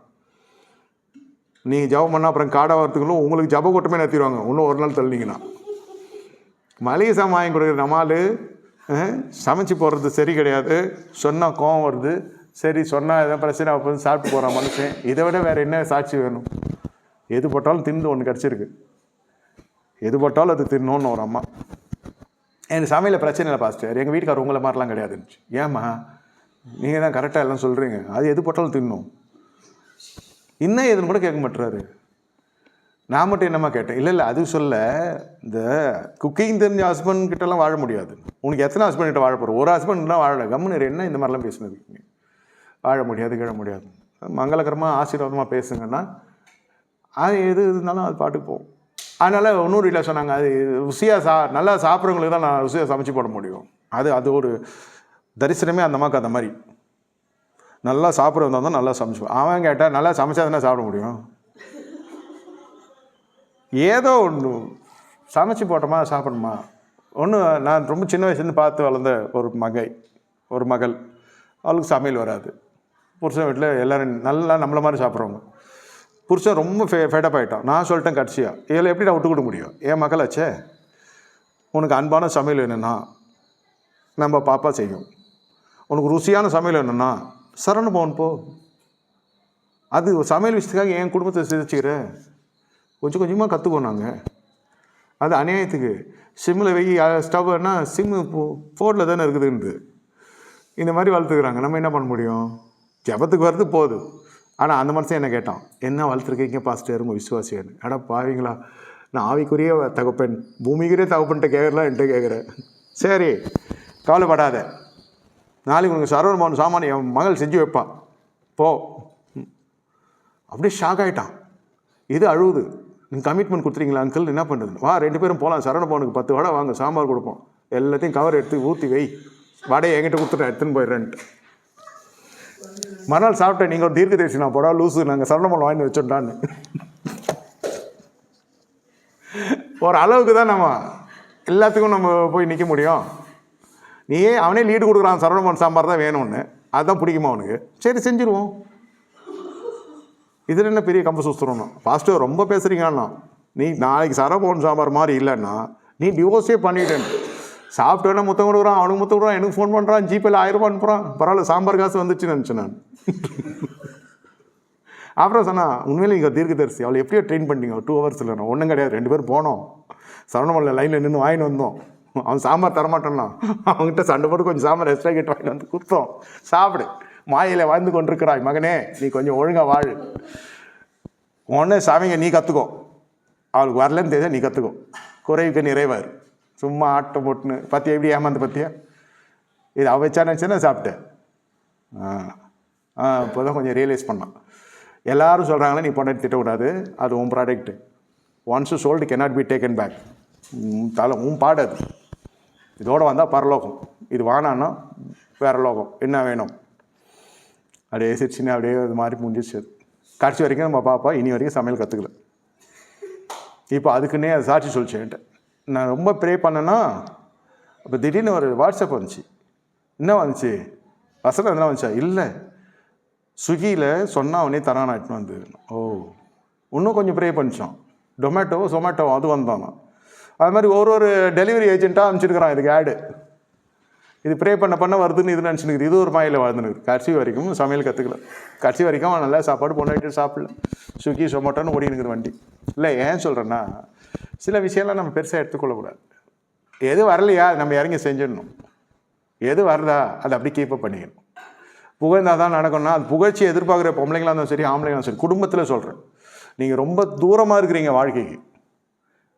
நீங்கள் ஜபம் பண்ணால் அப்புறம் காடை வரத்துக்குள்ளும் உங்களுக்கு ஜப கூட்டமே நடத்திடுவாங்க. இன்னும் ஒரு நாள் தள்ளிங்கன்னா மளிகை சாமான் வாங்கி கொடுக்குற நம்மால் சமைச்சு போடுறது சரி கிடையாது. சொன்னால் கோவம் வருது. சரி சொன்னால் எதாவது பிரச்சனை அப்போ சாப்பிட்டு போகிறான் மனுஷன். இதை விட வேறு என்ன சாட்சி வேணும்? எது போட்டாலும் தின்னு ஒன்று கிடச்சிருக்கு. எது போட்டாலும் அது தின்னோன்னு ஒரு அம்மா. எனக்கு சமையல பிரச்சனை இல்லை பாஸ்டர், எங்கள் வீட்டுக்காரர் உங்களை மாதிரிலாம் கிடையாதுன்னு. ஏம்மா நீங்கள் தான் கரெக்டாக எல்லாம் சொல்கிறீங்க, அது எது போட்டாலும் தின்னும். இன்னும் எதுன்னு கூட கேட்க மாட்டுறாரு. நான் மட்டும் என்னம்மா கேட்டேன். இல்லை அது சொல்ல, இந்த குக்கிங் தெரிஞ்ச ஹஸ்பண்ட் கிட்டலாம் வாழ முடியாது. உனக்கு எத்தனை ஹஸ்பண்ட் கிட்ட வாழ போகிறோம்? ஒரு ஹஸ்பண்ட்லாம் வாழலை. கம்முன்னு என்ன இந்த மாதிரிலாம் பேசுனது? வாழ முடியாது, கிழ முடியாது. மங்களகரமாக ஆசீர்வாதமாக பேசுங்கன்னா அது எது இருந்தாலும் அது பாட்டுக்கு போகும். அதனால் இன்னொரு வீட்டில் சொன்னாங்க, அது ருசியாக நல்லா சாப்பிட்றவங்களுக்கு தான் நான் ருசியாக சமைச்சு போட முடியும். அது ஒரு தரிசனமே அந்த அம்மாவுக்கு. அந்த மாதிரி நல்லா சாப்பிட்றவங்க தான் நல்லா சமைச்சு. அவன் கேட்டால் நல்லா சமைச்சா தானே சாப்பிட முடியும். ஏதோ ஒன்று சமைச்சு போட்டோமா சாப்பிடணுமா? ஒன்று நான் ரொம்ப சின்ன வயசுலேருந்து பார்த்து வளர்ந்த ஒரு மகள், அவளுக்கு சமையல் வராது. புருஷன் வீட்டில் எல்லோரும் நல்லா நம்மளை மாதிரி சாப்பிட்றவங்க. புருஷன் ரொம்ப ஃபேடப் ஆகிட்டான். நான் சொல்லிட்டேன் கடைசியாக, இதில் எப்படி நான் விட்டு கொடுக்க முடியும்? என் மகளாச்சே, உனக்கு அன்பான சமையல் வேணும்னா நம்ம பாப்பா செய்யும். உனக்கு ருசியான சமையல் வேணும்னா சரண பவன் போ. அது சமையல் விஷயத்துக்காக என் குடும்பத்தை சிதைச்சிக்கிறேன். கொஞ்சம் கொஞ்சமாக கற்றுக்கோனாங்க. அது அநியாயத்துக்கு. சிம்மில் வெயி ஸ்டவ்னா சிம்மு ஃபோனில் தானே இருக்குதுன்றது இந்த மாதிரி வளர்த்துக்கிறாங்க. நம்ம என்ன பண்ண முடியும்? ஜபத்துக்கு வருது போகுது. ஆனால் அந்த மனுஷன் என்ன கேட்டான், என்ன வளர்த்துருக்கீங்க பாஸ்டர் உங்கள் விசுவாசியான்னு. அடா பாவீங்களா, நான் ஆவிக்குரிய தகப்பன் பூமிக்குரிய தகப்பன்ட்ட கேட்கலாம், என்கிட்ட கேட்குறேன். சரி கவலைப்படாத, நாளைக்கு உனக்கு சரவணமான சாமான் என் மகள் செஞ்சு வைப்பான் போ. அப்படியே ஷாக் ஆகிட்டான். இது அழுவுது. நீங்கள் கமிட்மெண்ட் கொடுத்துறீங்களா அங்கிள், என்ன பண்ணுறது? வா 2 பேரும் போகலாம், சரவணபவனுக்கு 10 வடை வாங்க, சாம்பார் கொடுப்போம், எல்லாத்தையும் கவர் எடுத்து ஊற்றி வை, வடையை என்கிட்ட கொடுத்துட்டேன், எடுத்துன்னு போயிடுறேன்ட்டு. மறுநாள் சாப்பிட்டேன், நீங்கள் ஒரு தீர்க்கதரிசி நான் போடா லூஸு, நாங்கள் சரவணபவன் வாங்கி வச்சோண்டான்னு. ஒரு அளவுக்கு தான் நம்ம எல்லாத்துக்கும் நம்ம போய் நிற்க முடியும். அவனே லீடு கொடுக்குறான், சரவணபவன் சாம்பார் தான் வேணும்னு, அதுதான் பிடிக்குமா அவனுக்கு, சரி செஞ்சுருவோம். இதில் என்ன பெரிய கம்ப சுற்றுறோம்னா, பாஸ்டர் ரொம்ப பேசுகிறீங்கன்னா, நீ நாளைக்கு சரவணபவன் சாம்பார் மாதிரி இல்லைன்னா நீ டிவோர்ஸே பண்ணிட்டேன். சாப்பிட்டோன்னா முத்தம் கொடுக்குறான், அவனுக்கு முத்தம் கொடுக்குறான், எனக்கு ஃபோன் பண்ணுறான், ஜிபேல 1000 ரூபா அனுப்புகிறான், பரவாயில்ல சாம்பார் காசு வந்துச்சுன்னு நினச்சேன் நான். அப்புறம் சொன்னால் உண்மையிலே நீங்கள் தீர்க்கதரிசி, அவளை எப்படியோ ட்ரெயின் பண்ணிட்டீங்க 2 hours இல்லைண்ணா. ஒன்றும் கிடையாது, 2 பேரும் போனோம், சரவணபவனில் லைனில் நின்று வாங்கிட்டு வந்தோம். அவன் சாம்பார் தரமாட்டான்னா, அவங்ககிட்ட சண்டை போட்டு கொஞ்சம் சாம்பார் எக்ஸ்ட்ரா கேட்டு வாங்கிட்டு வந்து கொடுத்தோம், சாப்பிடு, மாயில வாழ்ந்து கொண்டிருக்கிறாய் மகனே, நீ கொஞ்சம் ஒழுங்காக வாழ். ஒன்று சாமிங்க நீ கற்றுக்கோ, அவளுக்கு வரலன்னு தெரிஞ்சா நீ கற்றுக்கோ, குறைவுக்கு நிறைவார். சும்மா ஆட்டம் போட்டுன்னு பற்றியா எப்படி ஏமாந்து பற்றியா, இது அவ வச்சா நினச்சேன்னா சாப்பிட்டேன். இப்போ தான் கொஞ்சம் ரியலைஸ் பண்ணான். எல்லோரும் சொல்கிறாங்களே நீ பொண்டாட்டி திட்டக்கூடாது, அது உன் product, once sold cannot be taken back, உன் பாடு அது. இதோடு வந்தால் பரலோகம், இது வானான்னா வேறு லோகம், என்ன வேணும் அப்படியே சிரிச்சுன்னு அப்படியே இது மாதிரி முடிஞ்சிச்சு. கடைசி வரைக்கும் நம்ம பாப்பா இனி வரைக்கும் சமையல் கற்றுக்கல. இப்போ அதுக்குன்னே அது சாட்சி சொல்லிச்சு என்கிட்ட. நான் ரொம்ப ப்ரே பண்ணேன்னா அப்போ திடீர்னு ஒரு வாட்ஸ்அப் வந்துச்சு. என்ன வந்துச்சு? வசனம் எதனா வந்துச்சா? இல்லை, ஸ்விக்கியில் சொன்னால் அவனே தரான் ஆயிட்டுன்னு வந்து. ஓ, இன்னும் கொஞ்சம் ப்ரே பண்ணிச்சோம். சொமேட்டோ அது வந்தானா. அது மாதிரி ஒரு டெலிவரி ஏஜென்ட்டாக அனுப்பிச்சிருக்கிறான் இதுக்கு ஆடு. இது ப்ரே பண்ண வருதுன்னு இது நினச்சினுக்குது. இது ஒரு மாயில் வாழ்ந்துனுக்குது. கடைசி வரைக்கும் சமையல் கற்றுக்கல. கடைசி வரைக்கும் அவன் நல்லா சாப்பாடு பொண்ணாயிட்டு சாப்பிடல. ஸ்விக்கி சொமேட்டோன்னு ஓடினுக்குது வண்டி. இல்லை, ஏன் சொல்கிறேன்னா சில விஷயம்லாம் நம்ம பெருசாக எடுத்துக்கொள்ளக்கூடாது. எது வரலையா நம்ம இறங்கி செஞ்சிடணும். எது வருதா அதை அப்படி கீப்பப் பண்ணிக்கணும். புகழ்ந்தால் தான் நடக்கணும்னா அது புகழ்ச்சி எதிர்பார்க்குற பொம்பளைங்களாக இருந்தாலும் சரி, ஆம்பளைங்களாம் சரி, குடும்பத்தில் சொல்கிறேன். நீங்கள் ரொம்ப தூரமாக இருக்கிறீங்க வாழ்க்கைக்கு.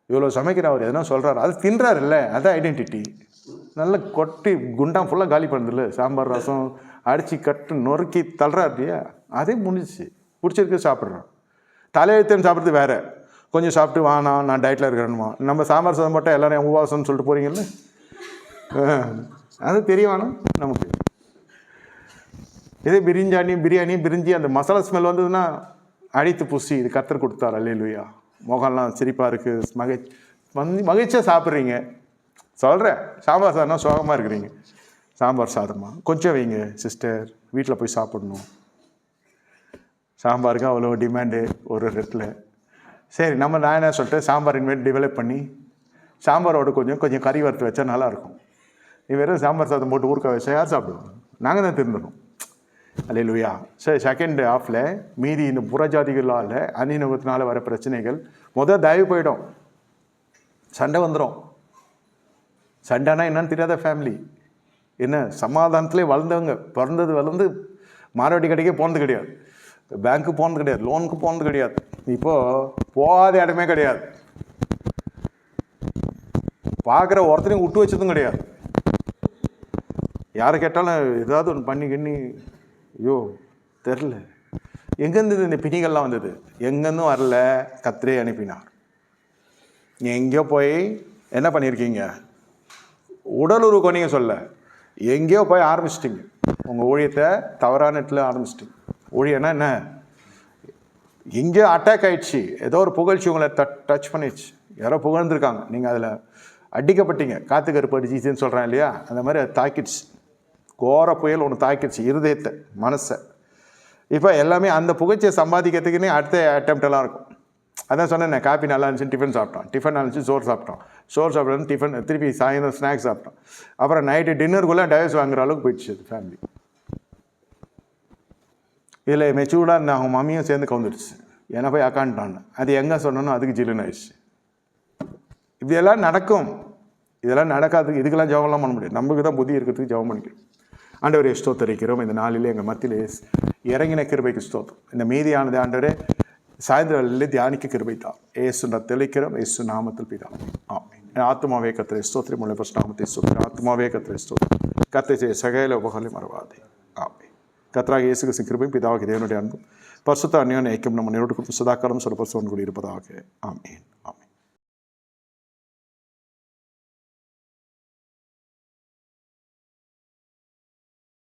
இவ்வளோ சமைக்கிற அவர் எதனா சொல்கிறாரு, அது தின்றாரு இல்லை, அதுதான் ஐடென்டிட்டி. நல்லா கொட்டி குண்டாம் ஃபுல்லாக காலி பண்ணுதில்ல, சாம்பார் ரசம் அடித்து கட்டு நொறுக்கி தள்ளுறாரு இல்லையா, அதே முடிஞ்சிச்சு. பிடிச்சிருக்கு சாப்பிட்றோம். தலையெழுத்துன்னு சாப்பிட்றது வேறு. கொஞ்சம் சாப்பிட்டு வானா நான் டயட்டில் இருக்கிறேன்னுமா. நம்ம சாம்பார் சாதம் போட்டால் எல்லோரும் உபவாசம்னு சொல்லிட்டு போகிறீங்கல்ல, அது தெரியவானா நமக்கு. இதே பிரியாணி பிரிஞ்சி அந்த மசாலா ஸ்மெல் வந்ததுன்னா அடித்து பூசி இது கர்த்தர் கொடுத்தார் அல்லேலூயா. முகம்லாம் சிரிப்பாக இருக்குது, மகிழ்ச்சியாக சாப்பிட்றீங்க. சொல்கிறேன், சாம்பார் சாதம்னா சோகமாக இருக்கிறீங்க. சாம்பார் சாதமா கொஞ்சம் வைங்க சிஸ்டர், வீட்டில் போய் சாப்பிடணும். சாம்பாருக்கு அவ்வளோ டிமாண்டு ஒரு இடத்துல. சரி, நான் என்ன சொல்லிட்டு சாம்பார் இனிமேல் டெவலப் பண்ணி சாம்பாரோட கொஞ்சம் கறி வறுத்து வச்சா நல்லாயிருக்கும். நீ வெறும் சாம்பார் சாதம் போட்டு ஊறுக்காய் வச்சா யார் சாப்பிடுவோம்? நாங்கள் தான் திருந்தணும். அல்லேலூயா. சரி, செகண்ட் ஹாஃபில் மீதி இந்த புறஜாதிகளால் அந்நியத்தினால வர பிரச்சனைகள் தயவு போயிடும். சண்டை வந்துடும். சண்டைனா என்னன்னு தெரியாத ஃபேமிலி. என்ன சமாதானத்திலே வளர்ந்தவங்க, வளர்ந்து மாரவாடி கடைக்கே போனது கிடையாது, பேங்க்கு போனது கிடையாது, லோனுக்கு போனது கிடையாது. இப்போது போகாத இடமே கிடையாது. பார்க்குற ஒருத்தரையும் விட்டு வச்சதும் கிடையாது. யாரை கேட்டாலும் ஏதாவது ஒன்று பண்ணி ஐயோ தெரில. எங்கேருந்து இந்த பிணிகள்லாம் வந்தது? எங்கேருந்தும் வரல, கர்த்தரே அனுப்பினார். நீங்கள் எங்கேயோ போய் என்ன பண்ணியிருக்கீங்க? உடலுறவு கொண்டீங்க சொல்ல, எங்கேயோ போய் ஆரம்பிச்சிட்டிங்க. உங்கள் ஊழியத்தை தவறான இடத்துல ஆரம்பிச்சிட்டிங்க. ஊழியன்னா என்ன? எங்கேயோ அட்டாக் ஆகிடுச்சு, ஏதோ ஒரு புகழ்ச்சி உங்களை டச் பண்ணிடுச்சு, யாரோ புகழ்ந்துருக்காங்க, நீங்கள் அதில் அடிக்கப்பட்டீங்க. காற்று கருப்பு அடிச்சிச்சுன்னு சொல்கிறேன் இல்லையா, அந்த மாதிரி அது தாக்கிடுச்சு. கோர புயல் ஒன்று தாக்கிடுச்சு இருதயத்தை, மனசை. இப்போ எல்லாமே அந்த புகழ்ச்சியை சம்பாதிக்கிறதுக்குன்னே அடுத்த அட்டெம்ப்டெல்லாம் இருக்கும். அதான் சொன்னேன், காப்பி நல்லா இருந்துச்சு டிஃபன் சாப்பிட்டோம், டிஃபன் நல்லா இருந்துச்சு சோறு சாப்பிட்டோம், டிஃபன் திருப்பி சாயந்தரம் ஸ்நாக்ஸ் சாப்பிட்டோம், அப்புறம் நைட்டு டின்னருக்குள்ளே டைவர்ஸ் வாங்குற அளவுக்கு போயிடுச்சு அது ஃபேமிலி. இதில் மெச்சூர்டாக இருந்த அவங்க மம்மியும் சேர்ந்து கவுந்துடுச்சு. ஏன்னா போய் அக்காண்டான்னு அது எங்கே சொன்னோன்னு அதுக்கு ஜில்லுன்னு ஆயிடுச்சு. இதெல்லாம் நடக்கும். இதெல்லாம் நடக்காது. இதுக்கெல்லாம் ஜெபம்லாம் பண்ண முடியாது. நமக்கு தான் புத்தி இருக்கிறதுக்கு ஜெபம் பண்ணிக்கிறோம். ஆண்டவரே ஸ்தோத்திரிக்கிறோம். இந்த நாளிலே எங்கள் மத்தியிலே இறங்கின கிருபைக்கு ஸ்தோத்திரம். இந்த மீதியானது ஆண்டவரே சாயந்தரத்திலே தியானிக்க கிருபை தான். ஏசுன்ற தெளிக்கிறோம், ஏசு நாமத்தில் பிதாவே ஆமென். ஆத்மாவே கர்த்தரை ஸ்தோத்திரம், உள்ள பரிசுத்த நாமத்தை ஸ்தோத்திரம். ஆத்மாவே கர்த்தரை ஸ்தோத்திரம், கர்த்தரை செய்ய சகல உபகாரங்களை மறவாதே. ஆமென். கர்த்தராகிய இயேசு கிறிஸ்துவின் கிருபையும் பிதாவாகிய தேவனுடைய அன்பும் பரிசுத்த அந்யோன்ய ஐக்கியம் நம்ம நிறுவனம் சதாக்காலம் சிறப்பரசோடு கூடி இருப்பதாக. ஆமென். ஆமென்.